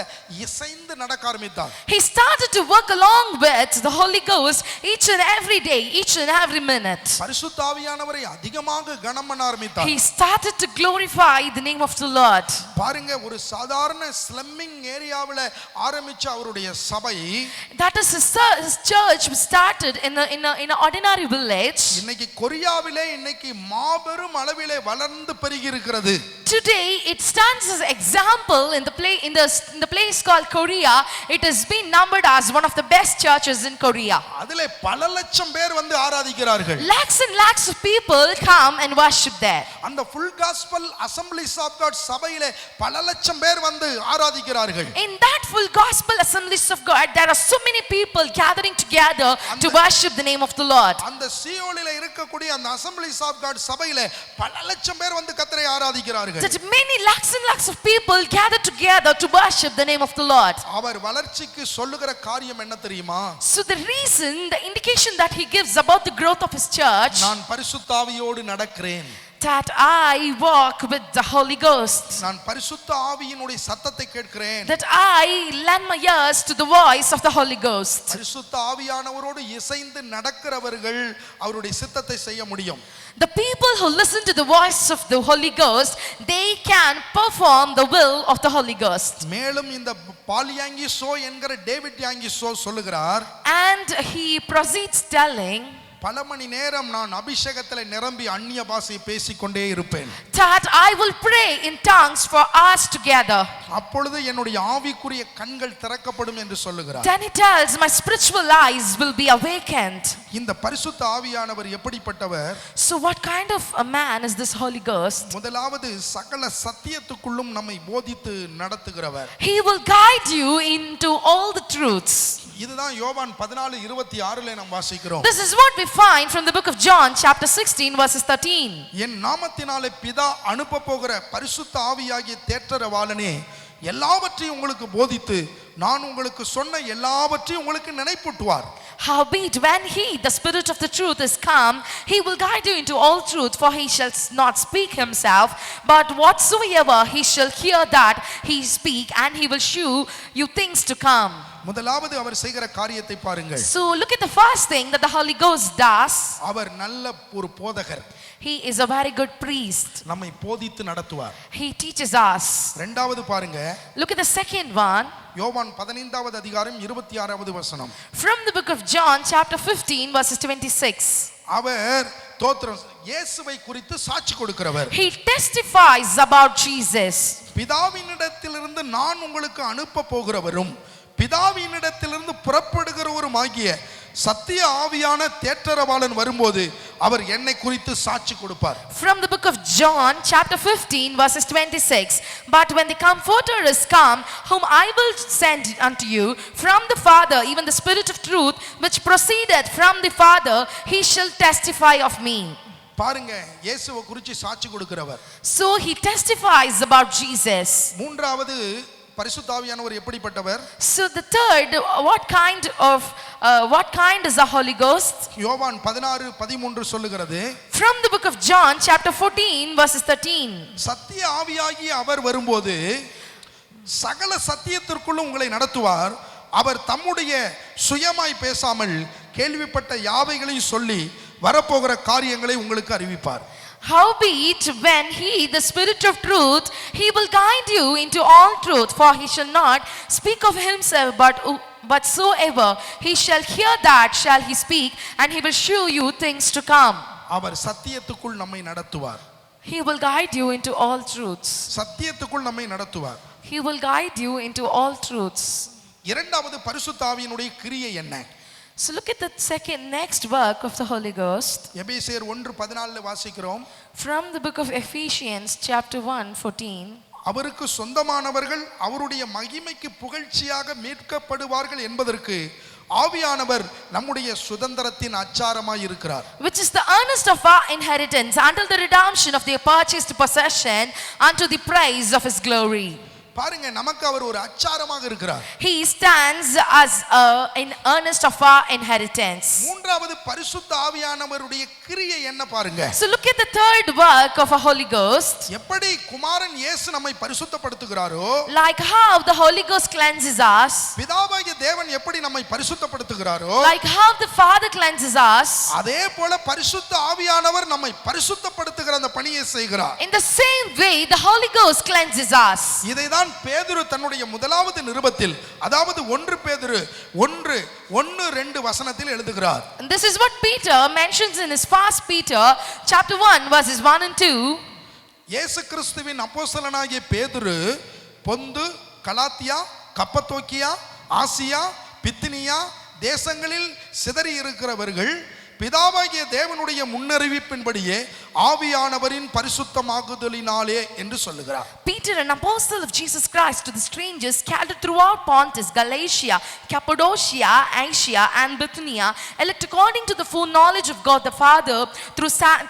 இசைந்து நடக்க ஆரம்பித்தார். He started to work along with the Holy Ghost each and every day, each and every minute. பரிசுத்த ஆவியானவரை அதிகமாக கனம் பண்ண ஆரம்பித்தார். He started to glorify the name of the Lord. பாருங்க, ஒரு சாதாரண ஸ்லம்மிங் ஏரியாவுல ஆரம்பிச்ச அவருடைய சபை, that is his church started in an ordinary village. இன்னைக்கு கொரியாவிலே இன்னைக்கு மாபெரும் அளவிலே வளர்ந்து பெருகி இருக்கிறது. Today it stands as example in the place called Korea. It has been numbered as one of the best churches in Korea. அதிலே பல லட்சம் பேர் வந்து ஆராதிக்கிறார்கள். Lakhs and lakhs of people come and worship there. அந்த full gospel assemblies of God சபையிலே பல லட்சம் பேர் வந்து ஆராதிக்கிறார்கள். In that full gospel assemblies of God, there are so many people gathering together to worship the name of the Lord. அந்த சியோனிலே இருக்கக்கூடிய அந்த assemblies of God சபையிலே பல லட்சம் பேர் வந்து கர்த்தரை ஆராதிக்கிறார்கள். That many lakhs and lakhs of people gather together to worship the name of the Lord. அவர் வளர்ச்சிக்கு சொல்லுகிற காரியம் என்ன தெரியுமா? So the reason, the indication that he gives about the growth of his church, நான் பரிசுத்த ஆவியோடு நடக்கிறேன், that I walk with the Holy Ghost, நான் பரிசுத்த ஆவியினுடைய சத்தத்தை கேட்கிறேன், that I lend my ears to the voice of the Holy Ghost. பரிசுத்த ஆவியானவரோடு இசைந்து நடக்கிறவர்கள் அவருடைய சித்தத்தை செய்ய முடியும். The people who listen to the voice of the Holy Ghost, they can perform the will of the Holy Ghost. மேலும் இந்த பாலியாங்கிசோ என்கிற David யாங்கிசோ சொல்லுகிறார், And he proceeds telling பல மணி நேரம் நான் அபிஷேகத்தில் நிரம்பி அந்நிய பாஷை பேசிக்கொண்டே இருப்பேன், that I will pray in tongues for hours together. அப்பொழுது என்னுடைய ஆவிக்குரிய கண்கள் திறக்கப்படும் என்று சொல்லுகிறார். Then he tells, my spiritual eyes will be awakened. இந்த பரிசுத்த ஆவியானவர் எப்படிப்பட்டவர்? So what kind of a man is this Holy Ghost? முதலாவது சகல சத்தியத்துக்குள்ளும் நம்மை போதித்து நடத்துகிறவர். He will guide you into all the truths. இதுதான் யோவான் 14:26 நாம் வாசிக்கிறோம். This is what we find from the book of John chapter 16 verses 13. என் நாமத்தினாலே பிதா அனுப்ப போகிற பரிசுத்த ஆவியாகிய தேற்றரவாளனே எல்லாவற்றையும் உங்களுக்கு போதித்து நான் உங்களுக்கு சொன்ன எல்லாவற்றையும் உங்களுக்கு நினைப்பூட்டுவார். Howbeit when he, the Spirit of the truth, is come, he will guide you into all truth, for he shall not speak himself, but whatsoever he shall hear that he speak, and he will shew you things to come. முதலாவது அவர் செய்கிற காரியத்தை பாருங்கள். So look at the first thing that the Holy Ghost does. அவர் நல்ல ஒரு போதகர். He is a very good priest. நம்மை போதித்து நடத்துவார். He teaches us. இரண்டாவது பாருங்க, Look at the second one. யோவான் 15வது அதிகாரம் 26வது வசனம். From the book of John chapter 15 verses 26. அவர் தோத்திரம். இயேசுவை குறித்து சாட்சி கொடுக்கிறவர். He testifies about Jesus. பிதாவினிடத்திலிருந்து நான் உங்களுக்கு அனுப்ப போகிறவரும் பிதாவினிடத்திலிருந்து புறப்படுகிறவருமாகிய சத்திய ஆவியான தேற்றரவாளன் வரும்போது அவர் என்னை குறித்து சாட்சி கொடுப்பார். From the book of John chapter 15 verses 26, but when the comforter is come, whom I will send unto you from the Father, even the Spirit of truth which proceedeth from the Father, he shall testify of me. பாருங்க, இயேசுவை குறித்து சாட்சி கொடுக்கிறவர். So he testifies about Jesus. மூன்றாவது பரிசுத்த ஆவியானவர் எப்படிப்பட்டவர்? So the third, what kind is the Holy Ghost? யோவான் 16:13 சொல்லுகிறது. From the book of John chapter 14 verses 13. சத்திய ஆவியாகிய அவர் வரும்போது சகல சத்தியத்திற்குள்ளும் உங்களை நடத்துவார். அவர் தம்முடைய சுயமாய் பேசாமல் கேள்விப்பட்ட யாவைகளையும் சொல்லி வரப்போகிற காரியங்களை உங்களுக்கு அறிவிப்பார். Howbeit, when he, the Spirit of truth, he will guide you into all truth, for he shall not speak of himself, but whatsoever he shall hear, that shall he speak, and he will show you things to come. அவர் சத்தியத்துக்குள் நம்மை நடத்துவார். He will guide you into all truths. சத்தியத்துக்குள் நம்மை நடத்துவார். He will guide you into all truths. இரண்டாவது பரிசுத்த ஆவியினுடைய கிரியை என்ன? So look at the next work of the Holy Ghost. எபேசியர் 1:14 வாசிக்கிறோம். From the book of Ephesians chapter 1:14. அவருக்கு சொந்தமானவர்கள் அவருடைய மகிமைக்கு புகழ்ச்சியாக மீட்கப்படுவார்கள் என்பதற்கு ஆவியானவர் நம்முடைய சுதந்திரத்தின் அச்சாரமாய் இருக்கிறார். Which is the earnest of our inheritance until the redemption of their purchased possession unto the praise of his glory. பாருங்க, நமக்கு அவர் ஒரு அச்சாரமாக இருக்கிறார். He stands as in earnest of our inheritance. மூன்றாவது பரிசுத்த ஆவியானவருடைய கிரியை என்ன பாருங்க. So look at the third work of a Holy Ghost. எப்படி குமாரன் இயேசு நம்மை பரிசுத்தப்படுத்துகிறாரோ, Like how the Holy Ghost cleanses us, பிதாவாகிய தேவன் எப்படி நம்மை பரிசுத்தப்படுத்துகிறாரோ, like how the Father cleanses us, அதே போல பரிசுத்த ஆவியானவர் நம்மை பரிசுத்தப்படுத்துகிற அந்த பணியை செய்கிறார். in the same way the Holy Ghost cleanses us. இதைதான் பேதுரு தன்னுடைய முதலாவது நிருபத்தில், அதாவது 1 பேதுரு 1:2 வசனத்தில் எழுதுகிறார். And this is what Peter mentions in his first Peter chapter 1 verses 1 and 2. இயேசு கிறிஸ்துவின் அப்போஸ்தலனாகிய பேதுரு பொந்து, கலாத்தியா, கப்பத்தோக்கியா, ஆசியா, பித்தினியா தேசங்களில் சிதறி இருக்கிறவர்கள் பிதாவாகிய தேவனுடைய முன்னறிவிப்பின்படியே ஆவியானவரின் பரிசுத்தமாகுதலினாலே என்று சொல்லுகிறார். Peter, an apostle of Jesus Christ, to the strangers scattered throughout Pontus, Galatia, Cappadocia, Asia, and Bithynia, elect according to the foreknowledge of God the Father,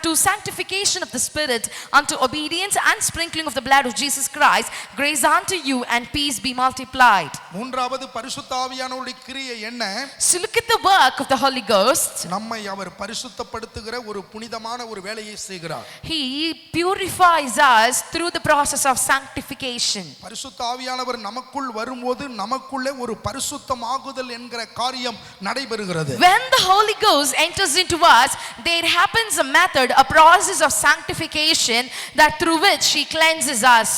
to sanctification of the Spirit, unto obedience and sprinkling of the blood of Jesus Christ, grace unto you and peace be multiplied. மூன்றாவது பரிசுத்த ஆவியானவருடைய கிரியை என்ன? So look at the work of the Holy Ghost. நம்மை அவர் பரிசுத்தப்படுத்துகிற ஒரு புனிதமான ஒரு வேலையை செய்கிறார். He purifies us through the process of sanctification. பரிசுத்த ஆவியானவர் நமக்குள் வரும்போது நமக்குள்ளே ஒரு பரிசுத்தமாகுதல் என்கிற காரியம் நடைபெறுகிறது. When the Holy Ghost enters into us, there happens a method, a process of sanctification, that through which he cleanses us.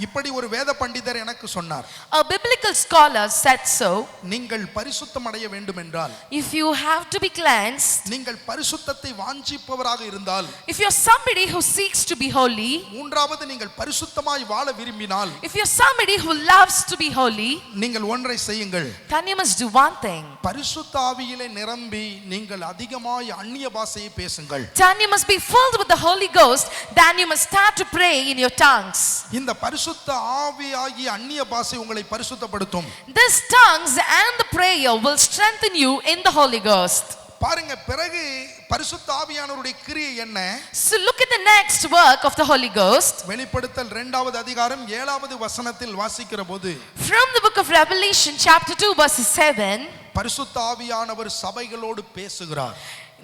இப்படி ஒரு வேத பண்டிதர் எனக்கு சொன்னார். A biblical scholar said so. நீங்கள் பரிசுத்தம் அடைய வேண்டும் என்றால், if you have to be cleansed, நீங்கள் பரிசுத்தத்தை வாஞ்சிப்பவராக இருந்தால், if you're somebody who seeks to be holy, மூன்றாவது நீங்கள் பரிசுத்தமாய் வாழ விரும்பினால், if you're somebody who loves to be holy, நீங்கள் ஒன்றை செய்யுங்கள். then you must do one thing. பரிசுத்த ஆவியிலே நிரம்பி நீங்கள் அதிகமாய் அந்நிய பாஷையை பேசுங்கள். Then you must be filled with the Holy Ghost. Then you must start to pray in your tongues. இந்த பரிசுத்த ஆவியாகிய அந்நிய பாஷை உங்களை பரிசுத்தப்படுத்தும். This tongues and the prayer will strengthen you in the Holy Ghost. பாருங்க, பிறகு பரிசுத்த ஆவியானவருடைய கிரியை என்ன? So look at the next work of the Holy Ghost. வெளிப்படுத்தல் 2வது அதிகாரம் 7வது வசனத்தில் வாசிக்கிற போது, From the book of Revelation chapter 2 verses 7, பரிசுத்த ஆவியானவர் சபைகளோடு பேசுகிறார்.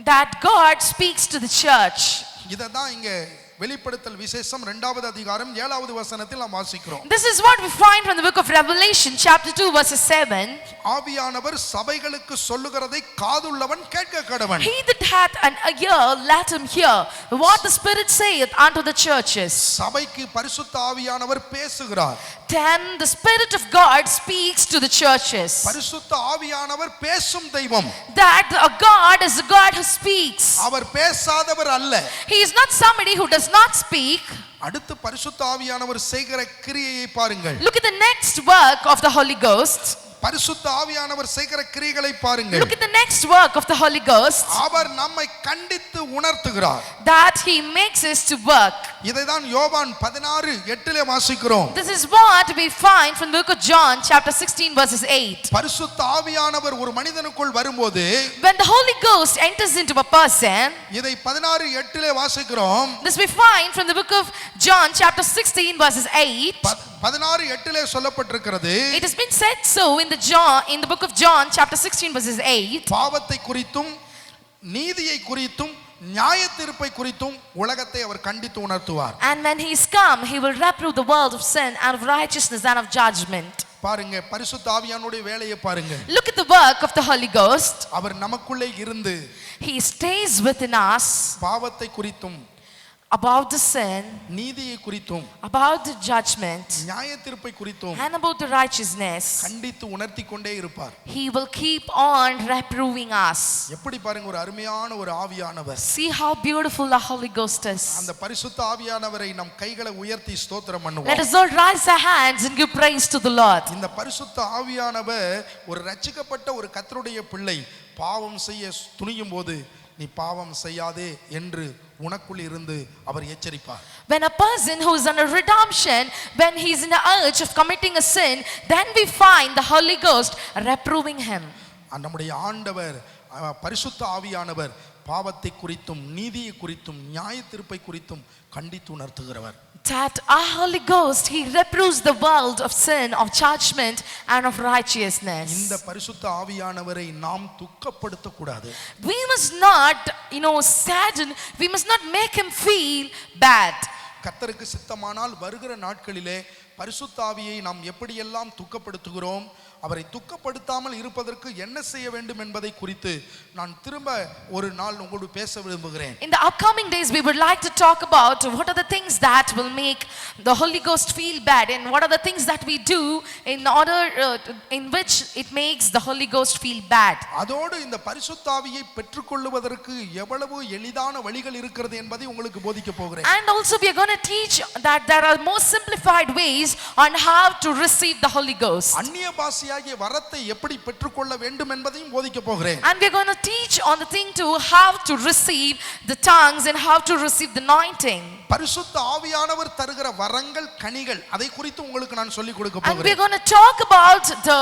that God speaks to the church. இததான் இங்க வெளிப்படுத்தல் விசேஷம் 2வது அதிகாரம் 7வது வசனத்தில் நாம் வாசிக்கிறோம். This is what we find from the book of Revelation chapter 2 verses 7. ஆவியானவர் சபைகளுக்கு சொல்லுகிறதை காதுள்ளவன் கேட்க கடவன். He that hath an ear, let him hear what the Spirit saith unto the churches. சபைக்கு பரிசுத்த ஆவியானவர் பேசுகிறார். then the Spirit of God speaks to the churches. பரிசுத்த ஆவியானவர் பேசும் தெய்வம். That God is a God who speaks. அவர் பேசாதவர் அல்ல. He is not somebody who does not speak. அடுத்து பரிசுத்த ஆவியானவர் செய்கிற கிரியையை பாருங்கள். Look at the next work of the Holy Ghost. பரிசுத்த ஆவியானவர் செய்கிற கிரியைகளை பாருங்கள். Look at the next work of the Holy Ghost. அவர் நம்மை கண்டித்து உணர்த்துகிறார். That he makes us to work. இதைதான் யோவான் 16:8 வாசிக்கிறோம். This is what we find from the book of John chapter 16 verses 8. பரிசுத்த ஆவியானவர் ஒரு மனிதனுக்குள் வரும்போது, When the Holy Ghost enters into a person, இதை 16:8 வாசிக்கிறோம். this we find from the book of John chapter 16 verses 8. 16:8 சொல்லப்பட்டிருக்கிறது. It has been said so in the book of John chapter 16 verses 8. பாவத்தை குறித்தும் நீதியை குறித்தும் நியாய தீர்ப்பை குறித்தும் உலகத்தை அவர் கண்டித்து உணர்த்துவார். And when he is come, he will reprove the world of sin and of righteousness and of judgment. பாருங்க, பரிசுத்த ஆவியானுடைய வேலையை பாருங்க. Look at the work of the Holy Ghost. அவர் நமக்குள்ளே இருந்து He stays within us பாவத்தை குறித்தும் about the sin, நீதியை குறித்தும் about the judgment, நியாய தீர்ப்பை குறித்தும் and about the righteousness. கண்டித்து உணர்த்தி கொண்டே இருப்பார். He will keep on reproving us. எப்படி பாருங்க, ஒரு அருமையான ஒரு ஆவியானவர். See how beautiful the Holy Ghost is. அந்த பரிசுத்த ஆவியானவரை நம் கைகளை உயர்த்தி ஸ்தோத்திரம் Let பண்ணுவோம். us all raise our hands and give praise to the Lord. இந்த பரிசுத்த ஆவியானவர் ஒரு ரட்சிக்கப்பட்ட ஒரு கர்த்தருடைய பிள்ளை பாவம் செய்ய துணியும் போது, நீ பாவம் செய்யாதே என்று உனக்குள் இருந்து அவர் எச்சரிப்பார். When a person who is under redemption, when he is in the urge of committing a sin, then we find the Holy Ghost reproving him. நம்முடைய ஆண்டவர் பரிசுத்த ஆவியானவர் பாவத்தை குறித்தும் நீதியை குறித்தும் நியாய தீர்ப்பை குறித்தும் கண்டித்து உணர்த்துகிறவர். That our Holy Ghost, he reproves the world of sin, of judgment and of righteousness. இந்த பரிசுத்த ஆவியானவரை நாம் துக்கப்படுத்த கூடாது. We must not, sadden, we must not make him feel bad. கர்த்தருக்கு சித்தமானால் வருகிற நாட்களிலே பரிசுத்த ஆவியை நாம் எப்படியெல்லாம் துக்கப்படுத்துகிறோம், அவரை துக்கப்படுத்தாமல் இருப்பதற்கு என்ன செய்ய வேண்டும் என்பதை குறித்து நான் திரும்ப ஒரு நாள் உங்களோடு பேச விரும்புகிறேன். In the upcoming days we would like to talk about what are the things that will make the Holy Ghost feel bad, and what are the things that we do in order in which it makes the Holy Ghost feel bad. அதோடு இந்த பரிசுத்த ஆவியை பெற்றுக்கொள்வதற்கு எவ்வளவு எளிதான வழிகள் இருக்கிறது என்பதை உங்களுக்கு போதிக்க போகிறேன். And also we are going to teach that there are more simplified ways on how to receive the Holy Ghost. அந்நிய பாஷையாகிய வரத்தை எப்படி பெற்றுக்கொள்ள வேண்டும் என்பதையும் போதிக்க போகிறேன். And we are going to teach on the thing to how to receive the tongues and how to receive the anointing. பரிசுத்த ஆவியானவர் தருகிற வரங்கள் கனிகள் அதை குறித்து உங்களுக்கு நான் சொல்லிக் கொடுக்க And we போகிறேன். are going to talk about the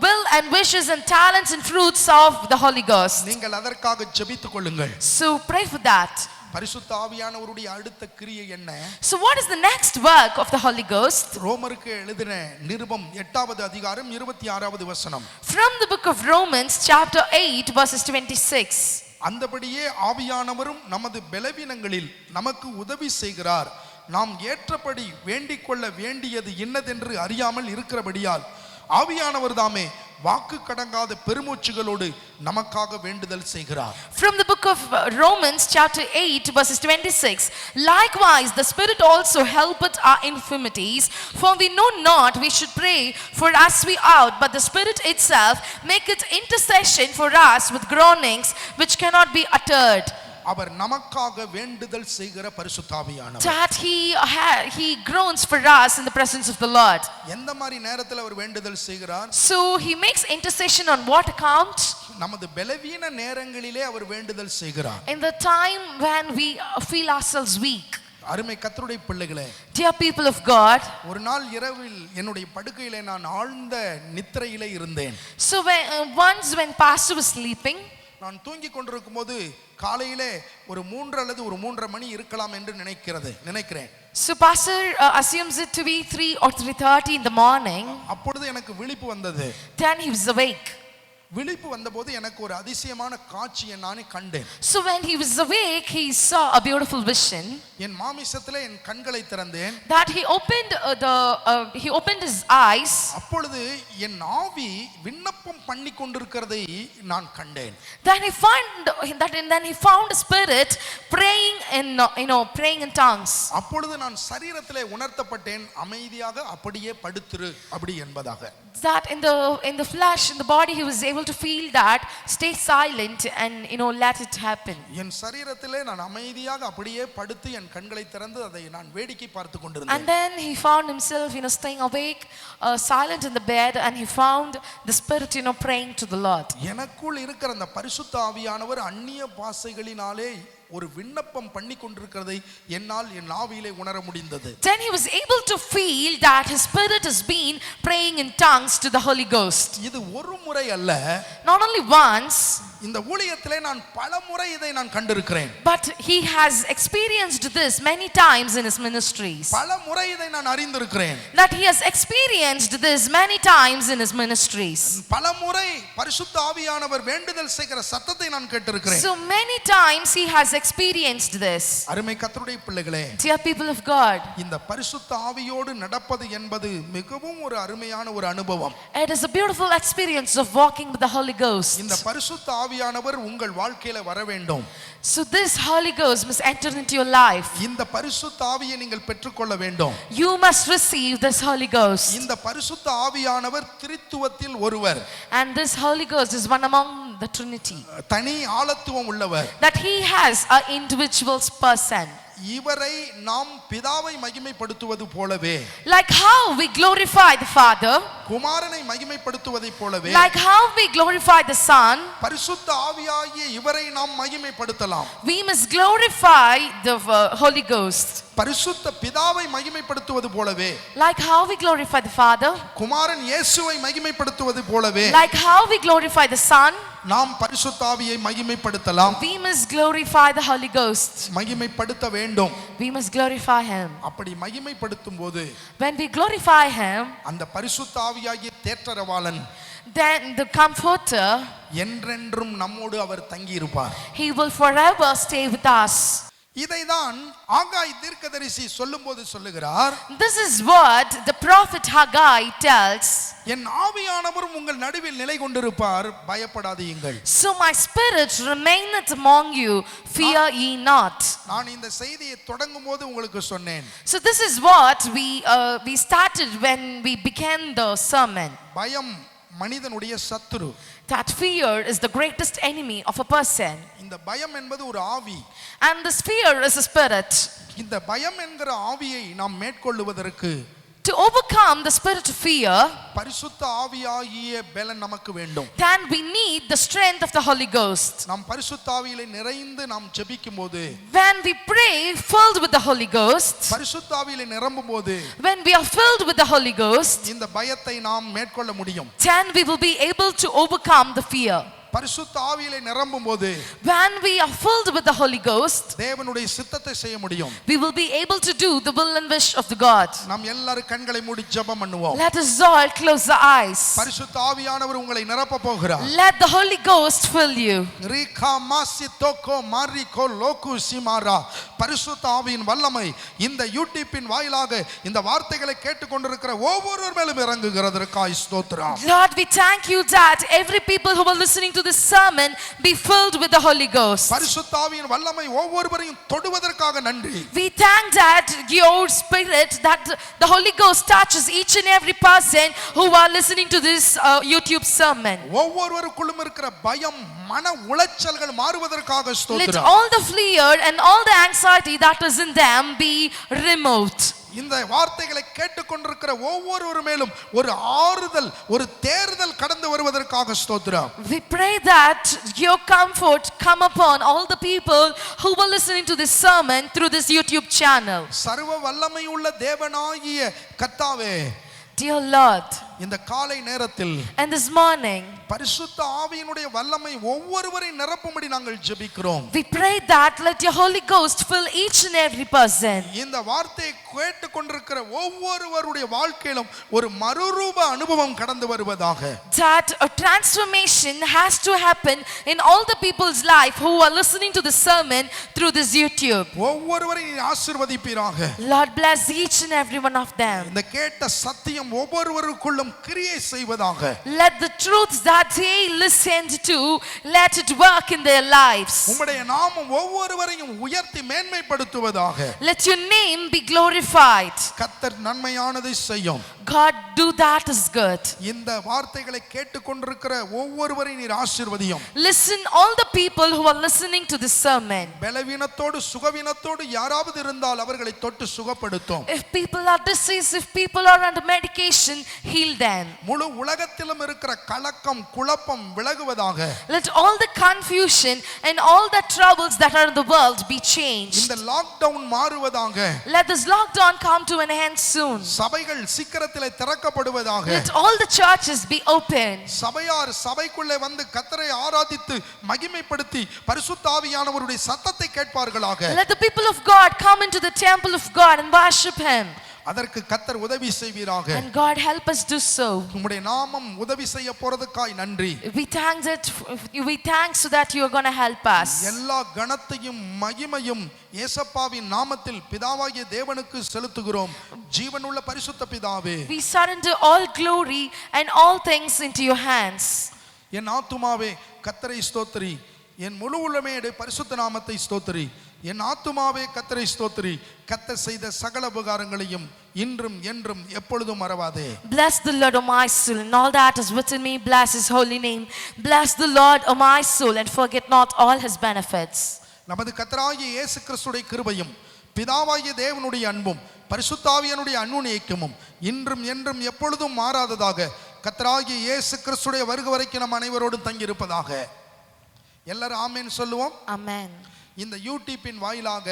will and wishes and talents and fruits of the Holy Ghost. நீங்கள் அதற்காக ஜெபித்துக் கொள்ளுங்கள். So pray for that. பரிசுத்த ஆவியானவருடைய அடுத்த கிரியை என்ன? So what is the next work of the Holy Ghost? ரோமருக்கு எழுதின நிருபம் 8வது அதிகாரம் 26வது வசனம். From the book of Romans chapter 8 verses 26. அந்தபடியே ஆவியானவரும் நமது பலவீனங்களில் நமக்கு உதவி செய்கிறார். நாம் ஏற்றபடி வேண்டிக் கொள்ள வேண்டியது இன்னதென்று அறியாமல் இருக்கிறபடியால் ஆவியானவர் தாமே வாக்கு கடங்காத பெருமூச்சுகளோடு நமக்காக வேண்டுதல் செய்கிறார். From the book of Romans chapter 8 verses 26. Likewise the Spirit also helpeth our infirmities, for we know not we should pray for as we ought, but the Spirit itself maketh intercession for us with groanings which cannot be uttered. அவர் நமக்காக வேண்டுதல் செய்கிற பரிசுத்த ஆவியானவர். That he groans for us in the presence of the Lord. எந்த மாதிரி நேரத்தில் அவர் வேண்டுதல் செய்கிறார்? So he makes intercession on what account? நமது பலவீன நேரங்களிலே அவர் வேண்டுதல் செய்கிறார். In the time when we feel ourselves weak. அருமை கர்த்தருடைய பிள்ளைகளே, Dear people of God, ஒரு நாள் இரவில் என்னுடைய படுக்கையிலே நான் ஆழ்ந்த நித்திரையிலே இருந்தேன். so once when pastor was sleeping, நான் தூங்கிக் கொண்டிருக்கும் போது காலையிலே ஒரு 3 அல்லது ஒரு 3:30 மணி இருக்கலாம் என்று நினைக்கிறேன். So pastor assumes it to be 3 or 3:30 in the morning. அப்பொழுது எனக்கு விழிப்பு வந்தது. Then he was awake. விழிப்பு வந்தபோது எனக்கு ஒரு அதிசயமான காட்சியை நானே கண்டேன். So when he was awake, he saw a beautiful vision. என் மாமிசத்திலே என் கண்களை திறந்தேன். That he opened his eyes. அப்பொழுது என் ஆவி விண்ணப்பம் பண்ணி கொண்டிருக்கிறதை நான் கண்டேன். Then he found a spirit praying in praying in tongues. அப்பொழுது நான் சரீரத்திலே உணர்த்தப்பட்டேன், அமைதியாக அப்படியே படுத்துரு அப்படி என்பதாக. That in the flesh, in the body, he was able to feel that stay silent and let it happen. என் சரீரத்திலே நான் அமைதியாக அப்படியே படுத்து என் கண்களை திறந்து அதை நான் வேடிக்கை பார்த்து கொண்டிருந்தேன். And then he found himself staying awake, silent in the bed, and he found the Spirit praying to the Lord. எனக்குள் இருக்கிற அந்த பரிசுத்த ஆவியானவர் அந்நிய பாஷைகளினாலே ஒரு விண்ணப்பம் பண்ணி கொண்டிருக்கிறதை என்னால் என் ஆவியிலே உணர முடிந்தது. Then he was able to feel that his spirit has been praying in tongues to the Holy Ghost. இது ஒரு முறை அல்ல, Not only once, இந்த ஊழியத்திலே நான் பல முறை இதை நான் கண்டிருக்கிறேன். but he has experienced this many times in his ministries. பல முறை இதை நான் அறிந்திருக்கிறேன். That he has experienced this many times in his ministries. பல முறை பரிசுத்த ஆவியானவர் வேண்டுதல் செய்கிற சத்தத்தை நான் கேட்டிருக்கிறேன். So many times he has experienced this. அருமை கர்த்தருடைய பிள்ளைகளே, Dear people of God, இந்த பரிசுத்த ஆவியோடு நடப்பது என்பது மிகவும் ஒரு அருமையான ஒரு அனுபவம். it is a beautiful experience of walking with the Holy Ghost. இந்த பரிசுத்த ஆவியானவர் உங்கள் வாழ்க்கையில வர வேண்டும். So this Holy Ghost must enter into your life. இந்த பரிசுத்த ஆவியை நீங்கள் பெற்றுக்கொள்ள வேண்டும். You must receive this Holy Ghost. இந்த பரிசுத்த ஆவியானவர் திரித்துவத்தில் ஒருவர். And this Holy Ghost is one among the Trinity. தனி ஆளத்துவம் உள்ளவர். That he has an individual person. இவரை நாம் பிதாவை மகிமைப்படுத்துவது போலவே, Like how we glorify the Father, குமாரனை மகிமைப்படுத்துவதை போலவே, like how we glorify the Son, பரிசுத்த ஆவியாகிய இவரை நாம் மகிமைப்படுத்தலாம். we must glorify the Holy Ghost. பரிசுத்த பிதாவை மகிமைப்படுத்துவது போலவே, Like how we glorify the Father, குமாரன் இயேசுவை மகிமைப்படுத்துவது போலவே, like how we glorify the Son, நாம் பரிசுத்த ஆவியை மகிமைப்படுத்தலாம். we must glorify the Holy Ghost. மகிமைப்படுத்த வேண்டும். We must glorify him. அப்படி மகிமைப்படுத்தும் போது When we glorify him, அந்த பரிசுத்த ஆவியாகிய தேற்றரவாளன், then the Comforter, என்றென்றும் நம்மோடு அவர் தங்கி இருப்பார். he will forever stay with us. இதைதான் ஆகாய் தீர்க்கதரிசி சொல்லும்போது சொல்லுகிறார், This is what the prophet Haggai tells. என் ஆவியானவரும் உங்கள் நடுவில் நிலை கொண்டிருப்பார், பயப்படாதீங்கள். So my spirit remaineth among you, fear ye not. நான் இந்த செய்தியை தொடங்கும் போது உங்களுக்கு சொன்னேன், So this is what we started when we began the sermon. பயம் மனிதனுடைய சத்துரு. That fear is the greatest enemy of a person. இந்த பயம் என்பது ஒரு ஆவி. And this fear is a spirit. இந்த பயம் என்கிற ஆவியை நாம் மேற்கொள்ளுவதற்கு, To overcome the spirit of fear, பரிசுத்த ஆவியாகிய பலன் நமக்கு வேண்டும். then we need the strength of the Holy Ghost. நாம் பரிசுத்த ஆவியிலே நிறைந்து நாம் ஜெபிக்கும்போது, When we pray filled with the Holy Ghost, பரிசுத்த ஆவியிலே நிரம்பும்போது, when we are filled with the Holy Ghost, இந்த பயத்தை நாம் மேற்கொள்ள முடியும். then we will be able to overcome the fear. பரிசுத்த ஆவியிலே நிரம்பும்போது, When we are filled with the Holy Ghost, தேவனுடைய சித்தத்தை செய்ய முடியும். we will be able to do the will and wish of the God. நாம் எல்லாரும் கண்களை மூடி ஜெபம் பண்ணுவோம். Let us all close the eyes. பரிசுத்த ஆவியானவர் உங்களை நிரப்ப போகிறார். Let the Holy Ghost fill you. Reeka மாசி தோகோ மாரிகோ லோகு சிமாரா. பரிசுத்த ஆவியின் வல்லமை இந்த யூடியூப்பின் வாயிலாக இந்த வார்த்தைகளை கேட்டுக்கொண்டிருக்கிற ஒவ்வொருவர் மேலும் இறங்குகிறதற்காய் ஸ்தோத்திரம். Lord, we thank you that every people who are listening to this sermon be filled with the Holy Ghost. பரிசுத்த ஆவியின் வல்லமை ஒவ்வொருவரையும் தொடுவதற்காக நன்றி. We thank that your spirit, that the Holy Ghost touches each and every person who are listening to this YouTube sermon. ஒவ்வொருவருக்குள்ளும் இருக்கிற பயம், மன உளைச்சல்கள் மாறுவதற்காக Let ஸ்தோத்திரம். all the fear and all the anxiety that is in them be removed. இந்த வார்த்தைகளை கேட்டுக்கொண்டிருக்கிற ஒவ்வொருவர் மேலும் ஒரு ஆறுதல், ஒரு தேறுதல் கடந்து வருவதற்காக ஸ்தோத்திரம். We pray that your comfort come upon all the people who were listening to this sermon through this YouTube channel. சர்வ வல்லமை உள்ள தேவனாகிய கர்த்தாவே, Dear Lord, இந்த காலை நேரத்தில் and this morning பரிசுத்த ஆவியினுடைய வல்லமை ஒவ்வொருவரை நிரப்பும்படி நாங்கள் ஜெபிக்கிறோம். we pray that let your Holy Ghost fill each and every person. இந்த வார்த்தையை கேட்டுக்கொண்டிருக்கிற ஒவ்வொருவருடைய வாழ்க்கையிலும் ஒரு மறுரூப அனுபவம் கடந்து வருவதாக. That a transformation has to happen in all the people's life who are listening to the sermon through this YouTube. ஒவ்வொருவரையும் நீ ஆசீர்வதிப்பீராக. Lord, bless each and every one of them. இந்த கேட்ட சத்தியம் ஒவ்வொருவருக்குள்ளும் கிரியை செய்வதாக. Let the truths that that they listened to, let it work in their lives. உம்முடைய நாமம் ஒவ்வொருவரையும் உயர்த்தி மேன்மைப்படுத்துவதாக. Let your name be glorified. கர்த்தர் நன்மையானதை செய்யும். God, do that is good. இந்த வார்த்தைகளை கேட்டுக்கொண்டிருக்கிற ஒவ்வொருவரையும் நீர் ஆசீர்வதியும். Listen, all the people who are listening to this sermon. பலவீனத்தோடு சுகவீனத்தோடு யாராவது இருந்தால் அவர்களை தொட்டு சுகப்படுத்தும். If people are diseased, if people are under medication, heal them. முழு உலகத்திலும் இருக்கிற கலக்கம் குழப்பம் விலகுவதாக. Let all the confusion and all the troubles that are in the world be changed. இந்த லாக்டவுன் மாறுவதாக. Let this lockdown come to an end soon. சபைகள் சீக்கிரத்திலே திறக்கப்படுவதாக. Let all the churches be open. சபையார் சபைக்குள்ளே வந்து கர்த்தரை ஆராதித்து மகிமைப்படுத்தி பரிசுத்த ஆவியானவருடைய சத்தத்தை கேட்பார்களாக. Let the people of God come into the temple of God and worship him. அதற்கு கர்த்தர் உதவி செய்வீராக. And God help us do so. உம்முடைய நாமம் உதவி செய்ய போறதுக்காய் நன்றி. We thank so that you are going to help us. எல்லா கனத்தையும் மகிமையும் இயேசுவின் நாமத்தில் பிதாவாகிய தேவனுக்கு செலுத்துகிறோம். ஜீவனுள்ள பரிசுத்த பிதாவே. We surrender all glory and all things into your hands. என் ஆத்துமாவே கர்த்தரை ஸ்தோத்திரி. என் முழு உள்ளமே பரிசுத்த நாமத்தை ஸ்தோத்திரி. என் ஆத்துமாவே கர்த்தரை ஸ்தோத்திரி. கர்த்தர் செய்த சகல உபகாரங்களையும் இன்றும் என்றும் எப்பொழுதும் மறவாதே. Bless the Lord, O my soul, and all that is within me, bless his holy name. Bless the Lord, O my soul, and forget not all his benefits. நமது கர்த்தராகிய இயேசு கிறிஸ்துவின் கிருபையும் பிதாவாகிய தேவனுடைய அன்பும் பரிசுத்த ஆவியானுடைய அன்னுநேயமும் இன்றும் என்றும் எப்பொழுதும் மாறாததாக கர்த்தராகிய இயேசு கிறிஸ்துவின் வருகை வரைக்கும் நம் அனைவரோடும் தங்கி இருப்பதாக. எல்லாரும் ஆமென் சொல்லுவோம். Amen. இந்த யூடியூப்பின் வாயிலாக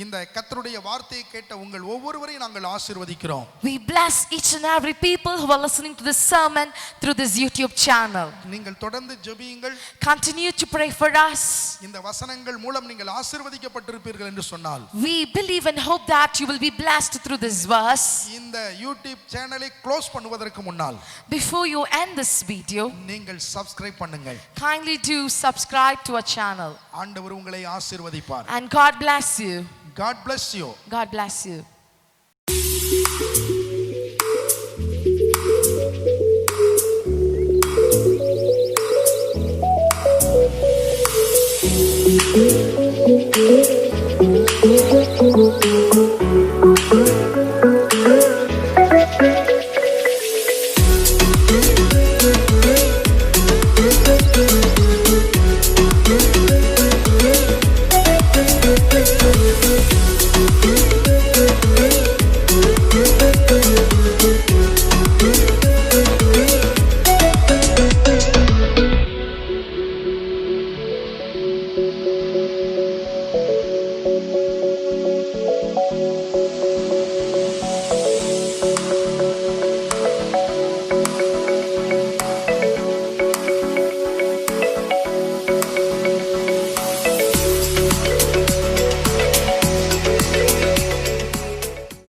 இந்த கர்த்தருடைய வார்த்தையை கேட்ட உங்கள் ஒவ்வொருவரையும் நாங்கள் ஆசீர்வதிக்கிறோம். We bless each and every people who are listening to this sermon through this YouTube channel. நீங்கள் தொடர்ந்து ஜெபியுங்கள். Continue to pray for us. இந்த வசனங்கள் மூலம் நீங்கள் ஆசீர்வதிக்கப்பட்டிருப்பீர்கள் என்று சொன்னால் We believe and hope that you will be blessed through this verse. இந்த யூடியூப் சேனலை க்ளோஸ் பண்ணுவதற்கு முன்னால் Before you end this video, நீங்கள் சப்ஸ்கிரைப் பண்ணுங்கள். kindly do subscribe to our channel. ஆண்டவர் உங்களை ஆசீர்வதிப்பார். And God bless you. God bless you. God bless you.